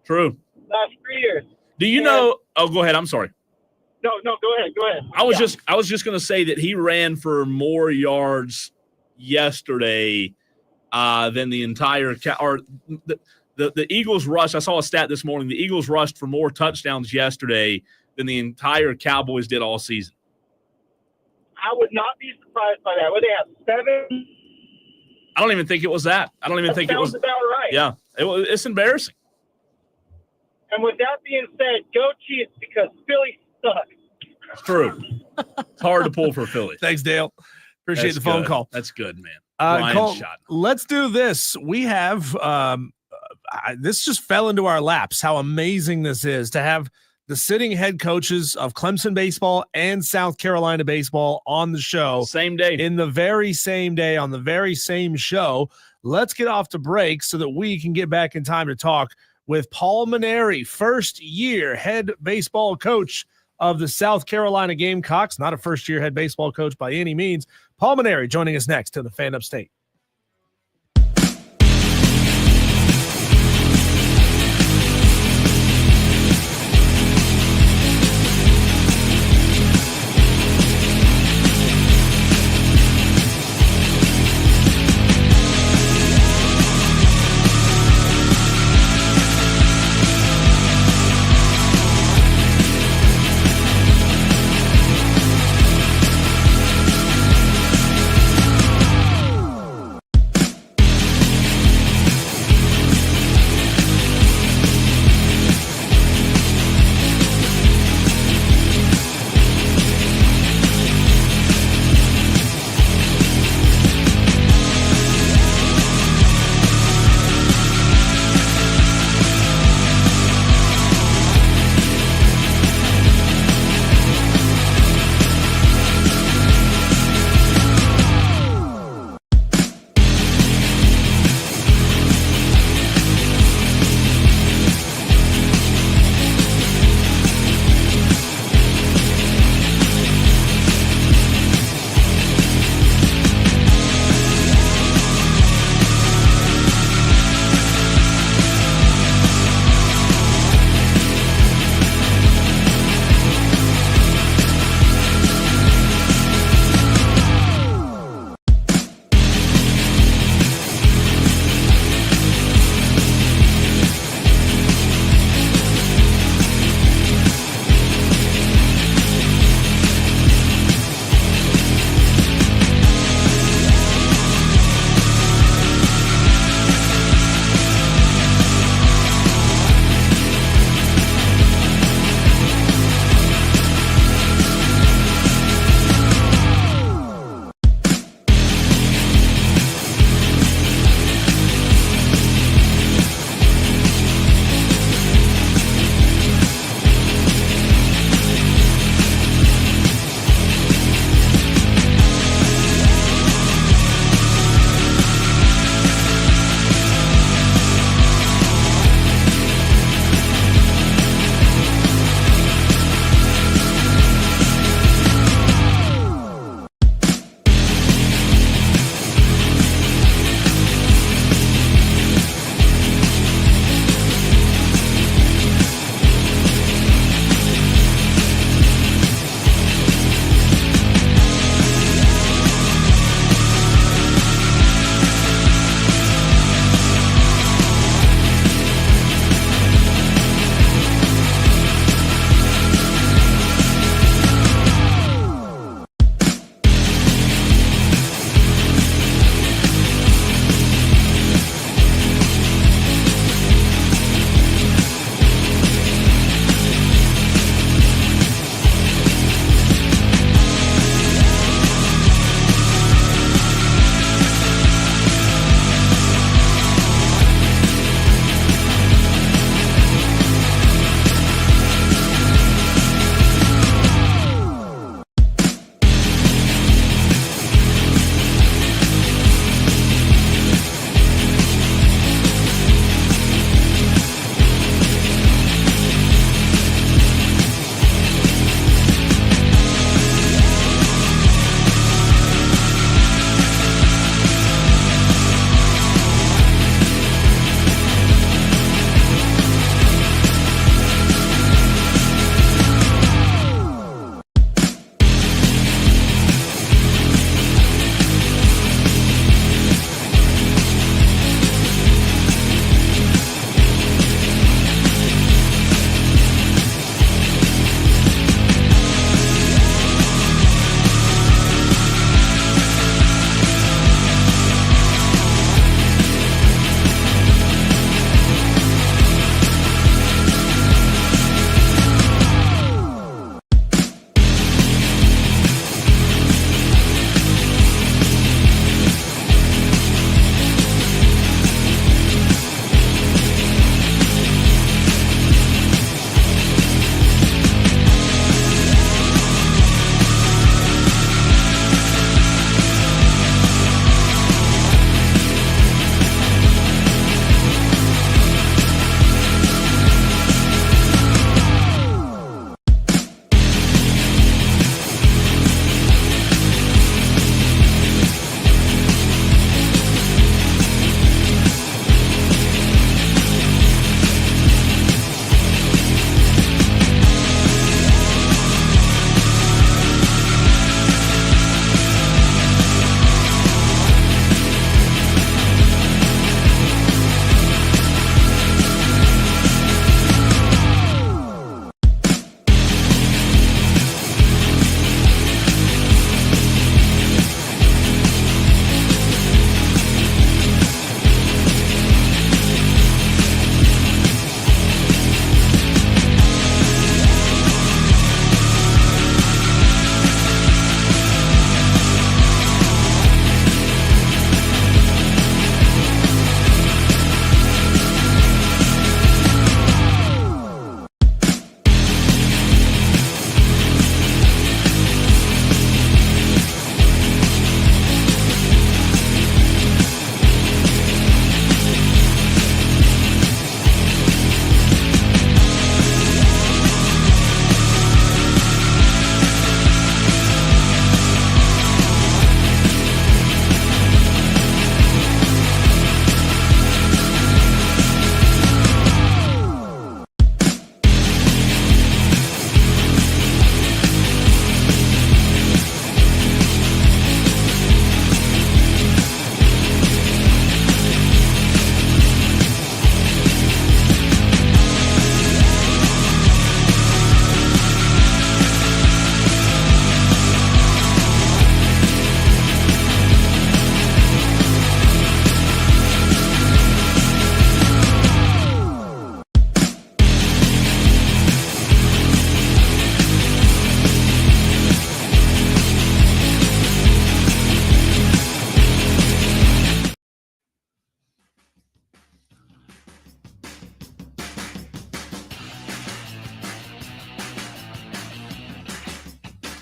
Last 3 years. Do you know? Oh, go ahead. I'm sorry. No, go ahead. I was just going to say that he ran for more yards yesterday than the entire the Eagles rushed. I saw a stat this morning. The Eagles rushed for more touchdowns yesterday than the entire Cowboys did all season. I would not be surprised by that. Would they have 7? I don't even think it was that. I don't even think it was. Sounds about right. Yeah, it's embarrassing. And with that being said, go Chiefs because Philly sucks. It's true. It's hard to pull for Philly. Thanks, Dale. Appreciate the phone call. That's good, man. Cole, let's do this. We have this just fell into our laps. How amazing this is to have the sitting head coaches of Clemson baseball and South Carolina baseball on the show. Same day. In the very same day on the very same show. Let's get off to break so that we can get back in time to talk with Paul Mainieri, first-year head baseball coach of the South Carolina Gamecocks. Not a first-year head baseball coach by any means. Paul Mainieri joining us next to the Fan Upstate.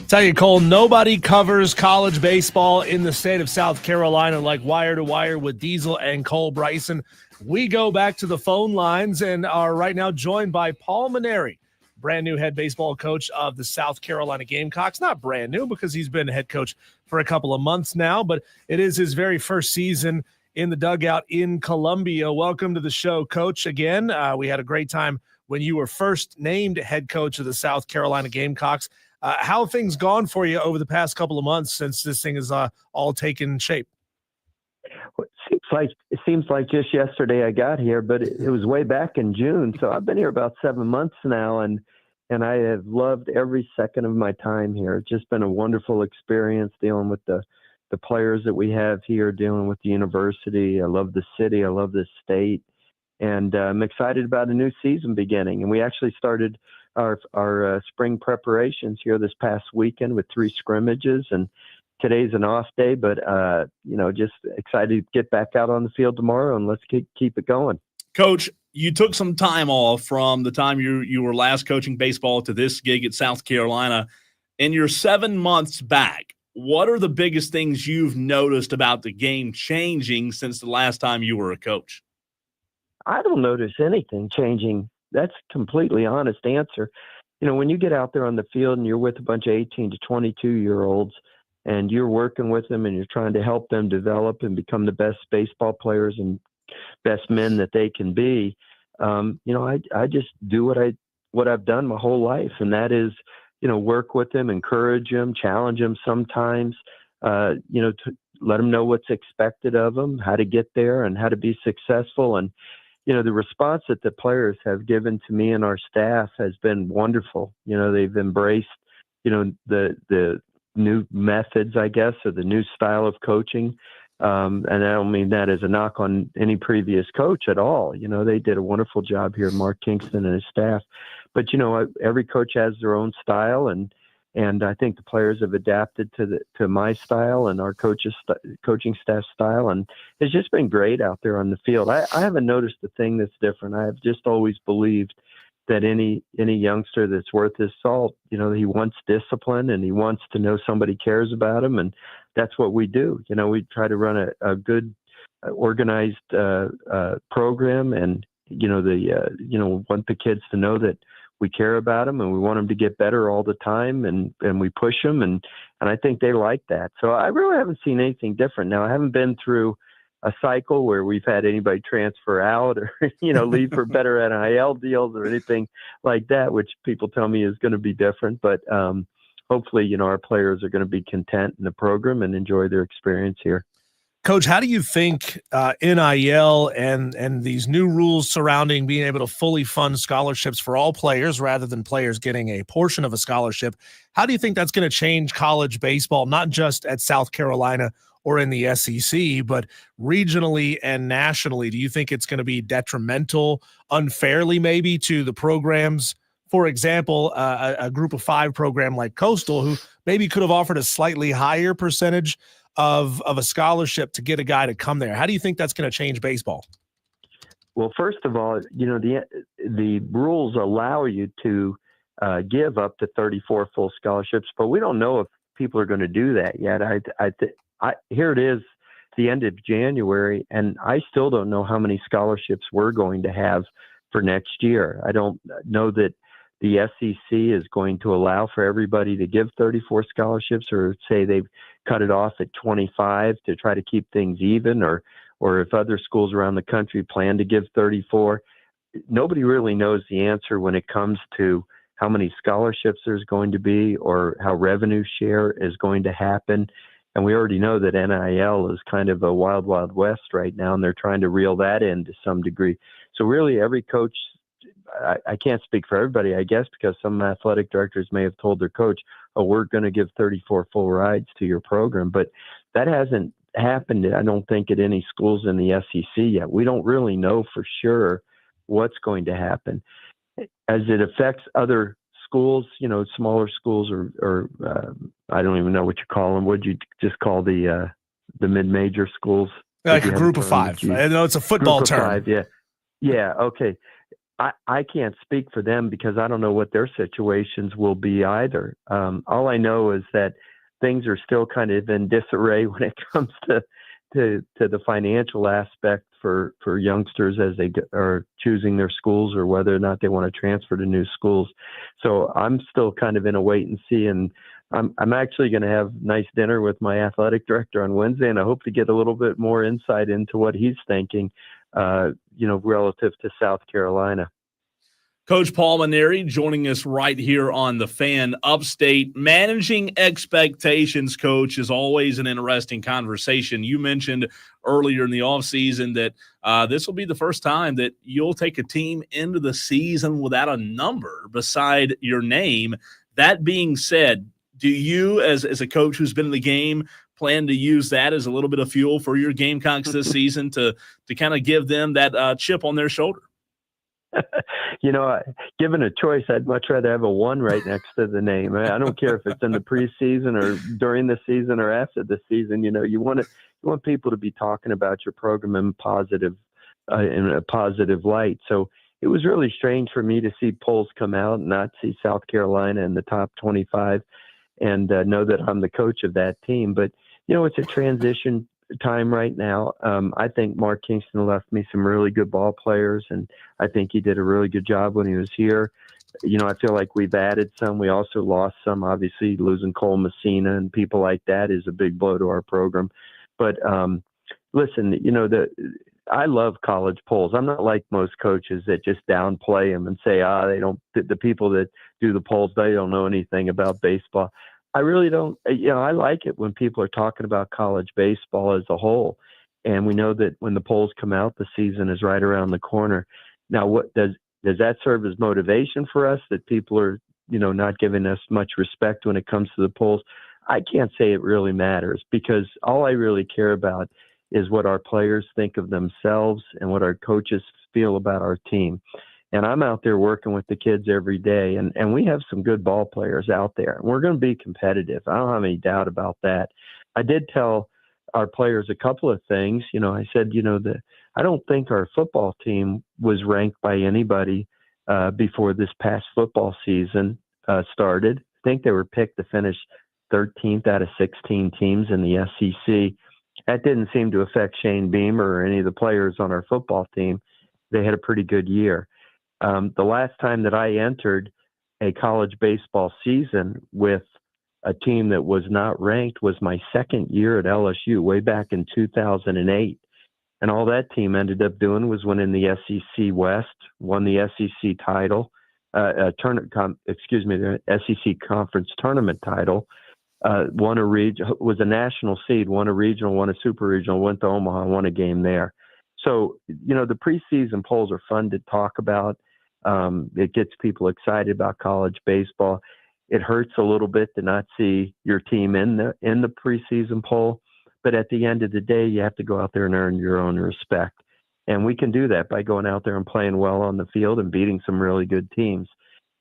Tell you, Cole, nobody covers college baseball in the state of South Carolina like Wire to Wire with Diesel and Cole Bryson. We go back to the phone lines and are right now joined by Paul Maneri, brand new head baseball coach of the South Carolina Gamecocks. Not brand new because he's been head coach for a couple of months now, but it is his very first season in the dugout in Columbia. Welcome to the show, Coach. Again, we had a great time when you were first named head coach of the South Carolina Gamecocks. How have things gone for you over the past couple of months since this thing is all taken shape? It seems like just yesterday I got here, but it was way back in June. So I've been here about 7 months now, and I have loved every second of my time here. It's just been a wonderful experience dealing with the players that we have here, dealing with the university. I love the city. I love this state. And I'm excited about a new season beginning. And we actually started our spring preparations here this past weekend with 3 scrimmages, and today's an off day, but just excited to get back out on the field tomorrow, and let's keep it going. Coach, you took some time off from the time you were last coaching baseball to this gig at South Carolina. In your 7 months back, what are the biggest things you've noticed about the game changing since the last time you were a coach? I don't notice anything changing. That's a completely honest answer. When you get out there on the field and you're with a bunch of 18 to 22-year-olds and you're working with them and you're trying to help them develop and become the best baseball players and best men that they can be, I just do what I've done my whole life, and that is, work with them, encourage them, challenge them sometimes, to let them know what's expected of them, how to get there and how to be successful. And the response that the players have given to me and our staff has been wonderful. They've embraced, the new methods, I guess, or the new style of coaching. And I don't mean that as a knock on any previous coach at all. They did a wonderful job here, Mark Kingston and his staff. But, every coach has their own style, and I think the players have adapted to my style and our coaching staff style, and it's just been great out there on the field. I haven't noticed a thing that's different. I have just always believed that any youngster that's worth his salt, he wants discipline and he wants to know somebody cares about him, and that's what we do. We try to run a good, organized program, and want the kids to know that we care about them and we want them to get better all the time, and we push them, and I think they like that. So I really haven't seen anything different. Now, I haven't been through a cycle where we've had anybody transfer out or, leave for better NIL deals or anything like that, which people tell me is going to be different. But hopefully, our players are going to be content in the program and enjoy their experience here. Coach, how do you think NIL and these new rules surrounding being able to fully fund scholarships for all players rather than players getting a portion of a scholarship, how do you think that's going to change college baseball, not just at South Carolina or in the SEC, but regionally and nationally? Do you think it's going to be detrimental, unfairly maybe, to the programs? For example, a group of 5 program like Coastal, who maybe could have offered a slightly higher percentage of a scholarship to get a guy to come there. How do you think that's going to change baseball? Well, first of all, the rules allow you to give up to 34 full scholarships, but we don't know if people are going to do that yet. Here it is, the end of January, and I still don't know how many scholarships we're going to have for next year. I don't know that the SEC is going to allow for everybody to give 34 scholarships, or say they've cut it off at 25 to try to keep things even, or if other schools around the country plan to give 34. Nobody really knows the answer when it comes to how many scholarships there's going to be or how revenue share is going to happen. And we already know that NIL is kind of a wild, wild west right now, and they're trying to reel that in to some degree. So really every coach, I can't speak for everybody, I guess, because some athletic directors may have told their coach, oh, we're going to give 34 full rides to your program. But that hasn't happened, I don't think, at any schools in the SEC yet. We don't really know for sure what's going to happen. As it affects other schools, smaller schools, or I don't even know what you call them. What'd you just call the mid-major schools? Like a group of 5. I know it's a football term. 5, yeah. Yeah, okay. I can't speak for them because I don't know what their situations will be either. All I know is that things are still kind of in disarray when it comes to the financial aspect for youngsters as they are choosing their schools or whether or not they want to transfer to new schools. So I'm still kind of in a wait and see, and I'm actually going to have nice dinner with my athletic director on Wednesday, and I hope to get a little bit more insight into what he's thinking, relative to South Carolina. Coach Paul Mainieri joining us right here on the Fan Upstate. Managing expectations, Coach, is always an interesting conversation. You mentioned earlier in the offseason that this will be the first time that you'll take a team into the season without a number beside your name. That being said, do you, as a coach who's been in the game, plan to use that as a little bit of fuel for your Gamecocks this season to kind of give them that chip on their shoulder? Given a choice, I'd much rather have a 1 right next to the name. I don't care if it's in the preseason or during the season or after the season. You want people to be talking about your program in a positive light. So it was really strange for me to see polls come out and not see South Carolina in the top 25 and know that I'm the coach of that team. But, it's a transition time right now. I think Mark Kingston left me some really good ball players, and I think he did a really good job when he was here. I feel like we've added some. We also lost some. Obviously, losing Cole Messina and people like that is a big blow to our program. But listen, I love college polls. I'm not like most coaches that just downplay them and say, they don't. The people that do the polls, they don't know anything about baseball. I really don't. I like it when people are talking about college baseball as a whole. And we know that when the polls come out, the season is right around the corner. Now, what does that serve as motivation for us that people are, not giving us much respect when it comes to the polls? I can't say it really matters because all I really care about is what our players think of themselves and what our coaches feel about our team. And I'm out there working with the kids every day, and we have some good ball players out there. We're going to be competitive. I don't have any doubt about that. I did tell our players a couple of things. I said, I don't think our football team was ranked by anybody before this past football season started. I think they were picked to finish 13th out of 16 teams in the SEC. That didn't seem to affect Shane Beamer or any of the players on our football team. They had a pretty good year. The last time that I entered a college baseball season with a team that was not ranked was my second year at LSU way back in 2008. And all that team ended up doing was winning the SEC West, won the SEC title, the SEC Conference Tournament title, won a was a national seed, won a regional, won a super regional, went to Omaha, won a game there. So, the preseason polls are fun to talk about. It gets people excited about college baseball. It hurts a little bit to not see your team in the preseason poll, but at the end of the day, you have to go out there and earn your own respect. And we can do that by going out there and playing well on the field and beating some really good teams.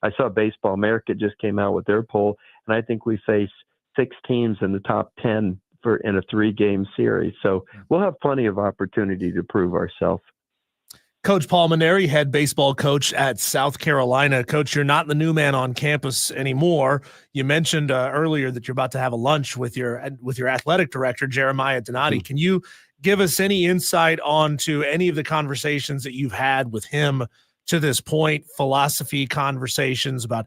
I saw Baseball America just came out with their poll, and I think we face 6 teams in the top 10 in a 3-game series. So we'll have plenty of opportunity to prove ourselves. Coach Paul Mainieri, head baseball coach at South Carolina. Coach, you're not the new man on campus anymore. You mentioned earlier that you're about to have a lunch with your athletic director, Jeremiah Donati. Can you give us any insight onto any of the conversations that you've had with him to this point, philosophy conversations about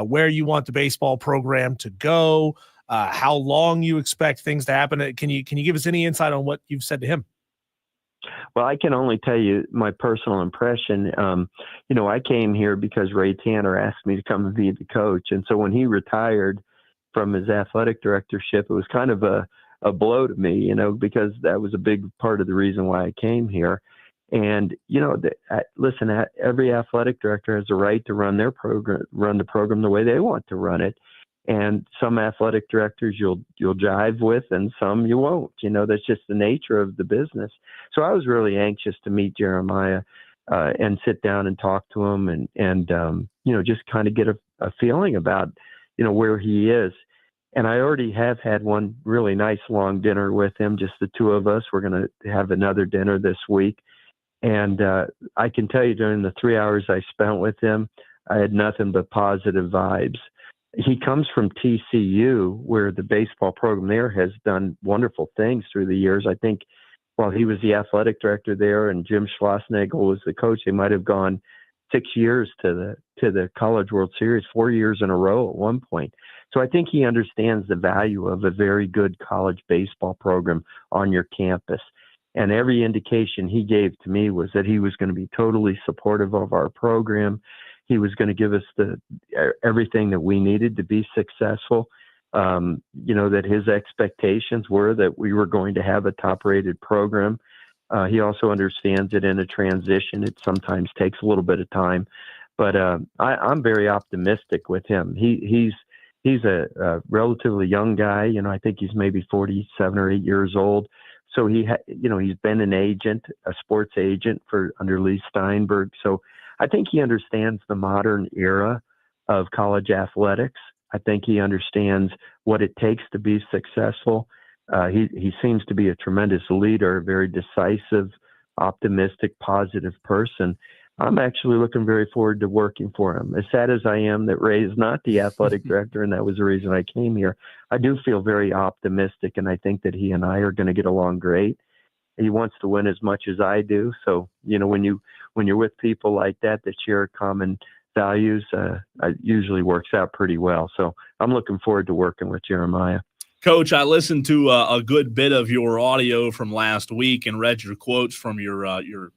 where you want the baseball program to go, how long you expect things to happen? Can you give us any insight on what you've said to him? Well, I can only tell you my personal impression. I came here because Ray Tanner asked me to come and be the coach. And so when he retired from his athletic directorship, it was kind of a blow to me, because that was a big part of the reason why I came here. And, listen, every athletic director has a right to run the program the way they want to run it. And some athletic directors you'll jive with and some you won't. That's just the nature of the business. So I was really anxious to meet Jeremiah and sit down and talk to him and just kind of get a feeling about, where he is. And I already have had one really nice long dinner with him, just the two of us. We're going to have another dinner this week. And I can tell you during the 3 hours I spent with him, I had nothing but positive vibes. He comes from TCU, where the baseball program there has done wonderful things through the years. I think while he was the athletic director there and Jim Schlossnagle was the coach, they might have gone 6 years to the College World Series, 4 years in a row at one point. So I think he understands the value of a very good college baseball program on your campus. And every indication he gave to me was that he was going to be totally supportive of our program. He was going to give us everything that we needed to be successful. That his expectations were that we were going to have a top-rated program. He also understands that in a transition, it sometimes takes a little bit of time. But I'm very optimistic with him. He's a relatively young guy. I think he's maybe 47 or 8 years old. So he's been an agent, a sports agent under Lee Steinberg. So I think he understands the modern era of college athletics. I think he understands what it takes to be successful. He seems to be a tremendous leader, a very decisive, optimistic, positive person. I'm actually looking very forward to working for him. As sad as I am that Ray is not the athletic director, and that was the reason I came here, I do feel very optimistic, and I think that he and I are going to get along great. He wants to win as much as I do. So, when you're with people like that share common values, it usually works out pretty well. So I'm looking forward to working with Jeremiah. Coach, I listened to a good bit of your audio from last week and read your quotes from your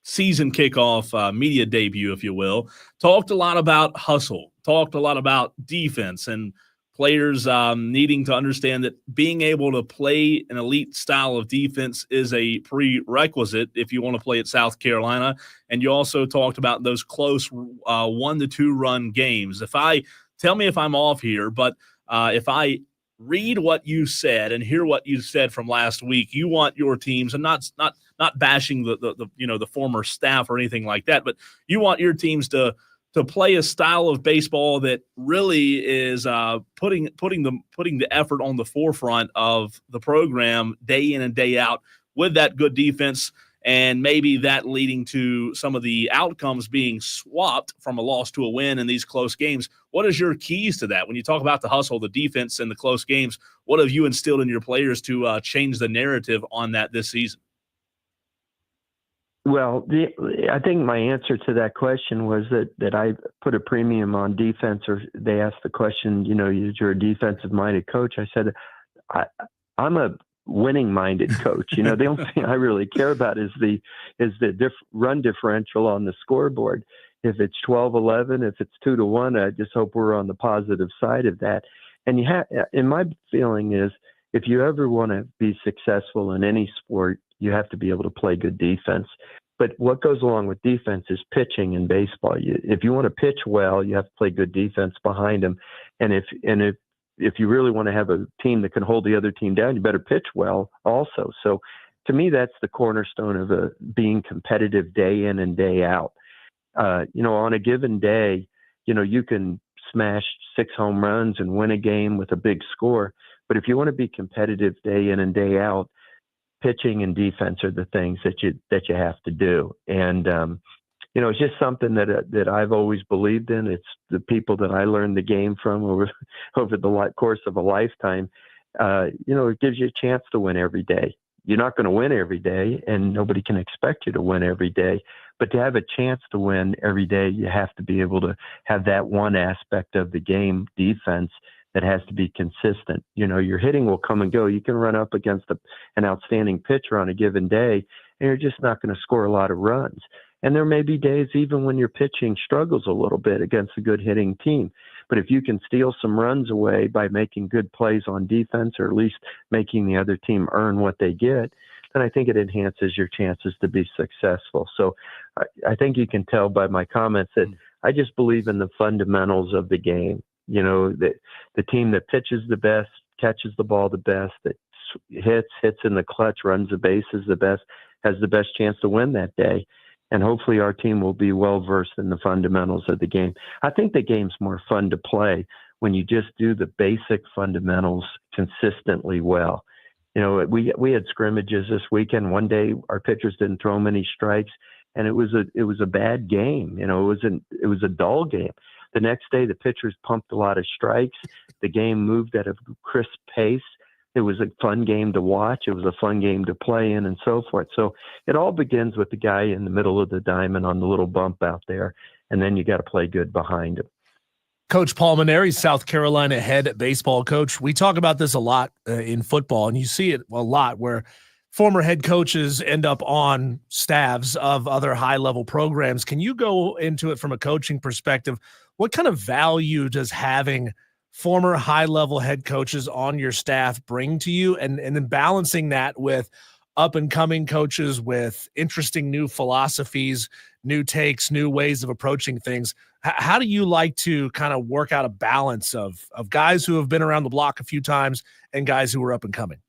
season kickoff media debut, if you will. Talked a lot about hustle, talked a lot about defense and players needing to understand that being able to play an elite style of defense is a prerequisite if you want to play at South Carolina. And you also talked about those close 1-2 run games. Tell me if I'm off here, but if I read what you said and hear what you said from last week, you want your teams, and not bashing the former staff or anything like that, but you want your teams to play a style of baseball that really is putting the effort on the forefront of the program day in and day out with that good defense, and maybe that leading to some of the outcomes being swapped from a loss to a win in these close games. What is your keys to that? When you talk about the hustle, the defense, and the close games, what have you instilled in your players to change the narrative on that this season? Well, I think my answer to that question was that I put a premium on defense, or they asked the question, you're a defensive-minded coach. I said, I'm a winning-minded coach. The only thing I really care about is the run differential on the scoreboard. If it's 12-11, if it's 2-1, I just hope we're on the positive side of that. And my feeling is, if you ever want to be successful in any sport, you have to be able to play good defense. But what goes along with defense is pitching in baseball. If you want to pitch well, you have to play good defense behind them. And if you really want to have a team that can hold the other team down, you better pitch well also. So to me, that's the cornerstone of being competitive day in and day out. On a given day, you can smash 6 home runs and win a game with a big score. But if you want to be competitive day in and day out, pitching and defense are the things that you have to do. And, it's just something that I've always believed in. It's the people that I learned the game from over the course of a lifetime. It gives you a chance to win every day. You're not going to win every day, and nobody can expect you to win every day. But to have a chance to win every day, you have to be able to have that one aspect of the game, defense, that has to be consistent. Your hitting will come and go. You can run up against an outstanding pitcher on a given day, and you're just not going to score a lot of runs. And there may be days even when your pitching struggles a little bit against a good hitting team. But if you can steal some runs away by making good plays on defense, or at least making the other team earn what they get, then I think it enhances your chances to be successful. So I think you can tell by my comments that I just believe in the fundamentals of the game. The team that pitches the best, catches the ball the best, that hits in the clutch, runs the bases the best, has the best chance to win that day. And hopefully our team will be well-versed in the fundamentals of the game. I think the game's more fun to play when you just do the basic fundamentals consistently well. We had scrimmages this weekend. One day our pitchers didn't throw many strikes, and it was a bad game. It was a dull game. The next day the pitchers pumped a lot of strikes. The game moved at a crisp pace. It was a fun game to watch. It was a fun game to play in, and so forth. So it all begins with the guy in the middle of the diamond on the little bump out there, and then you got to play good behind him. Coach Paul Maneri, South Carolina head baseball coach. We talk about this a lot in football, and you see it a lot where former head coaches end up on staffs of other high-level programs. Can you go into it from a coaching perspective? What kind of value does having former high-level head coaches on your staff bring to you, and then balancing that with up-and-coming coaches with interesting new philosophies, new takes, new ways of approaching things? How do you like to kind of work out a balance of guys who have been around the block a few times and guys who are up and coming?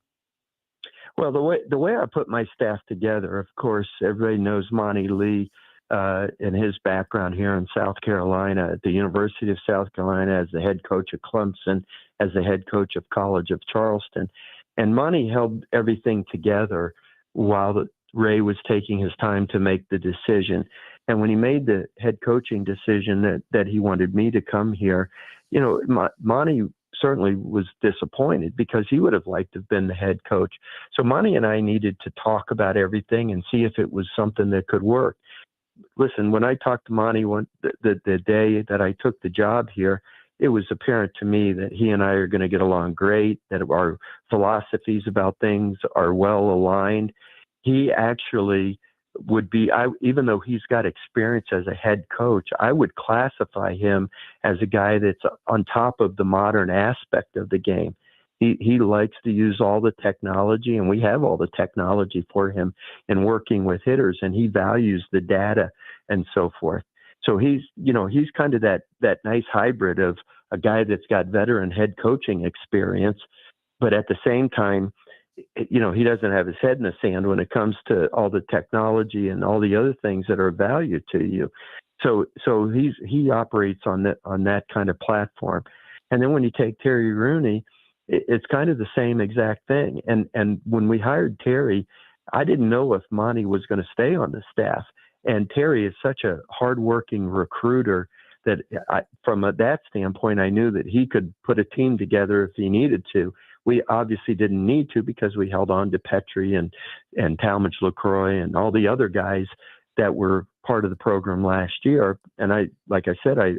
Well, the way I put my staff together, of course, everybody knows Monty Lee and his background here in South Carolina at the University of South Carolina as the head coach of Clemson, as the head coach of College of Charleston. And Monty held everything together while Ray was taking his time to make the decision. And when he made the head coaching decision that he wanted me to come here, Monty certainly was disappointed because he would have liked to have been the head coach. So Monty and I needed to talk about everything and see if it was something that could work. Listen, when I talked to Monty the day that I took the job here, it was apparent to me that he and I are going to get along great, that our philosophies about things are well aligned. He actually would be, even though he's got experience as a head coach, I would classify him as a guy that's on top of the modern aspect of the game. He likes to use all the technology, and we have all the technology for him in working with hitters, and he values the data and so forth. So he's kind of that nice hybrid of a guy that's got veteran head coaching experience, but at the same time, he doesn't have his head in the sand when it comes to all the technology and all the other things that are of value to you. So he operates on that kind of platform. And then when you take Terry Rooney, it's kind of the same exact thing. And when we hired Terry, I didn't know if Monty was going to stay on the staff. And Terry is such a hardworking recruiter that from that standpoint, I knew that he could put a team together if he needed to. We obviously didn't need to because we held on to Petrie and Talmadge LaCroix and all the other guys that were part of the program last year. And like I said, I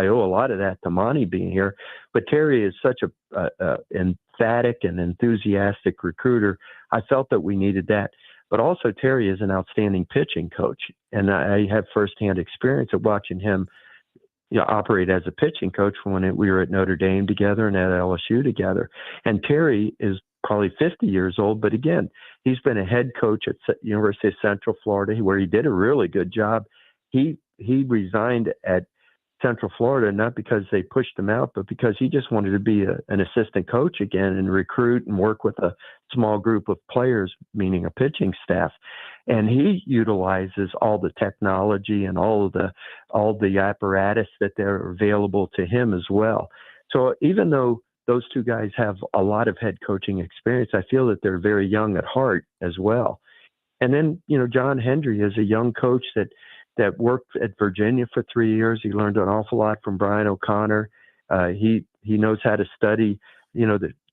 owe a lot of that to Monty being here. But Terry is such a emphatic and enthusiastic recruiter. I felt that we needed that. But also Terry is an outstanding pitching coach, and I have firsthand experience of watching him operate as a pitching coach when we were at Notre Dame together and at LSU together. And Terry is probably 50 years old, but again, he's been a head coach at University of Central Florida, where he did a really good job. He resigned at Central Florida, not because they pushed him out, but because he just wanted to be an assistant coach again and recruit and work with a small group of players, meaning a pitching staff. And he utilizes all the technology and all the apparatus that they're available to him as well. So even though those two guys have a lot of head coaching experience, I feel that they're very young at heart as well. And then, John Hendry is a young coach that worked at Virginia for 3 years. He learned an awful lot from Brian O'Connor. He knows how to study,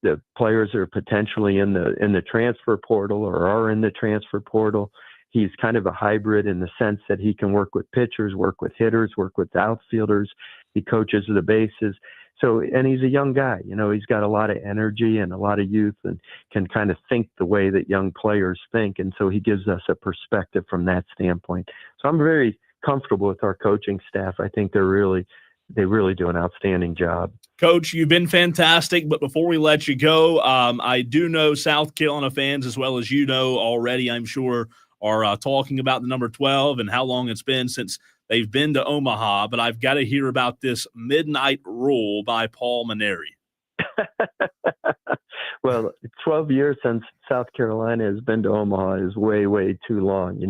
the players that are potentially in the transfer portal or are in the transfer portal. He's kind of a hybrid in the sense that he can work with pitchers, work with hitters, work with outfielders. He coaches the bases. So, and he's a young guy, he's got a lot of energy and a lot of youth and can kind of think the way that young players think. And so he gives us a perspective from that standpoint. So I'm very comfortable with our coaching staff. I think they really do an outstanding job. Coach, you've been fantastic, but before we let you go, I do know South Carolina fans, as well as already, I'm sure, are talking about the number 12 and how long it's been since they've been to Omaha, but I've got to hear about this midnight rule by Paul Maneri. Well, 12 years since South Carolina has been to Omaha is way, way too long.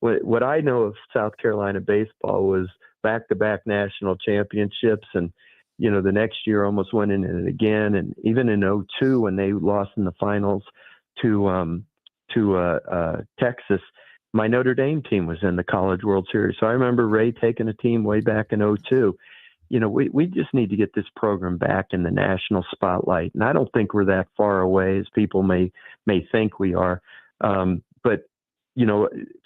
What I know of South Carolina baseball was back-to-back national championships and the next year almost went in it again. And even in 2002, when they lost in the finals to Texas, my Notre Dame team was in the College World Series. So I remember Ray taking a team way back in 2002. We just need to get this program back in the national spotlight. And I don't think we're that far away as people may think we are. But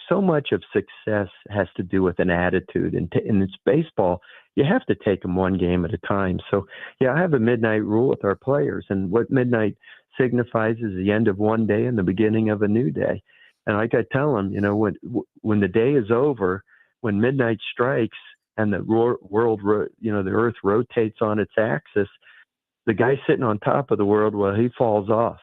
so much of success has to do with an attitude. And it's baseball. You have to take them one game at a time. So, I have a midnight rule with our players. And what midnight signifies is the end of one day and the beginning of a new day. And like I tell them, when the day is over, when midnight strikes and the world, the earth rotates on its axis, the guy sitting on top of the world, well, he falls off.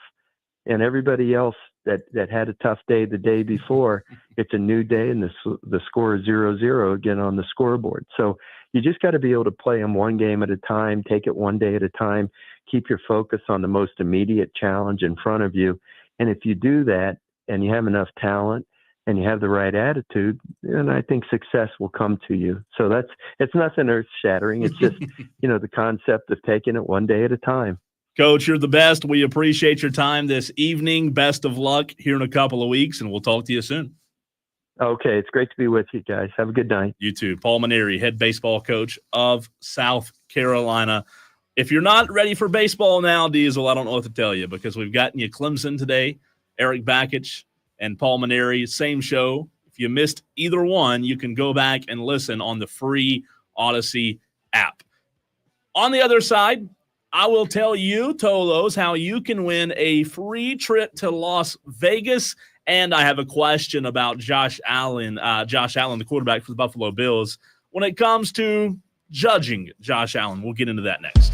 And everybody else that had a tough day the day before, it's a new day, and the score is 0-0 again on the scoreboard. So you just got to be able to play them one game at a time, take it one day at a time, keep your focus on the most immediate challenge in front of you. And if you do that and you have enough talent and you have the right attitude, then I think success will come to you. So it's nothing earth shattering. It's just, the concept of taking it one day at a time. Coach, you're the best. We appreciate your time this evening. Best of luck here in a couple of weeks, and we'll talk to you soon. Okay, it's great to be with you guys. Have a good night. You too. Paul Mainieri, head baseball coach of South Carolina. If you're not ready for baseball now, Diesel, I don't know what to tell you, because we've gotten you Clemson today, Erik Bakich and Paul Mainieri, same show. If you missed either one, you can go back and listen on the free Odyssey app. On the other side, I will tell you, Tolos, how you can win a free trip to Las Vegas. And I have a question about Josh Allen, the quarterback for the Buffalo Bills, when it comes to judging Josh Allen. We'll get into that next.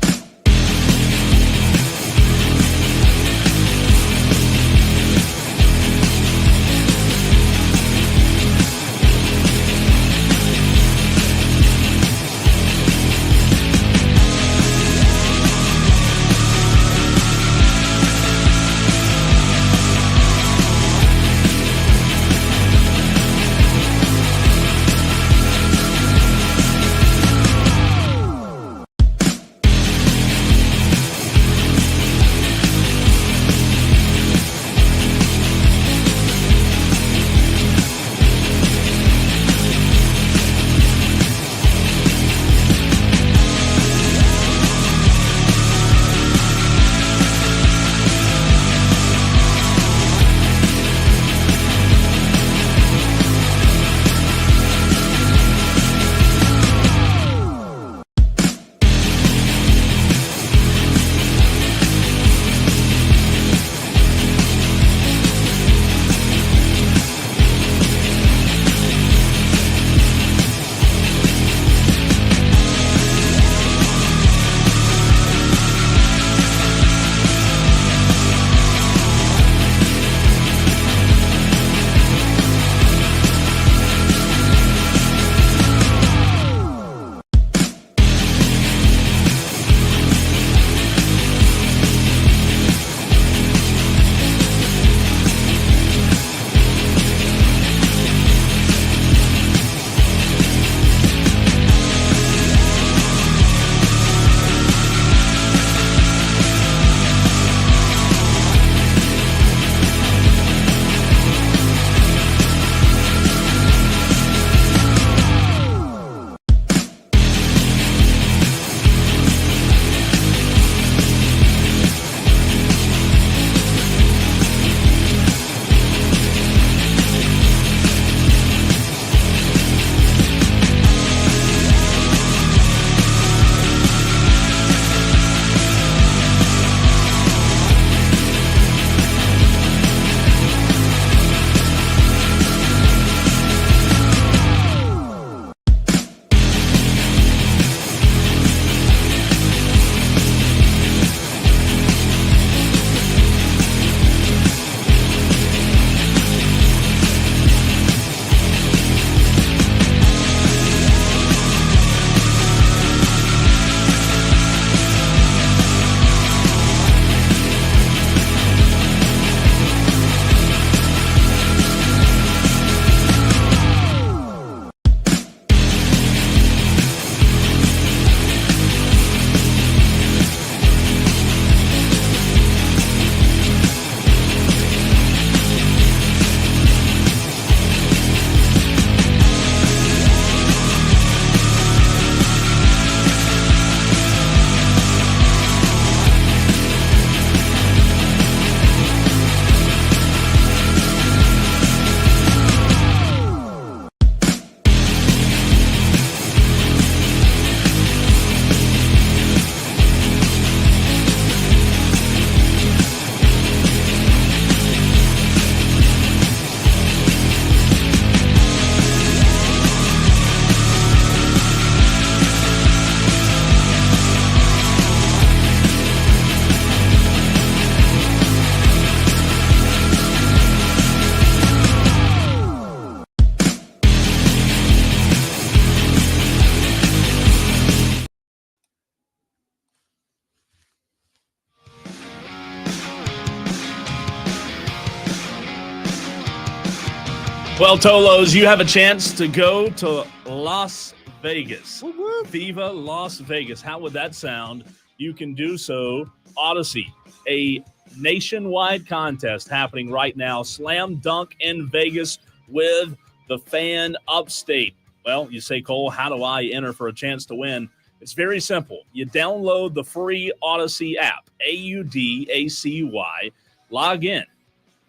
Well, Tolos, you have a chance to go to Las Vegas. Viva Las Vegas. How would that sound? You can do so. Odyssey, a nationwide contest happening right now. Slam dunk in Vegas with the Fan Upstate. Well, you say, Cole, how do I enter for a chance to win? It's very simple. You download the free Odyssey app, AUDACY, log in,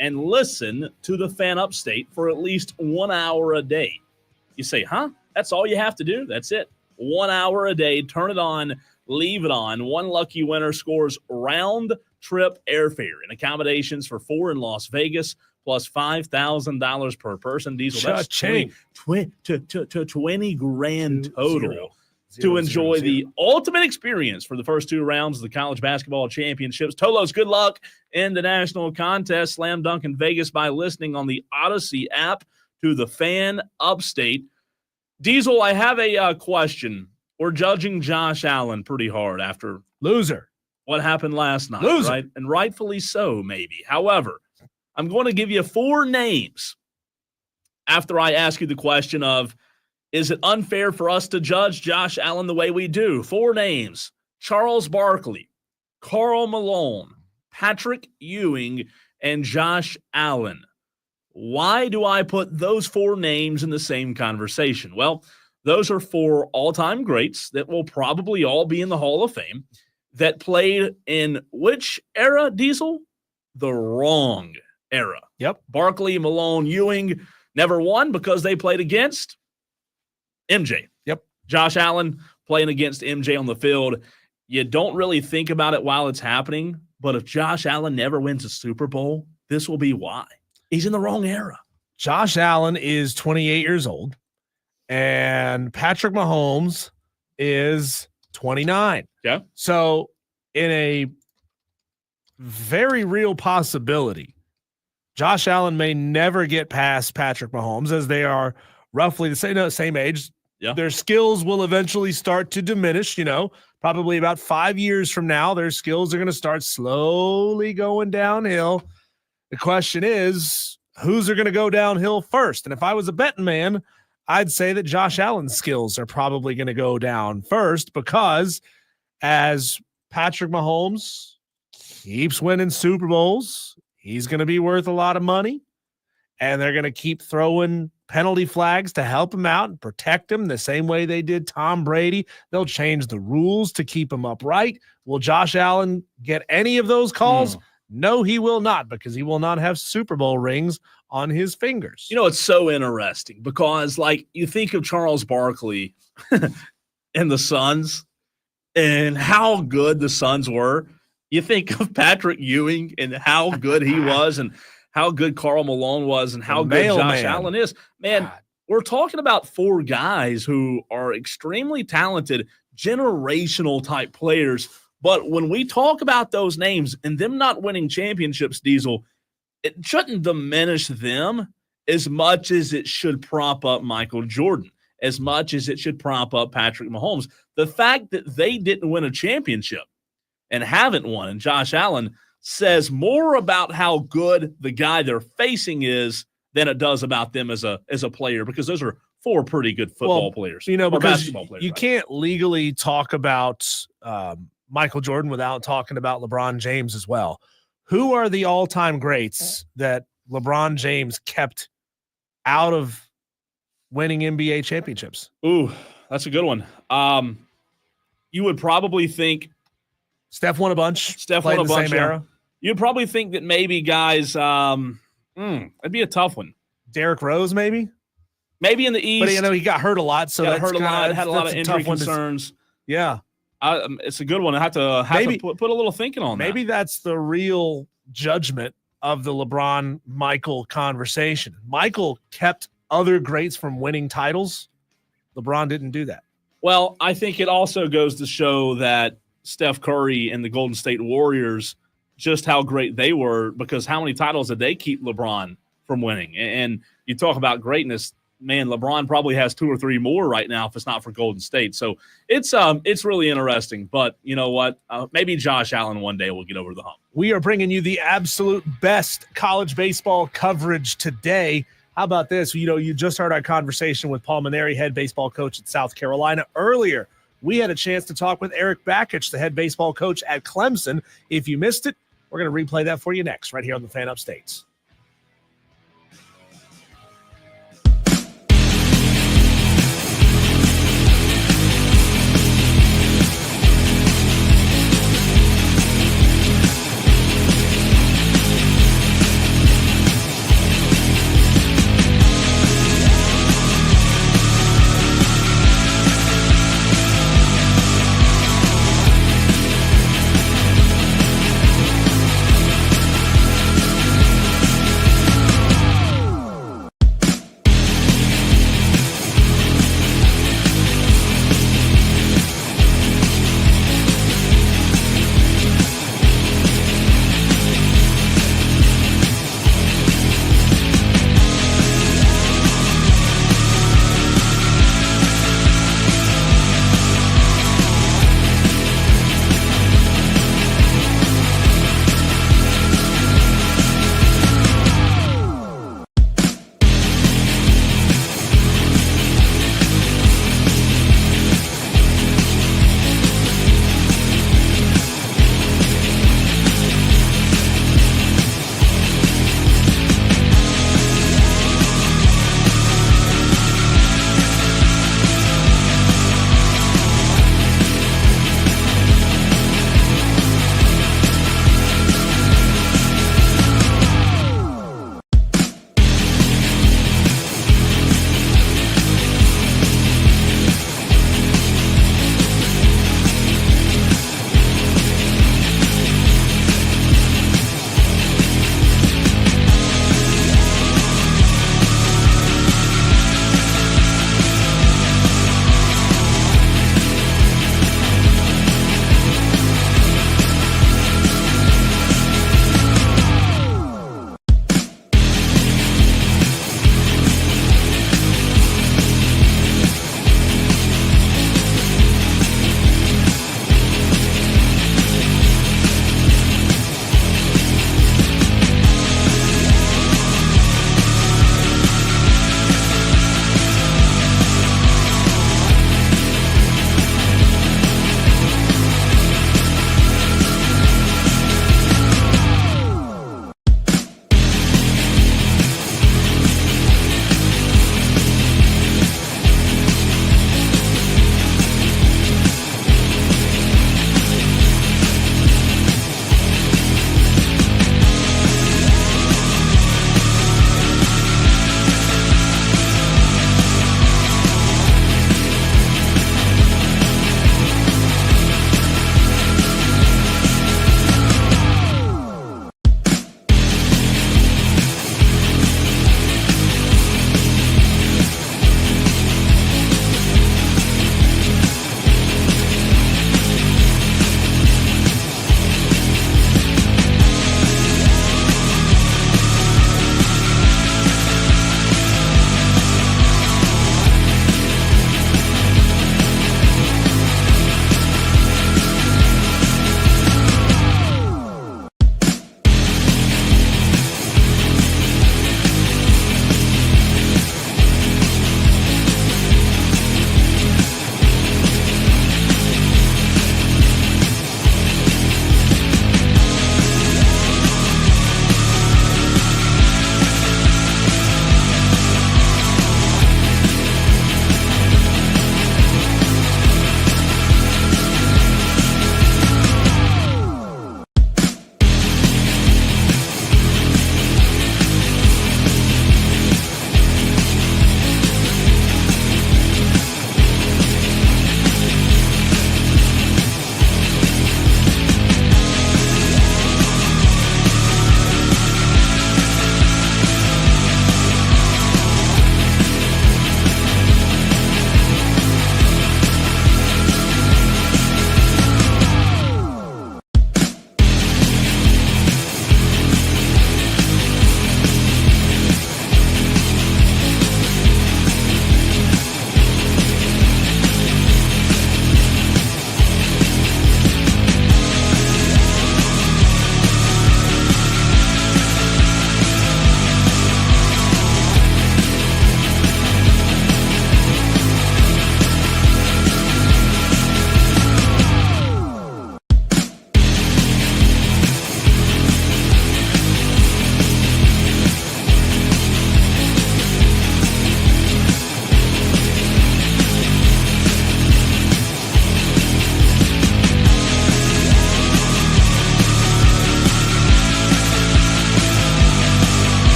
and listen to the Fan Upstate for at least 1 hour a day. You say, huh? That's all you have to do? That's it. 1 hour a day. Turn it on. Leave it on. One lucky winner scores round-trip airfare and accommodations for 4 in Las Vegas, plus $5,000 per person. Diesel, that's 20 grand total to enjoy the ultimate experience for the first 2 rounds of the college basketball championships. Tolos, good luck in the national contest. Slam dunk in Vegas by listening on the Odyssey app to the Fan Upstate. Diesel, I have a question. We're judging Josh Allen pretty hard after loser what happened last night, loser. Right? And rightfully so, maybe. However, I'm going to give you 4 names after I ask you the question of, is it unfair for us to judge Josh Allen the way we do? 4 names: Charles Barkley, Karl Malone, Patrick Ewing, and Josh Allen. Why do I put those 4 names in the same conversation? Well, those are 4 all-time greats that will probably all be in the Hall of Fame that played in which era, Diesel? The wrong era. Yep. Barkley, Malone, Ewing never won because they played against MJ. Yep. Josh Allen playing against MJ on the field. You don't really think about it while it's happening, but if Josh Allen never wins a Super Bowl, this will be why. He's in the wrong era. Josh Allen is 28 years old, and Patrick Mahomes is 29. Yeah. So in a very real possibility, Josh Allen may never get past Patrick Mahomes, as they are roughly the same age. Yeah. Their skills will eventually start to diminish, probably about 5 years from now, their skills are going to start slowly going downhill. The question is, who's are going to go downhill first? And if I was a betting man, I'd say that Josh Allen's skills are probably going to go down first, because as Patrick Mahomes keeps winning Super Bowls, he's going to be worth a lot of money, and they're going to keep throwing penalty flags to help him out and protect him the same way they did Tom Brady. They'll change the rules to keep him upright. Will Josh Allen get any of those calls? No, he will not, because he will not have Super Bowl rings on his fingers. It's so interesting because, you think of Charles Barkley and the Suns and how good the Suns were. You think of Patrick Ewing and how good he was, and how good Karl Malone was, and how good Josh Allen is. Man, we're talking about 4 guys who are extremely talented, generational type players. But when we talk about those names and them not winning championships, Diesel, it shouldn't diminish them as much as it should prop up Michael Jordan, as much as it should prop up Patrick Mahomes. The fact that they didn't win a championship and haven't won, and Josh Allen, says more about how good the guy they're facing is than it does about them as a player, because those are 4 pretty good football players. Because basketball players. You can't legally talk about Michael Jordan without talking about LeBron James as well. Who are the all-time greats that LeBron James kept out of winning NBA championships? Ooh, that's a good one. You would probably think Steph won a bunch. Steph won a bunch. Same era. You'd probably think that maybe guys, it'd be a tough one. Derrick Rose, maybe in the East. But he got hurt a lot, so had a lot of injury concerns. Yeah, it's a good one. I have to put a little thinking on that. Maybe that's the real judgment of the LeBron Michael conversation. Michael kept other greats from winning titles. LeBron didn't do that. Well, I think it also goes to show that Steph Curry and the Golden State Warriors, just how great they were, because how many titles did they keep LeBron from winning? And you talk about greatness, man, LeBron probably has 2 or 3 more right now if it's not for Golden State. So it's really interesting. But you know what? Maybe Josh Allen one day will get over the hump. We are bringing you the absolute best college baseball coverage today. How about this? You just heard our conversation with Paul Maneri, head baseball coach at South Carolina. Earlier, we had a chance to talk with Erik Bakich, the head baseball coach at Clemson. If you missed it, we're going to replay that for you next, right here on the Fan Upstates.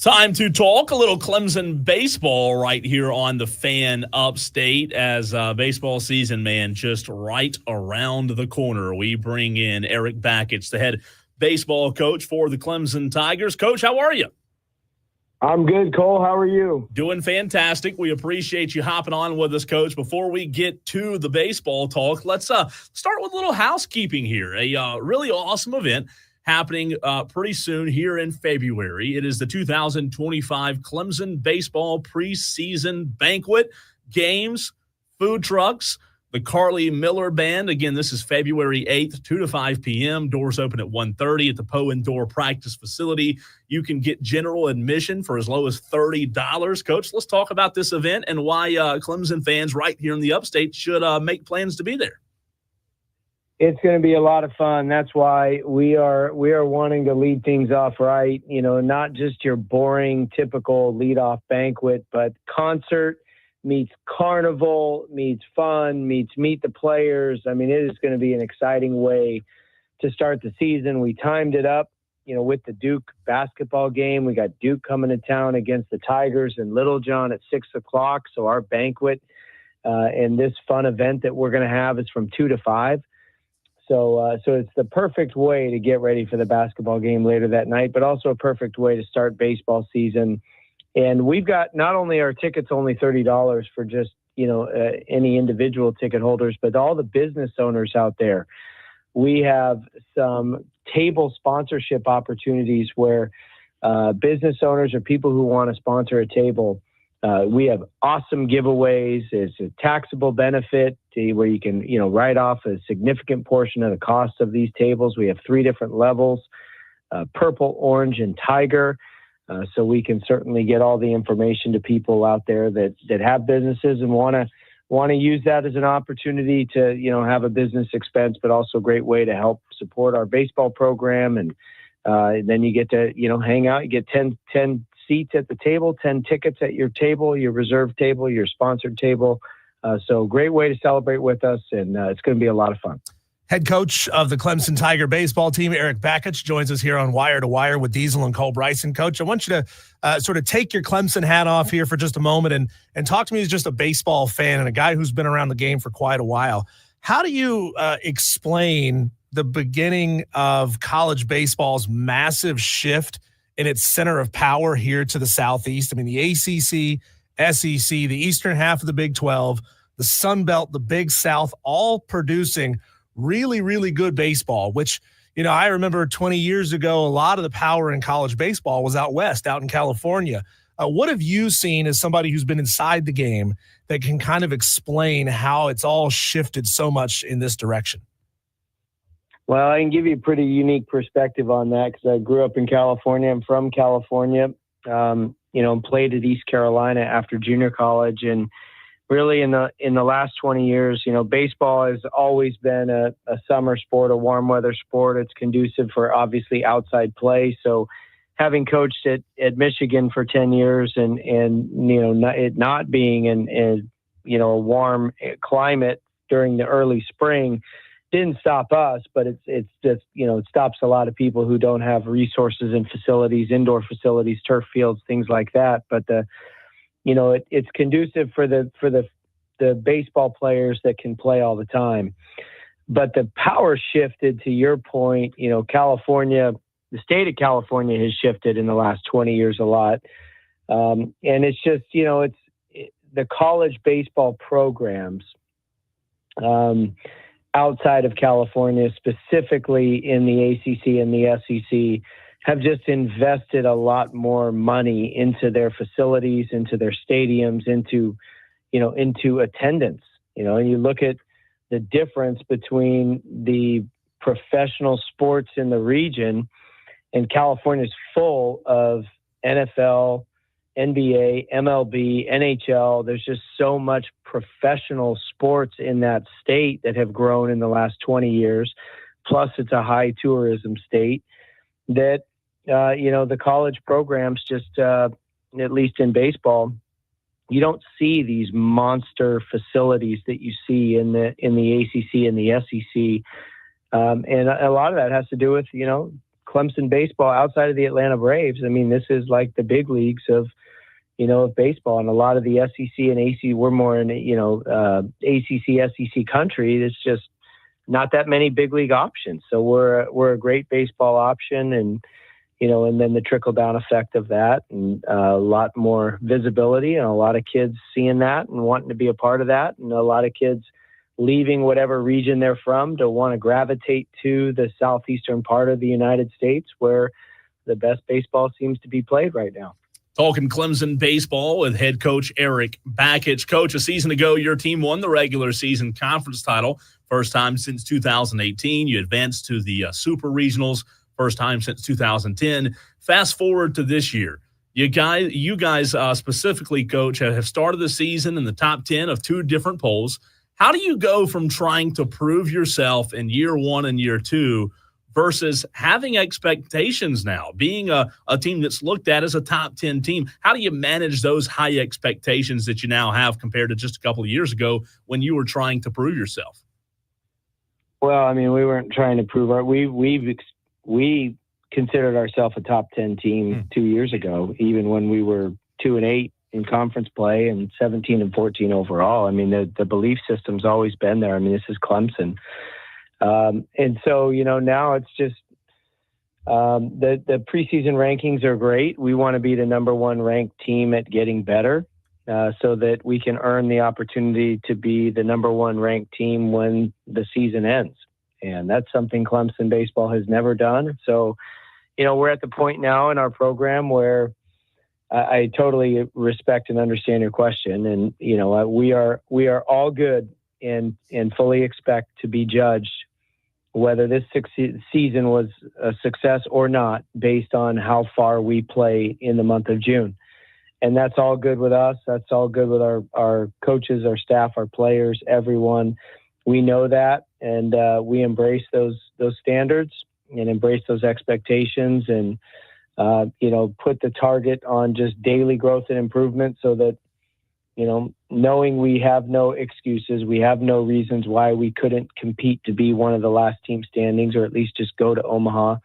Time to talk a little Clemson baseball right here on the Fan Upstate as baseball season, man, just right around the corner. We bring in Erik Bakich, the head baseball coach for the Clemson Tigers. Coach, how are you? I'm good, Cole. How are you? Doing fantastic. We appreciate you hopping on with us, Coach. Before we get to the baseball talk, let's start with a little housekeeping here. A really awesome event happening pretty soon here in February. It is the 2025 Clemson Baseball Preseason Banquet. Games, food trucks, the Carly Miller Band. Again, this is February 8th, 2 to 5 p.m. Doors open at 1:30 at the Poe Indoor Practice Facility. You can get general admission for as low as $30. Coach, let's talk about this event and why Clemson fans right here in the Upstate should make plans to be there. It's going to be a lot of fun. That's why we are wanting to lead things off right. You know, not just your boring, typical leadoff banquet, but concert meets carnival, meets fun, meets meet the players. I mean, it is going to be an exciting way to start the season. We timed it up, you know, with the Duke basketball game. We got Duke coming to town against the Tigers in Littlejohn at 6 o'clock. So our banquet and this fun event that we're going to have is from 2 to 5. So it's the perfect way to get ready for the basketball game later that night, but also a perfect way to start baseball season. And we've got not only our tickets only $30 for just, you know, any individual ticket holders, but all the business owners out there. We have some table sponsorship opportunities where business owners or people who want to sponsor a table, we have awesome giveaways. It's a taxable benefit where you can, you know, write off a significant portion of the cost of these tables. We have 3 different levels, purple, orange, and tiger. So we can certainly get all the information to people out there that have businesses and want to use that as an opportunity to, you know, have a business expense, but also a great way to help support our baseball program. And then you get to, you know, hang out. You get 10 seats at the table, 10 tickets at your table, your reserved table, your sponsored table. So great way to celebrate with us, and it's going to be a lot of fun. Head coach of the Clemson Tiger baseball team, Erik Bakich, joins us here on Wire to Wire with Diesel and Cole Bryson. Coach, I want you to sort of take your Clemson hat off here for just a moment and talk to me as just a baseball fan and a guy who's been around the game for quite a while. How do you explain the beginning of college baseball's massive shift in its center of power here to the Southeast? I mean, the ACC, SEC, the eastern half of the Big 12, the Sun Belt, the Big South, all producing really, really good baseball, which, you know, I remember 20 years ago, a lot of the power in college baseball was out west, out in California. What have you seen as somebody who's been inside the game that can kind of explain how it's all shifted so much in this direction? Well, I can give you a pretty unique perspective on that because I grew up in California. I'm from California, you know, and played at East Carolina after junior college. And really in the last 20 years, you know, baseball has always been a summer sport, a warm weather sport. It's conducive for obviously outside play. So having coached at Michigan for 10 years and you know, it not being in you know, a warm climate during the early spring didn't stop us, but it's just, you know, it stops a lot of people who don't have resources and facilities, indoor facilities, turf fields, things like that. But you know, it's conducive for the baseball players that can play all the time. But the power shifted, to your point. You know, California, the state of California has shifted in the last 20 years a lot. And it's just, you know, the college baseball programs outside of California, specifically in the ACC and the SEC, have just invested a lot more money into their facilities, into their stadiums, into attendance. You know, and you look at the difference between the professional sports in the region, and California's full of NFL, NBA, MLB, NHL. There's just so much professional sports in that state that have grown in the last 20 years. Plus, it's a high tourism state that, you know, the college programs just, at least in baseball, you don't see these monster facilities that you see in the ACC and the SEC. And a lot of that has to do with, you know, Clemson baseball outside of the Atlanta Braves. I mean, this is like the big leagues of baseball, and a lot of the SEC and ACC, we're more in, ACC, SEC country. It's just not that many big league options. So we're a great baseball option, and then the trickle down effect of that, and a lot more visibility, and a lot of kids seeing that and wanting to be a part of that, and a lot of kids leaving whatever region they're from to want to gravitate to the southeastern part of the United States where the best baseball seems to be played right now. Talking Clemson baseball with head coach Erik Bakich. Coach, a season ago, your team won the regular season conference title. First time since 2018. You advanced to the Super Regionals. First time since 2010. Fast forward to this year. You guys specifically, Coach, have started the season in the top 10 of 2 different polls. How do you go from trying to prove yourself in year 1 and year 2 versus having expectations now, being a team that's looked at as a top 10 team? How do you manage those high expectations that you now have compared to just a couple of years ago when you were trying to prove yourself? Well, I mean, we weren't trying to prove we considered ourselves a top 10 team 2 years ago, even when we were 2-8 in conference play and 17-14 overall. I mean, the belief system's always been there. I mean, this is Clemson. And so, now it's just the preseason rankings are great. We want to be the number 1 ranked team at getting better so that we can earn the opportunity to be the number 1 ranked team when the season ends. And that's something Clemson baseball has never done. So, we're at the point now in our program where I totally respect and understand your question. And, we are all good and fully expect to be judged whether this season was a success or not based on how far we play in the month of June. And that's all good with us. That's all good with our coaches, our staff, our players, everyone. We know that, and we embrace those standards and embrace those expectations, and put the target on just daily growth and improvement so that, knowing we have no excuses, we have no reasons why we couldn't compete to be one of the last team standings, or at least just go to Omaha.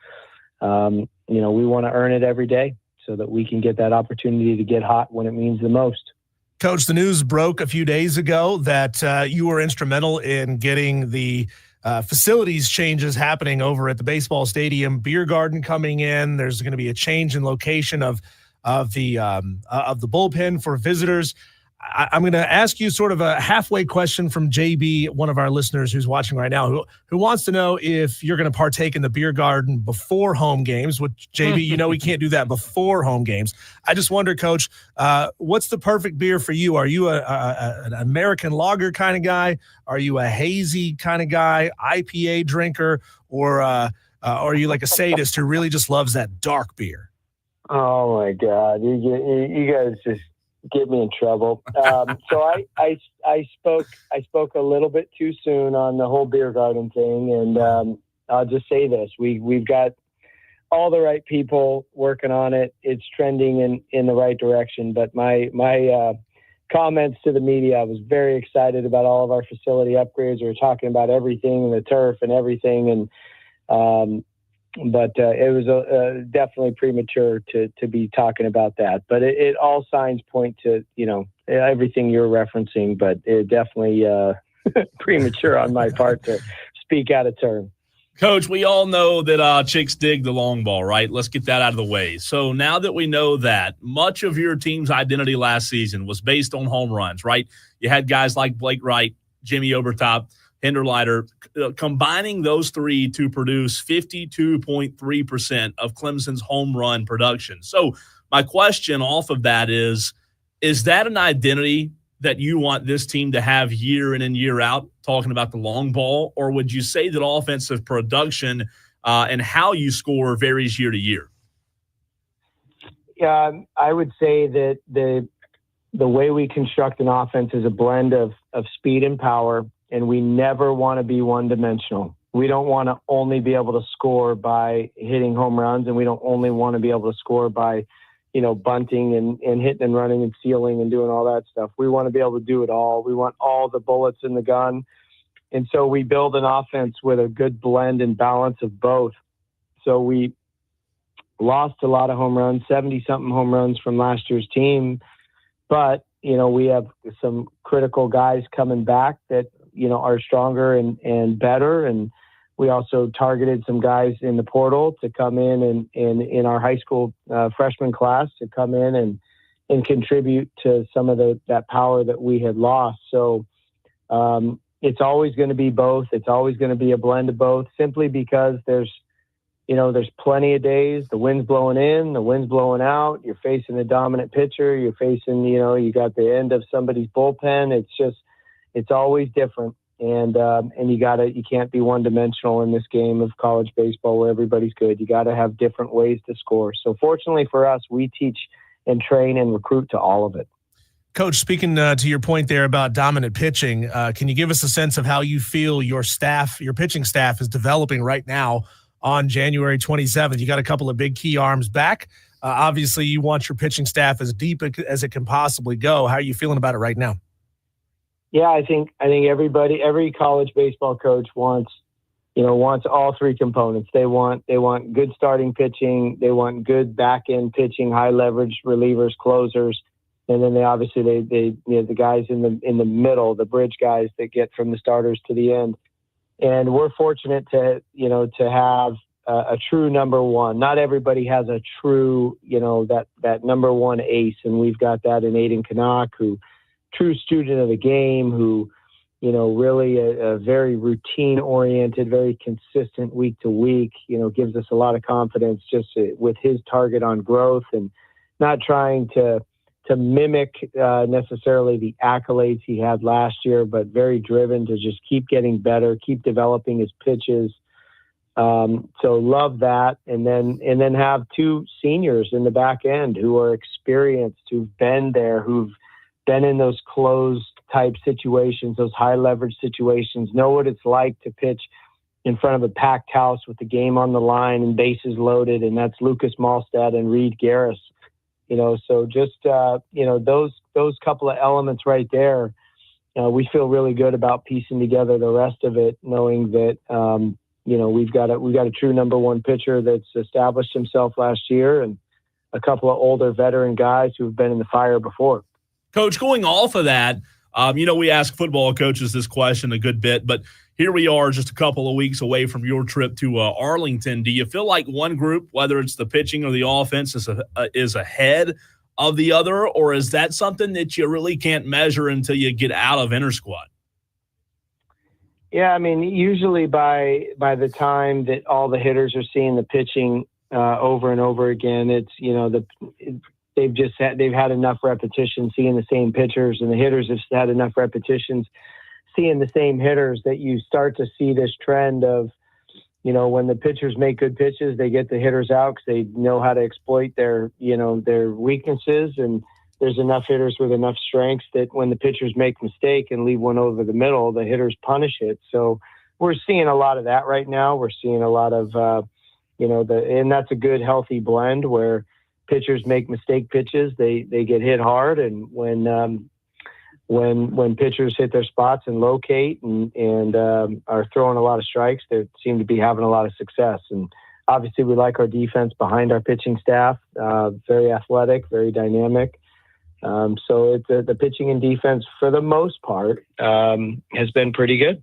We want to earn it every day so that we can get that opportunity to get hot when it means the most. Coach, the news broke a few days ago that you were instrumental in getting the facilities changes happening over at the baseball stadium, beer garden coming in. There's going to be a change in location of the bullpen for visitors. I'm going to ask you sort of a halfway question from JB, one of our listeners who's watching right now, who wants to know if you're going to partake in the beer garden before home games, which, JB, we can't do that before home games. I just wonder, Coach, what's the perfect beer for you? Are you an American lager kind of guy? Are you a hazy kind of guy, IPA drinker, or are you like a sadist who really just loves that dark beer? Oh, my God. You guys just get me in trouble. So I spoke a little bit too soon on the whole beer garden thing, and I'll just say this: we've got all the right people working on it. It's trending in the right direction. But my comments to the media, I was very excited about all of our facility upgrades. We were talking about everything, the turf and everything, and but it was definitely premature to be talking about that. But it all signs point to, everything you're referencing, but it definitely premature on my part to speak out of turn. Coach, we all know that chicks dig the long ball, right? Let's get that out of the way. So now that we know that, much of your team's identity last season was based on home runs, right? You had guys like Blake Wright, Jimmy Obertop, Hinderleiter, combining those three to produce 52.3% of Clemson's home run production. So my question off of that is that an identity that you want this team to have year in and year out, talking about the long ball, or would you say that offensive production and how you score varies year to year? Yeah, I would say that the way we construct an offense is a blend of speed and power, and we never want to be one-dimensional. We don't want to only be able to score by hitting home runs, and we don't only want to be able to score by, bunting and hitting and running and sealing and doing all that stuff. We want to be able to do it all. We want all the bullets in the gun. And so we build an offense with a good blend and balance of both. So we lost a lot of home runs, 70-something home runs from last year's team. But, we have some critical guys coming back that, are stronger and better. And we also targeted some guys in the portal to come in our high school freshman class to come in and contribute to some of that power that we had lost. So it's always going to be both. It's always going to be a blend of both, simply because there's plenty of days. The wind's blowing in, the wind's blowing out. You're facing a dominant pitcher. You're facing, you got the end of somebody's bullpen. It's always different. And you can't be one dimensional in this game of college baseball where everybody's good. You got to have different ways to score. So fortunately for us, we teach and train and recruit to all of it. Coach, speaking to your point there about dominant pitching, can you give us a sense of how you feel your pitching staff is developing right now on January 27th? You got a couple of big key arms back. Obviously, you want your pitching staff as deep as it can possibly go. How are you feeling about it right now? Yeah, I think every college baseball coach wants all three components. They want good starting pitching. They want good back end pitching, high leverage relievers, closers. And then the guys in the middle, the bridge guys that get from the starters to the end. And we're fortunate to have a true number one. Not everybody has a true, that number one ace. And we've got that in Aiden Canuck, who true student of the game, who, really a very routine oriented, very consistent week to week, gives us a lot of confidence just with his target on growth and not trying to mimic necessarily the accolades he had last year, but very driven to just keep getting better, keep developing his pitches. So love that. And then have two seniors in the back end who are experienced, who've been there, who've been in those closed type situations, those high leverage situations, know what it's like to pitch in front of a packed house with the game on the line and bases loaded. And that's Lucas Malstad and Reed Garris. So just, those couple of elements right there, we feel really good about piecing together the rest of it, knowing that, we've got a true number one pitcher that's established himself last year and a couple of older veteran guys who've been in the fire before. Coach, going off of that, we ask football coaches this question a good bit, but here we are just a couple of weeks away from your trip to Arlington. Do you feel like one group, whether it's the pitching or the offense, is ahead of the other, or is that something that you really can't measure until you get out of inter-squad? Yeah, I mean, usually by the time that all the hitters are seeing the pitching over and over again, it's, they've had enough repetition seeing the same pitchers, and the hitters have had enough repetitions seeing the same hitters that you start to see this trend of, when the pitchers make good pitches, they get the hitters out because they know how to exploit their weaknesses. And there's enough hitters with enough strengths that when the pitchers make a mistake and leave one over the middle, the hitters punish it. So we're seeing a lot of that right now. We're seeing a lot of, and that's a good, healthy blend where pitchers make mistake pitches, they get hit hard. And when pitchers hit their spots and locate and are throwing a lot of strikes, they seem to be having a lot of success. And obviously we like our defense behind our pitching staff, very athletic, very dynamic. So it's the pitching and defense for the most part has been pretty good.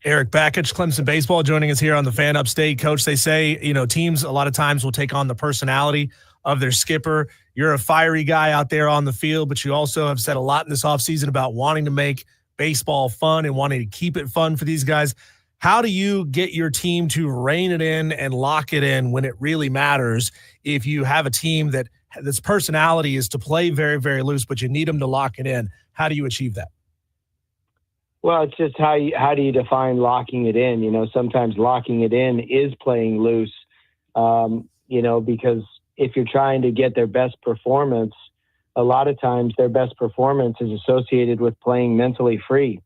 Erik Bakich, Clemson baseball, joining us here on the Fan Upstate. Coach, they say, teams a lot of times will take on the personality of their skipper. You're a fiery guy out there on the field, but you also have said a lot in this offseason about wanting to make baseball fun and wanting to keep it fun for these guys. How do you get your team to rein it in and lock it in when it really matters if you have a team that this personality is to play very, very loose, but you need them to lock it in? How do you achieve that? Well, it's just how do you define locking it in? Sometimes locking it in is playing loose, because if you're trying to get their best performance, a lot of times their best performance is associated with playing mentally free.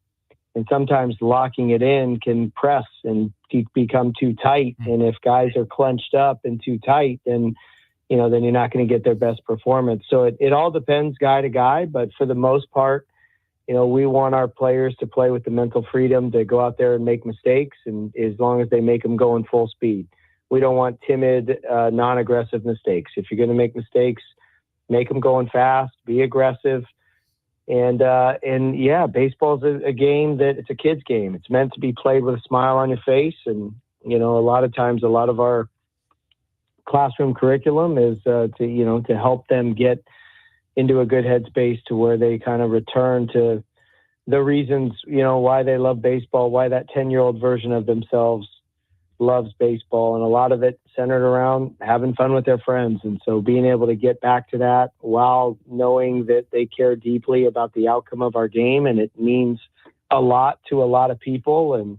And sometimes locking it in can press and become too tight. And if guys are clenched up and too tight, then you're not going to get their best performance. So it all depends guy to guy, but for the most part, we want our players to play with the mental freedom to go out there and make mistakes. And as long as they make them go in full speed, We don't want timid, non-aggressive mistakes. If you're going to make mistakes, make them going fast, be aggressive. And yeah, baseball's a game that it's a kid's game. It's meant to be played with a smile on your face. And, a lot of times, a lot of our classroom curriculum is to help them get into a good headspace to where they kind of return to the reasons, why they love baseball, why that 10-year-old version of themselves loves baseball. And a lot of it centered around having fun with their friends. And so being able to get back to that while knowing that they care deeply about the outcome of our game, and it means a lot to a lot of people. And,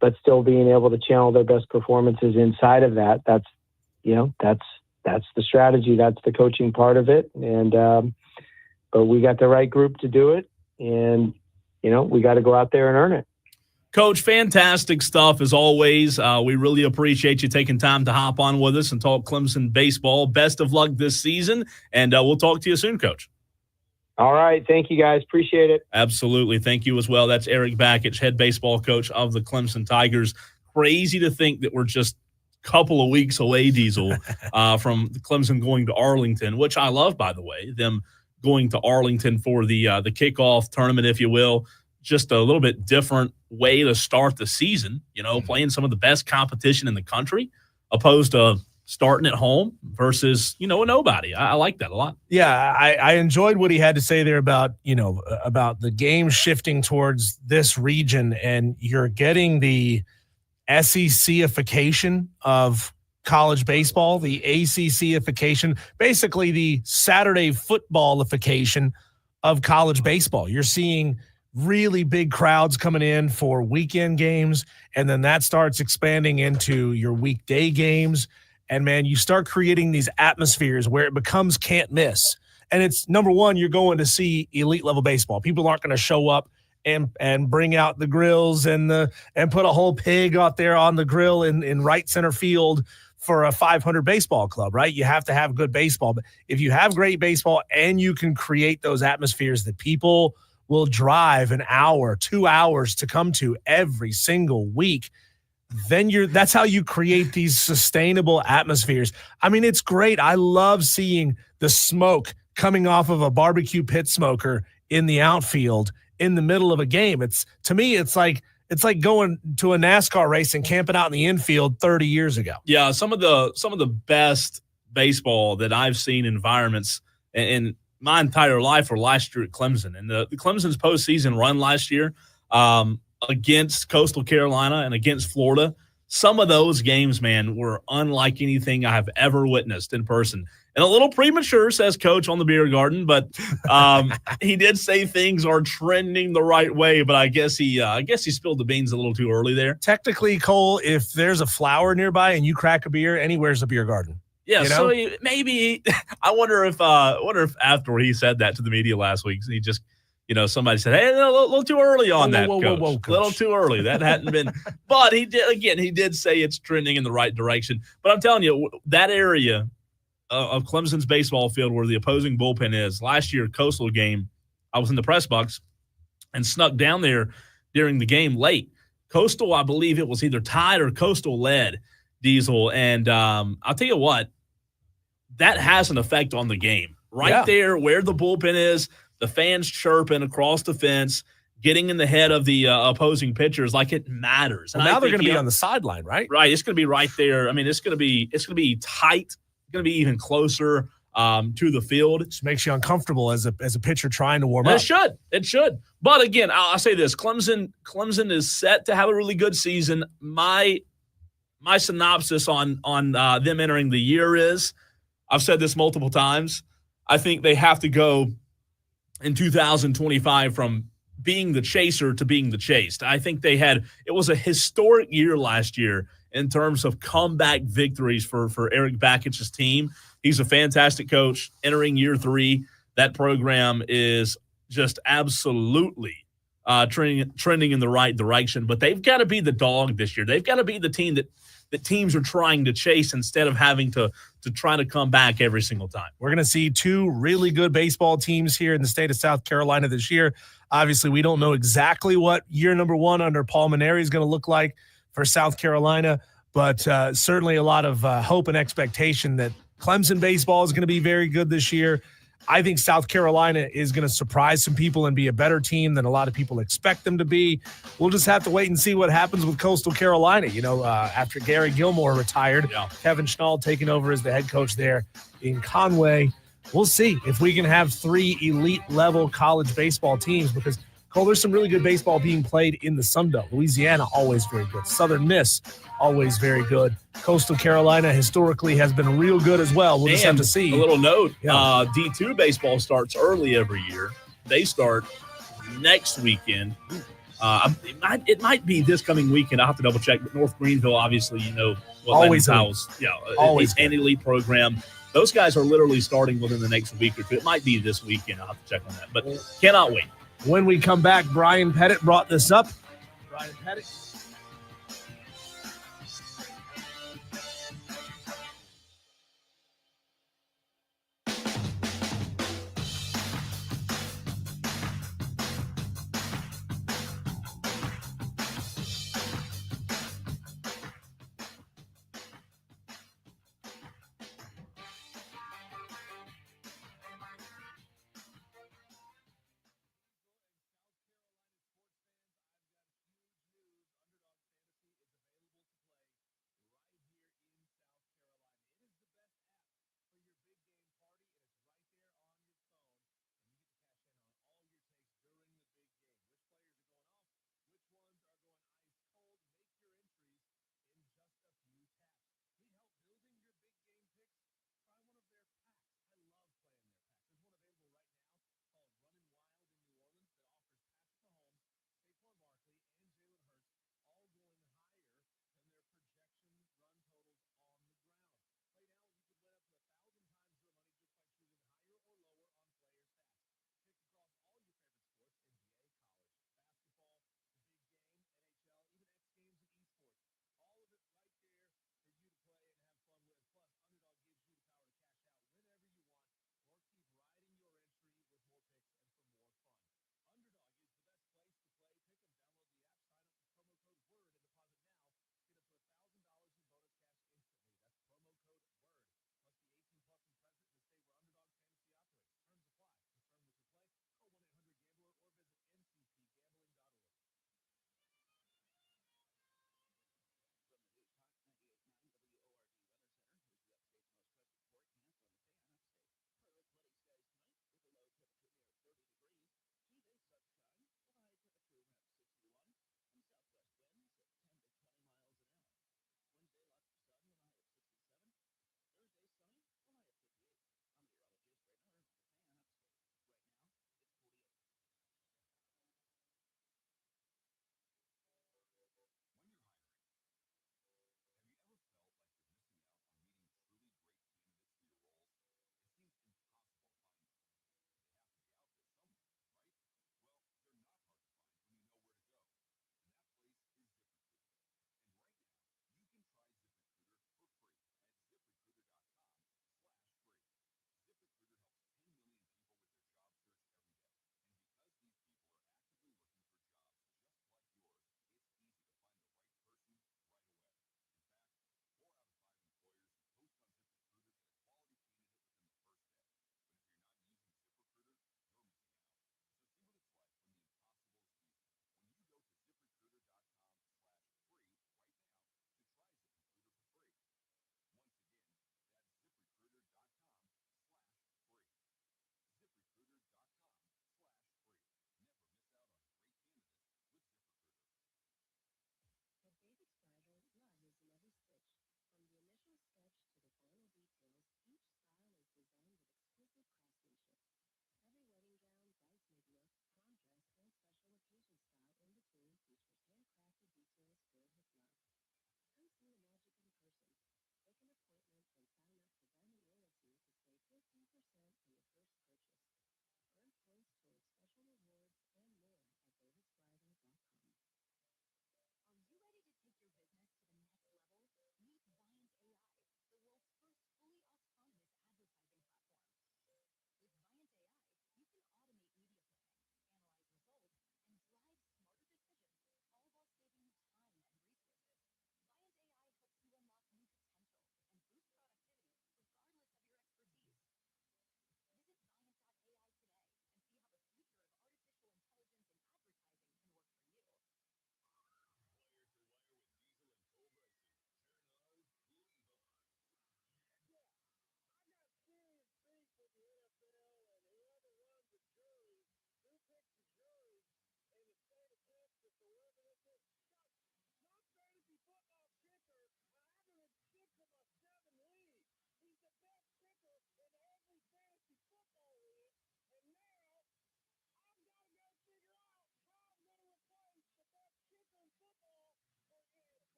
but still being able to channel their best performances inside of that, that's the strategy. That's the coaching part of it. And, but we got the right group to do it. And, we got to go out there and earn it. Coach, fantastic stuff as always. We really appreciate you taking time to hop on with us and talk Clemson baseball. Best of luck this season, and we'll talk to you soon, Coach. All right. Thank you, guys. Appreciate it. Absolutely. Thank you as well. That's Erik Bakich, head baseball coach of the Clemson Tigers. Crazy to think that we're just a couple of weeks away, Diesel, from Clemson going to Arlington, which I love, by the way, them going to Arlington for the kickoff tournament, if you will. Just a little bit different way to start the season, playing some of the best competition in the country, opposed to starting at home versus, a nobody. I like that a lot. Yeah, I enjoyed what he had to say there about, about the game shifting towards this region, and you're getting the SEC-ification of college baseball, the ACC-ification, basically the Saturday football-ification of college baseball. You're seeing really big crowds coming in for weekend games, and then that starts expanding into your weekday games. And, man, you start creating these atmospheres where it becomes can't miss. And it's, number one, you're going to see elite-level baseball. People aren't going to show up and bring out the grills and put a whole pig out there on the grill in right center field for a 500 baseball club, right? You have to have good baseball. But if you have great baseball and you can create those atmospheres that people – will drive an hour, 2 hours to come to every single week, then that's how you create these sustainable atmospheres. I mean, it's great. I love seeing the smoke coming off of a barbecue pit smoker in the outfield in the middle of a game. To me, it's like going to a NASCAR race and camping out in the infield 30 years ago. Yeah, some of the best baseball that I've seen environments and my entire life were last year at Clemson. And the Clemson's postseason run last year against Coastal Carolina and against Florida, some of those games, man, were unlike anything I have ever witnessed in person. And a little premature, says Coach on the beer garden, but he did say things are trending the right way. But I guess he spilled the beans a little too early there. Technically, Cole, if there's a flower nearby and you crack a beer, anywhere's a beer garden. Yeah, so maybe I wonder if after he said that to the media last week, he just, somebody said, "Hey, a little too early on that, Coach. A little too early. That hadn't been." But he did say it's trending in the right direction. But I'm telling you, that area of Clemson's baseball field where the opposing bullpen is, last year Coastal game, I was in the press box and snuck down there during the game late. Coastal, I believe it was either tied or Coastal led, Diesel, and I'll tell you what. That has an effect on the game. There where the bullpen is, the fans chirping across the fence, getting in the head of the opposing pitchers, like it matters. And now they're going to be on the sideline, right? Right. It's going to be right there. I mean, it's going to be tight. It's going to be even closer to the field. It just makes you uncomfortable as a pitcher trying to warm up. It should. But again, I'll say this: Clemson is set to have a really good season. My synopsis on them entering the year is, I've said this multiple times, I think they have to go in 2025 from being the chaser to being the chased. I think it was a historic year last year in terms of comeback victories for Erik Bakich's team. He's a fantastic coach. Entering year 3, that program is just absolutely trending in the right direction. But they've got to be the dog this year. They've got to be the team that teams are trying to chase instead of having to try to come back every single time. We're going to see 2 really good baseball teams here in the state of South Carolina this year. Obviously, we don't know exactly what year number 1 under Paul Maneri is going to look like for South Carolina, but certainly a lot of hope and expectation that Clemson baseball is going to be very good this year. I think South Carolina is going to surprise some people and be a better team than a lot of people expect them to be. We'll just have to wait and see what happens with Coastal Carolina. After Gary Gilmore retired, Kevin Schnall taking over as the head coach there in Conway. We'll see if we can have 3 elite-level college baseball teams because, Cole, there's some really good baseball being played in the Sun Belt. Louisiana, always very good. Southern Miss, always very good. Coastal Carolina historically has been real good as well. We'll just have to see. A little note, D2 baseball starts early every year. They start next weekend. It might be this coming weekend. I'll have to double check. But North Greenville, obviously, always always an elite program. Those guys are literally starting within the next week or two. It might be this weekend. I'll have to check on that. But cannot wait. When we come back, Brian Pettit brought this up. Brian Pettit.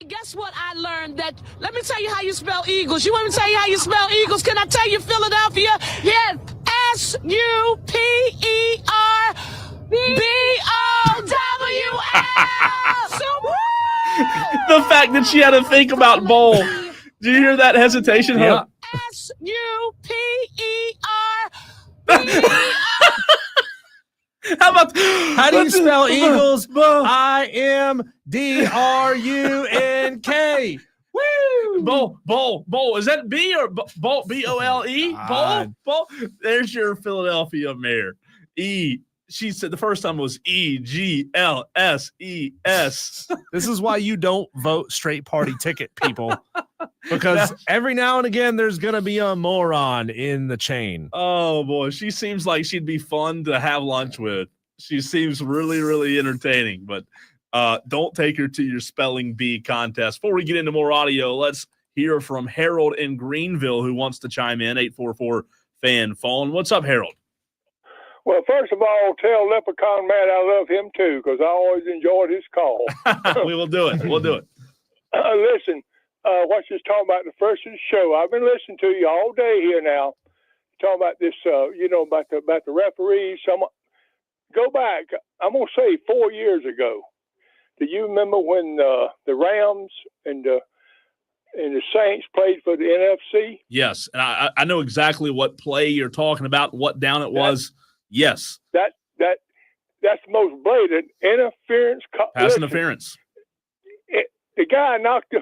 Guess what I learned? That let me tell you how you spell Eagles. You want me to tell you how you spell Eagles? Can I tell you Philadelphia? Yeah, SUPERBOWL. The fact that she had to think about bowl. Do you hear that hesitation? Yeah. SUPERBOWL. How do you spell Eagles? IMDRUNK. Woo! Bowl. Is that B or bowl? BOLE? Bowl. There's your Philadelphia mayor. E. She said the first time was EGLSES. This is why you don't vote straight party ticket, people. Because every now and again, there's going to be a moron in the chain. Oh, boy. She seems like she'd be fun to have lunch with. She seems really, really entertaining. But don't take her to your spelling bee contest. Before we get into more audio, let's hear from Harold in Greenville who wants to chime in, 844-FAN phone. What's up, Harold? Well, first of all, tell Leprechaun Matt I love him too, because I always enjoyed his call. We will do it. We'll do it. Listen, what you're talking about the first of the show, I've been listening to you all day here now, talking about this, about the referees. Go back, I'm going to say 4 years ago. Do you remember when the Rams and the Saints played for the NFC? Yes, and I know exactly what play you're talking about, what down it was. Yes. That's the most blatant interference. Pass interference. The guy knocked him.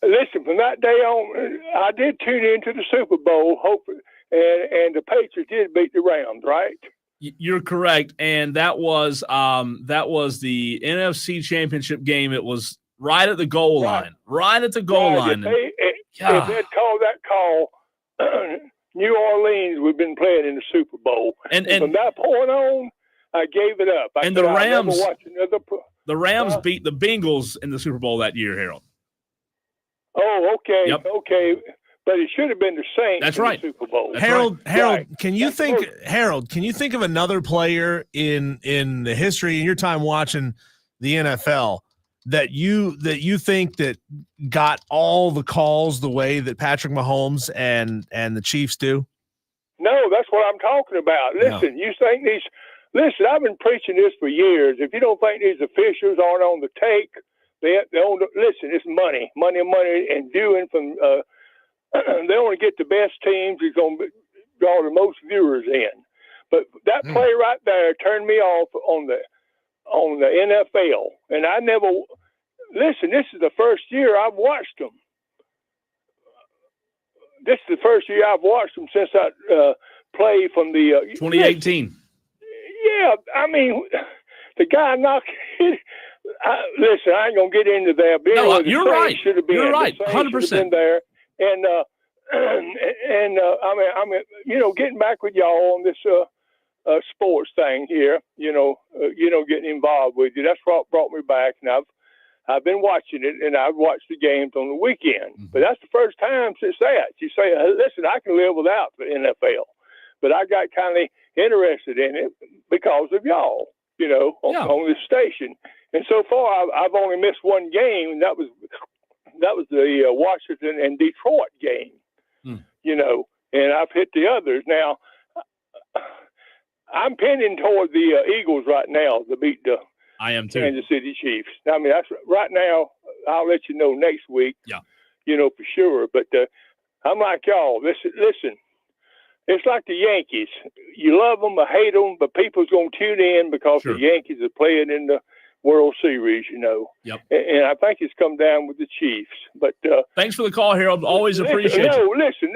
Listen, from that day on, I did tune into the Super Bowl, hoping, and the Patriots did beat the Rams, right? You're correct, and that was the NFC Championship game. It was right at the goal line. Right at the goal line. If they'd called that call, New Orleans, we've been playing in the Super Bowl. And from that point on, I gave it up. The Rams beat the Bengals in the Super Bowl that year, Harold. Oh, okay. Yep. Okay. But it should have been the Saints. That's right. The Super Bowl. Harold, Right. can you think of another player in the history in your time watching the NFL that you think that got all the calls the way that Patrick Mahomes and the Chiefs do? No, that's what I'm talking about. Listen, you think these – listen, I've been preaching this for years. If you don't think these officials aren't on the take, listen, it's money, and doing from they only get the best teams who's going to draw the most viewers in. But that play right there turned me off on the NFL, and I never listen. This is the first year I've watched them. This is the first year I've watched them since I played from the 2018. Yeah, I mean, the guy knocked. Listen, I ain't gonna get into that. But no, you're right. Should have been. You're right. 100% there. And I mean, getting back with y'all on this sports thing here, getting involved with you. That's what brought me back, and I've been watching it, and I've watched the games on the weekend. Mm-hmm. But that's the first time since that. You say, listen, I can live without the NFL, but I got kind of interested in it because of y'all, on this station. And so far, I've only missed one game, and that was the Washington and Detroit game, and I've hit the others. Now, I'm pending toward the Eagles right now to beat the Kansas City Chiefs. I mean, that's right now. I'll let you know next week, for sure. But I'm like y'all. Listen, it's like the Yankees. You love them or hate them, but people's going to tune in because the Yankees are playing in the World Series, Yep. And I think it's come down with the Chiefs. But thanks for the call, Harold. Always appreciate it. Listen.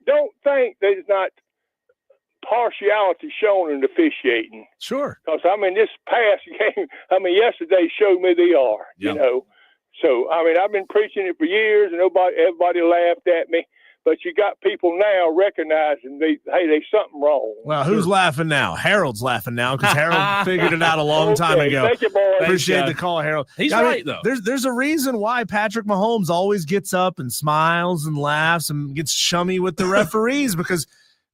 Don't think there's not partiality shown in officiating. Sure. Because, this past game, yesterday showed me they are, So, I've been preaching it for years, and everybody laughed at me. But you got people now recognizing there's something wrong. Well, who's laughing now? Harold's laughing now because Harold figured it out a long time ago. Thank you, boys. Appreciate the call, Harold. He's right, though. There's a reason why Patrick Mahomes always gets up and smiles and laughs and gets chummy with the referees because,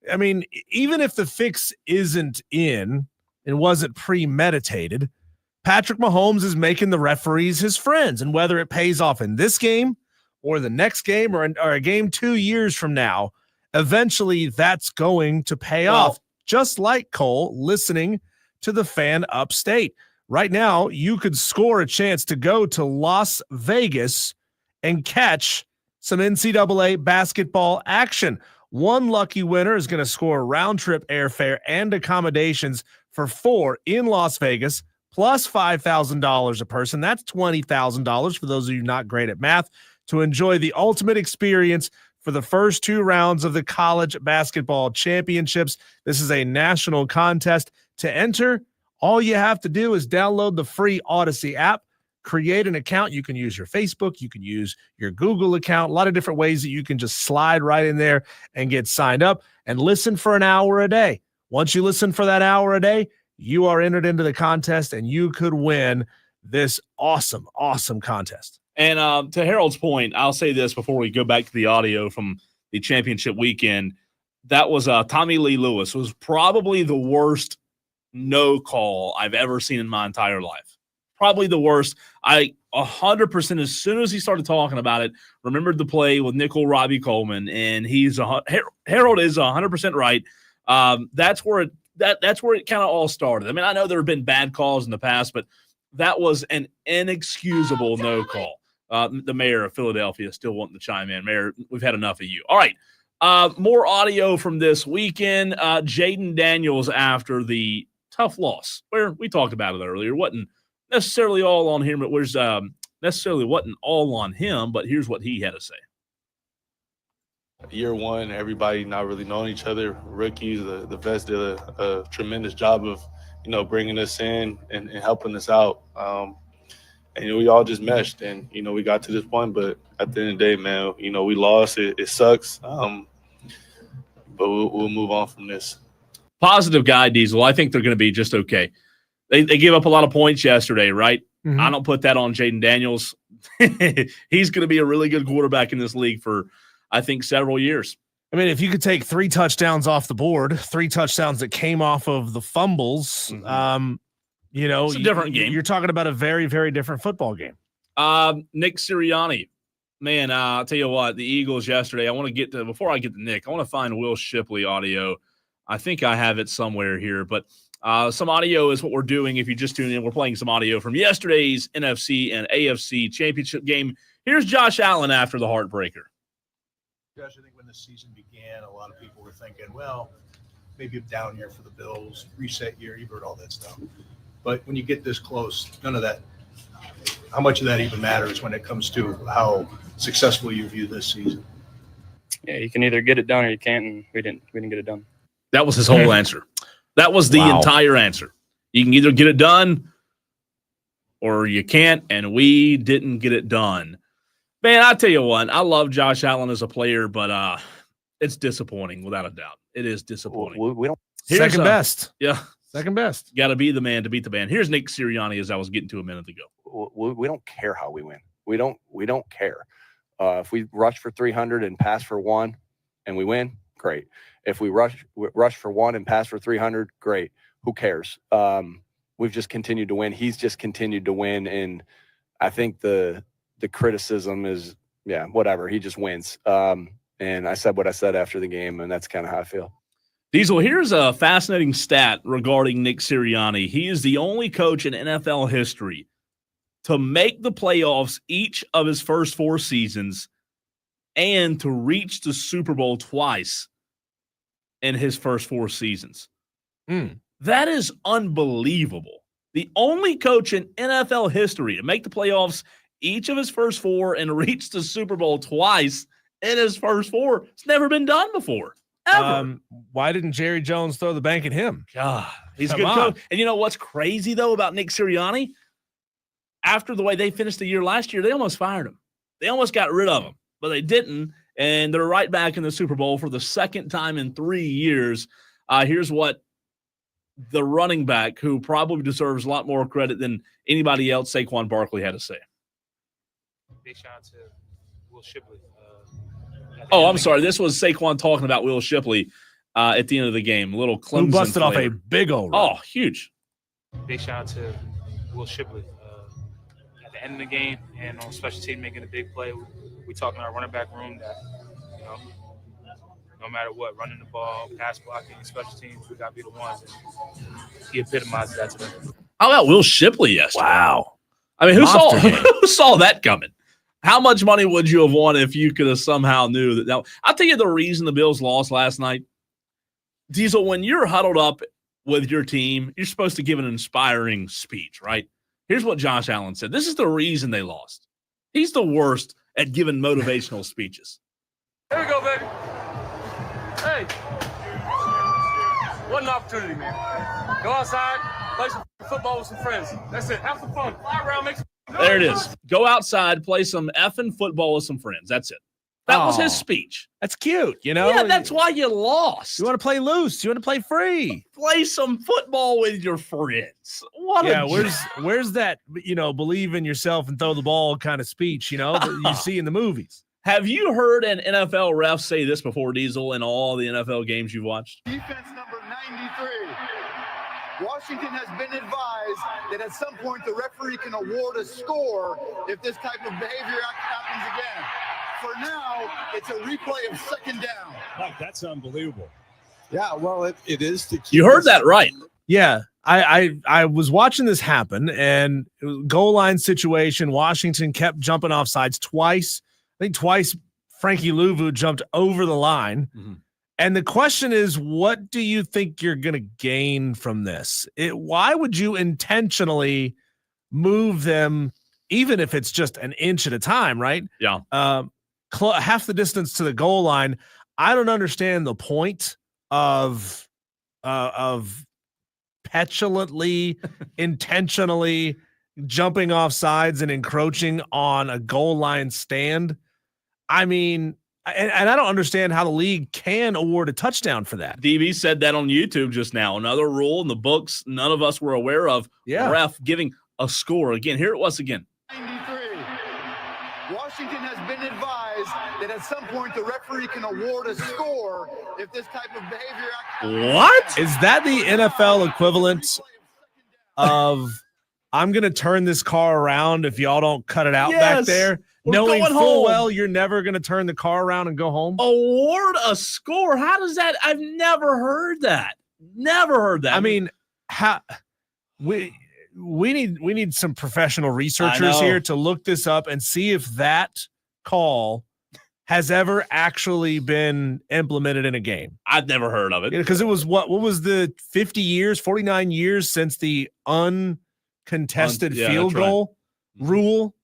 even if the fix isn't in and wasn't premeditated, Patrick Mahomes is making the referees his friends. And whether it pays off in this game or the next game or a game 2 years from now, eventually that's going to pay off. Just like Cole listening to the fan upstate. Right now, you could score a chance to go to Las Vegas and catch some NCAA basketball action. One lucky winner is going to score round-trip airfare and accommodations for 4 in Las Vegas, plus $5,000 a person. That's $20,000 for those of you not great at math, to enjoy the ultimate experience for the first 2 rounds of the college basketball championships. This is a national contest. To enter, all you have to do is download the free Odyssey app, create an account. You can use your Facebook, you can use your Google account, a lot of different ways that you can just slide right in there and get signed up and listen for an hour a day. Once you listen for that hour a day, you are entered into the contest and you could win this awesome, awesome contest. And to Harold's point, I'll say this before we go back to the audio from the championship weekend. That was Tommy Lee Lewis was probably the worst no call I've ever seen in my entire life. Probably the worst. I 100%, as soon as he started talking about it, remembered the play with nickel Robbie Coleman, and Harold is 100% right. That's where it kind of all started. I mean, I know there have been bad calls in the past, but that was an inexcusable no call. The mayor of Philadelphia still wanting to chime in. Mayor, we've had enough of you. All right. More audio from this weekend. Jaden Daniels after the tough loss, where we talked about it earlier, wasn't necessarily all on him. It was necessarily wasn't all on him, but here's what he had to say. Year one, everybody not really knowing each other. Rookies, the vets did a tremendous job of, bringing us in and helping us out. And we all just meshed, and we got to this point. But at the end of the day, man, we lost. It sucks, but we'll move on from this. Positive guy, Diesel. I think they're going to be just okay. They gave up a lot of points yesterday, right? Mm-hmm. I don't put that on Jaden Daniels. He's going to be a really good quarterback in this league for, I think, several years. I mean, if you could take 3 touchdowns off the board, 3 touchdowns that came off of the fumbles, mm-hmm. It's a different game. You're talking about a very, very different football game. Nick Sirianni. Man, I'll tell you what, the Eagles yesterday, before I get to Nick, I want to find Will Shipley audio. I think I have it somewhere here, but some audio is what we're doing. If you just tune in, we're playing some audio from yesterday's NFC and AFC championship game. Here's Josh Allen after the heartbreaker. Josh, I think when the season began, a lot of people were thinking, well, maybe a down year for the Bills, reset year, you've heard all that stuff. But when you get this close, none of that, how much of that even matters when it comes to how successful you view this season? Yeah, you can either get it done or you can't, and we didn't get it done. That was his whole answer. That was the entire answer. You can either get it done or you can't, and we didn't get it done. Man, I tell you what, I love Josh Allen as a player, but it's disappointing without a doubt. It is disappointing. We don't. Second best. Yeah. Second best. Got to be the man to beat the band. Here's Nick Sirianni, as I was getting to a minute ago. We don't care how we win. We don't care. If we rush for 300 and pass for 1 and we win, great. If we rush for 1 and pass for 300, great. Who cares? We've just continued to win. He's just continued to win, and I think the criticism is, whatever. He just wins. And I said what I said after the game, and that's kind of how I feel. Diesel, here's a fascinating stat regarding Nick Sirianni. He is the only coach in NFL history to make the playoffs each of his first 4 seasons and to reach the Super Bowl twice in his first 4 seasons. That is unbelievable. The only coach in NFL history to make the playoffs each of his first 4 and reach the Super Bowl twice in his first 4. It's never been done before. Ever. Why didn't Jerry Jones throw the bank at him? God, he's a good coach. And you know what's crazy, though, about Nick Sirianni? After the way they finished the year last year, they almost fired him. They almost got rid of him, but they didn't. And they're right back in the Super Bowl for the second time in 3 years. Here's what the running back, who probably deserves a lot more credit than anybody else, Saquon Barkley, had to say. Big shout out to Will Shipley. Oh, I'm sorry. This was Saquon talking about Will Shipley at the end of the game. Little Clemson who busted flavor. Off a big old run. Oh, huge. Big shout out to Will Shipley. At the end of the game and on special team making a big play, we talk in our running back room that, you know, no matter what, running the ball, pass blocking, special teams, we got to be the ones. And he epitomized that today. How about Will Shipley yesterday? Wow. I mean, who saw that coming? How much money would you have won if you could have somehow knew that? Now, I'll tell you the reason the Bills lost last night. Diesel, when you're huddled up with your team, you're supposed to give an inspiring speech, right? Here's what Josh Allen said. This is the reason they lost. He's the worst at giving motivational speeches. Here we go, baby. Hey. What an opportunity, man. Go outside, play some football with some friends. That's it. Have some fun. Fly around, make some noise. There it is. Go outside, play some effing football with some friends. That's it. That was his speech. That's cute, you know? Yeah, that's why you lost. You want to play loose. You want to play free. Play some football with your friends. Where's that, you know, believe in yourself and throw the ball kind of speech, you know, that you see in the movies? Have you heard an NFL ref say this before, Diesel, in all the NFL games you've watched? Defense number 93. Washington has been advised that at some point the referee can award a score if this type of behavior happens again. For now, it's a replay of second down. Mike, that's unbelievable. Yeah, well, it is. To keep you heard that right. Yeah, I was watching this happen, and it was a goal line situation. Washington kept jumping off sides twice. I think twice Frankie Louvu jumped over the line. Mm-hmm. And the question is, what do you think you're going to gain from this? Why would you intentionally move them, even if it's just an inch at a time, right? Yeah. Half the distance to the goal line. I don't understand the point of petulantly, intentionally jumping off sides and encroaching on a goal line stand. I mean, and I don't understand how the league can award a touchdown for that. DB said that on YouTube just now. Another rule in the books none of us were aware of. Yeah. The ref giving a score. Again, here it was again. 93. Washington has been advised that at some point the referee can award a score if this type of behavior. What? Is that the NFL equivalent of I'm going to turn this car around if y'all don't cut it out back there? We're knowing going full home. well you're never going to turn the car around and go home? Award a score? How does that? I've never heard that. Never heard that. I mean, how we need some professional researchers here to look this up and see if that call has ever actually been implemented in a game. I've never heard of it. Because it was what was the 49 years since the uncontested field goal rule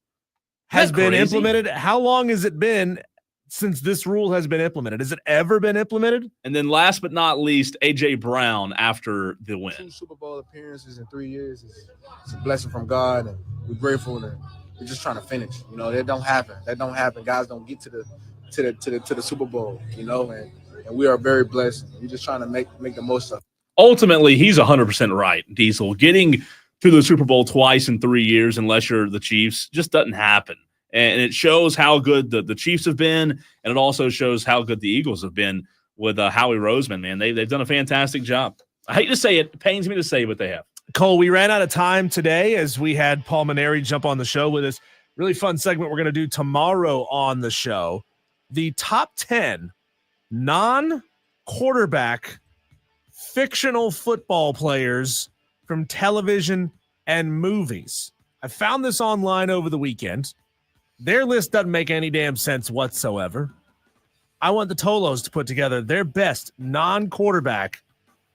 has been implemented. How long has it been since this rule has been implemented? Has it ever been implemented? And then last but not least, A.J. Brown after the win. 2 Super Bowl appearances in 3 years is a blessing from God, and we're grateful, and we're just trying to finish. You know, that don't happen. Guys don't get to the Super Bowl, you know, and we are very blessed. We're just trying to make the most of it. Ultimately, he's 100% right, Diesel. Getting to the Super Bowl twice in 3 years, unless you're the Chiefs, just doesn't happen. And it shows how good the Chiefs have been, and it also shows how good the Eagles have been with Howie Roseman, man. They've done a fantastic job. I hate to say it. It pains me to say, but they have. Cole, we ran out of time today as we had Paul Maneri jump on the show with us. Really fun segment we're going to do tomorrow on the show. The top 10 non-quarterback fictional football players from television and movies. I found this online over the weekend. Their list doesn't make any damn sense whatsoever. I want the Tolos to put together their best non-quarterback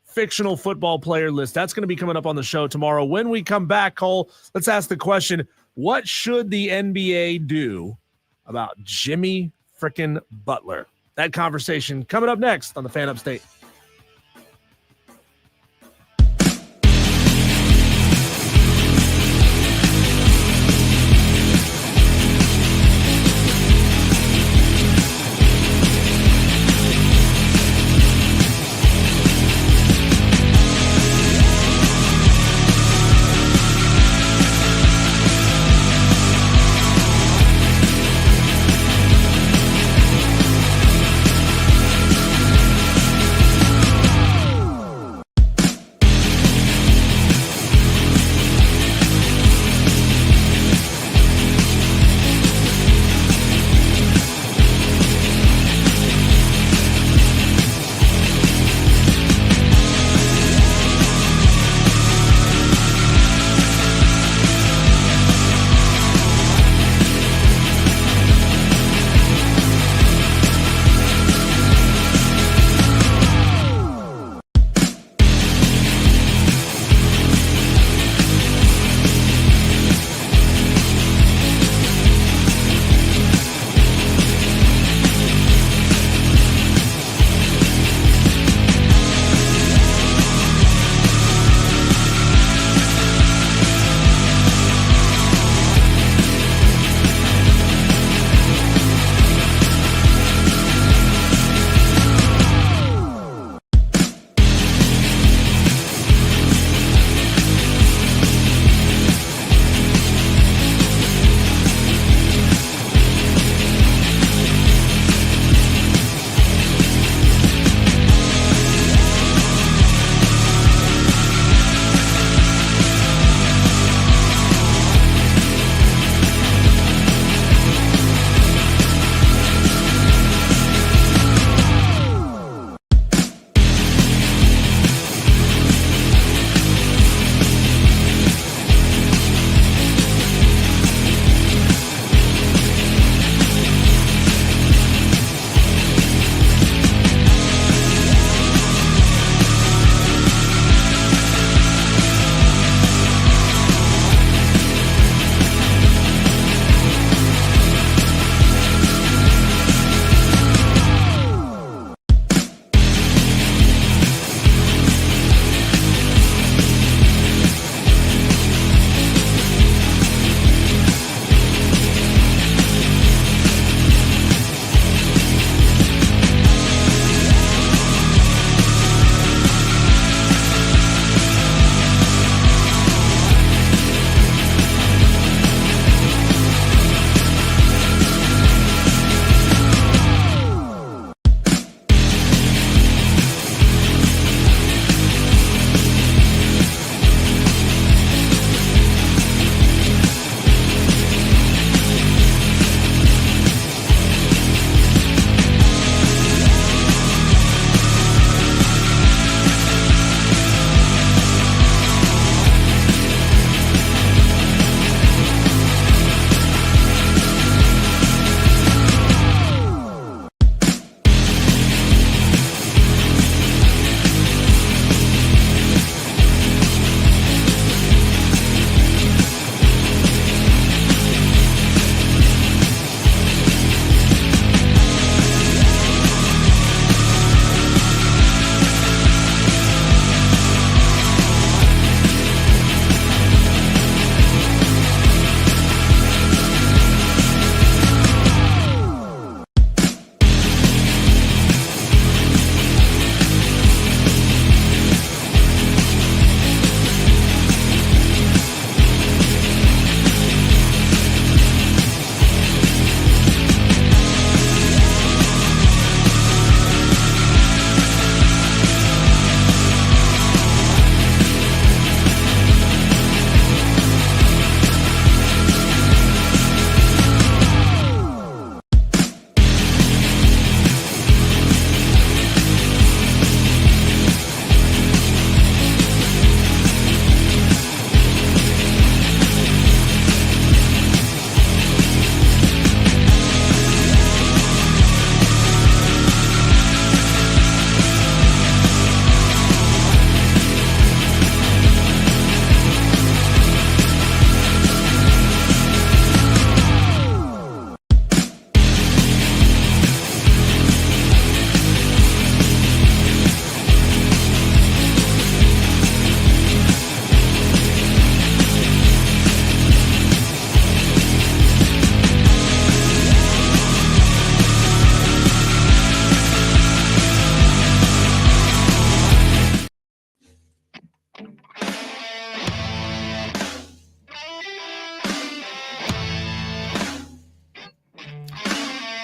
fictional football player list. That's going to be coming up on the show tomorrow. When we come back, Cole, let's ask the question, what should the NBA do about Jimmy frickin' Butler? That conversation coming up next on the Fan Upstate.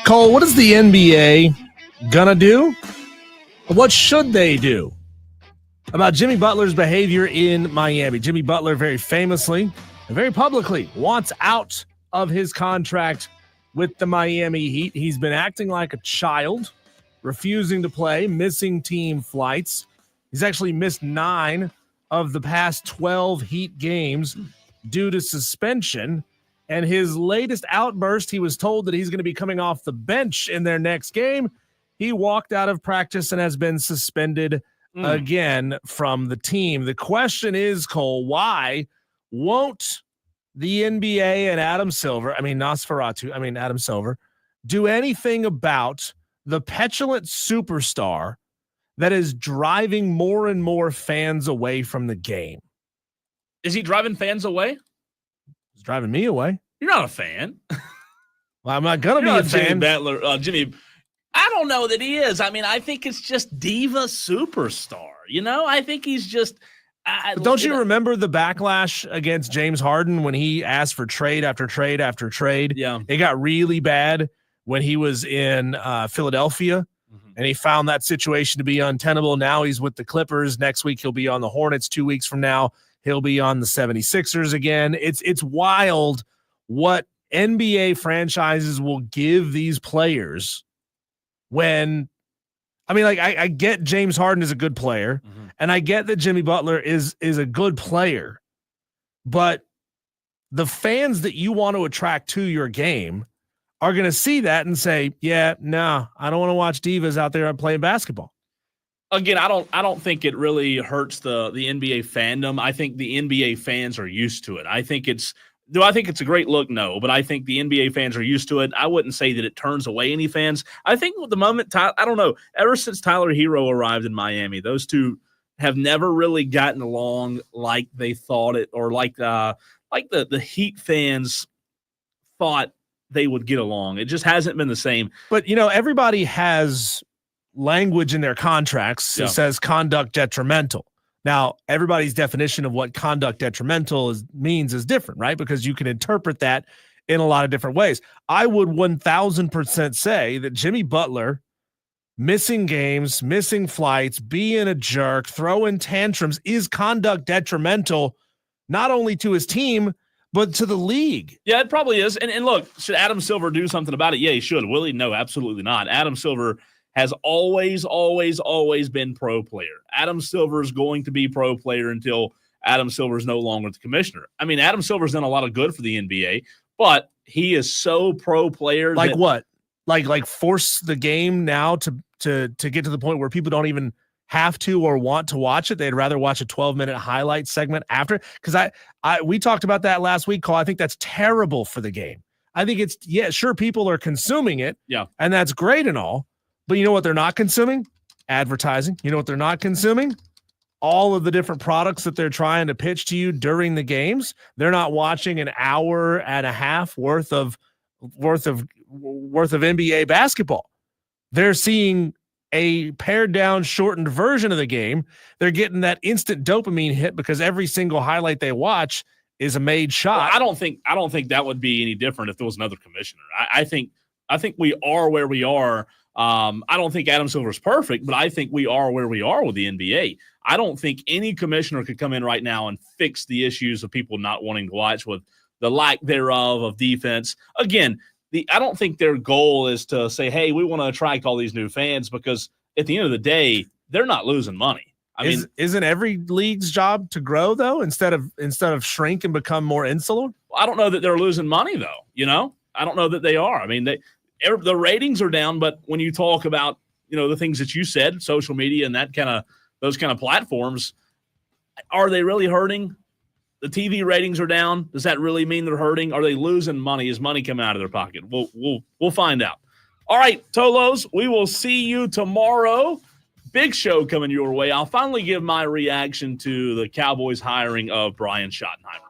Cole, what is the NBA gonna do? What should they do about Jimmy Butler's behavior in Miami? Jimmy Butler very famously and very publicly wants out of his contract with the Miami Heat. He's been acting like a child, refusing to play, missing team flights. He's actually missed 9 of the past 12 Heat games due to suspension. And his latest outburst, he was told that he's going to be coming off the bench in their next game. He walked out of practice and has been suspended again from the team. The question is, Cole, why won't the NBA and Adam Silver, do anything about the petulant superstar that is driving more and more fans away from the game? Is he driving fans away? He's driving me away. You're not a fan. Well, I'm not going to be a fan. Jimmy, I don't know that he is. I mean, I think it's just diva superstar. I think he's just. Don't you remember the backlash against James Harden when he asked for trade after trade after trade? Yeah. It got really bad when he was in Philadelphia, and he found that situation to be untenable. Now he's with the Clippers. Next week he'll be on the Hornets. 2 weeks from now he'll be on the 76ers again. It's wild what NBA franchises will give these players when – I get James Harden is a good player, and I get that Jimmy Butler is a good player, but the fans that you want to attract to your game are going to see that and say, yeah, no, I don't want to watch divas out there playing basketball. Again, I don't think it really hurts the NBA fandom. I think the NBA fans are used to it. Do I think it's a great look? No, but I think the NBA fans are used to it. I wouldn't say that it turns away any fans. I think with the moment, I don't know, ever since Tyler Hero arrived in Miami, those two have never really gotten along like they thought it, or like the Heat fans thought they would get along. It just hasn't been the same. But, everybody has language in their contracts that says conduct detrimental. Now, everybody's definition of what conduct detrimental means is different, right? Because you can interpret that in a lot of different ways. I would 1,000% say that Jimmy Butler missing games, missing flights, being a jerk, throwing tantrums is conduct detrimental, not only to his team, but to the league. Yeah, it probably is. And look, should Adam Silver do something about it? Yeah, he should. Will he? No, absolutely not. Adam Silver has always been pro player. Adam Silver is going to be pro player until Adam Silver is no longer the commissioner. I mean, Adam Silver's done a lot of good for the NBA, but he is so pro player. Like what? Like force the game now to get to the point where people don't even have to or want to watch it. They'd rather watch a 12-minute highlight segment after. Because we talked about that last week, Cole. I think that's terrible for the game. I think sure, people are consuming it. Yeah. And that's great and all. But you know what they're not consuming? Advertising. You know what they're not consuming? All of the different products that they're trying to pitch to you during the games. They're not watching an hour and a half worth of NBA basketball. They're seeing a pared down, shortened version of the game. They're getting that instant dopamine hit because every single highlight they watch is a made shot. Well, I don't think that would be any different if there was another commissioner. I think we are where we are. I don't think Adam Silver's perfect, but I think we are where we are with the NBA. I don't think any commissioner could come in right now and fix the issues of people not wanting to watch with the lack thereof of defense. Again, I don't think their goal is to say, hey, we want to attract all these new fans, because at the end of the day, they're not losing money. Isn't every league's job to grow though, instead of shrink and become more insular? I don't know that they're losing money though. I don't know that they are. I mean, the ratings are down, but when you talk about, the things that you said, social media and those kind of platforms, are they really hurting? The TV ratings are down. Does that really mean they're hurting? Are they losing money? Is money coming out of their pocket? We'll find out. All right, Tolos, we will see you tomorrow. Big show coming your way. I'll finally give my reaction to the Cowboys hiring of Brian Schottenheimer.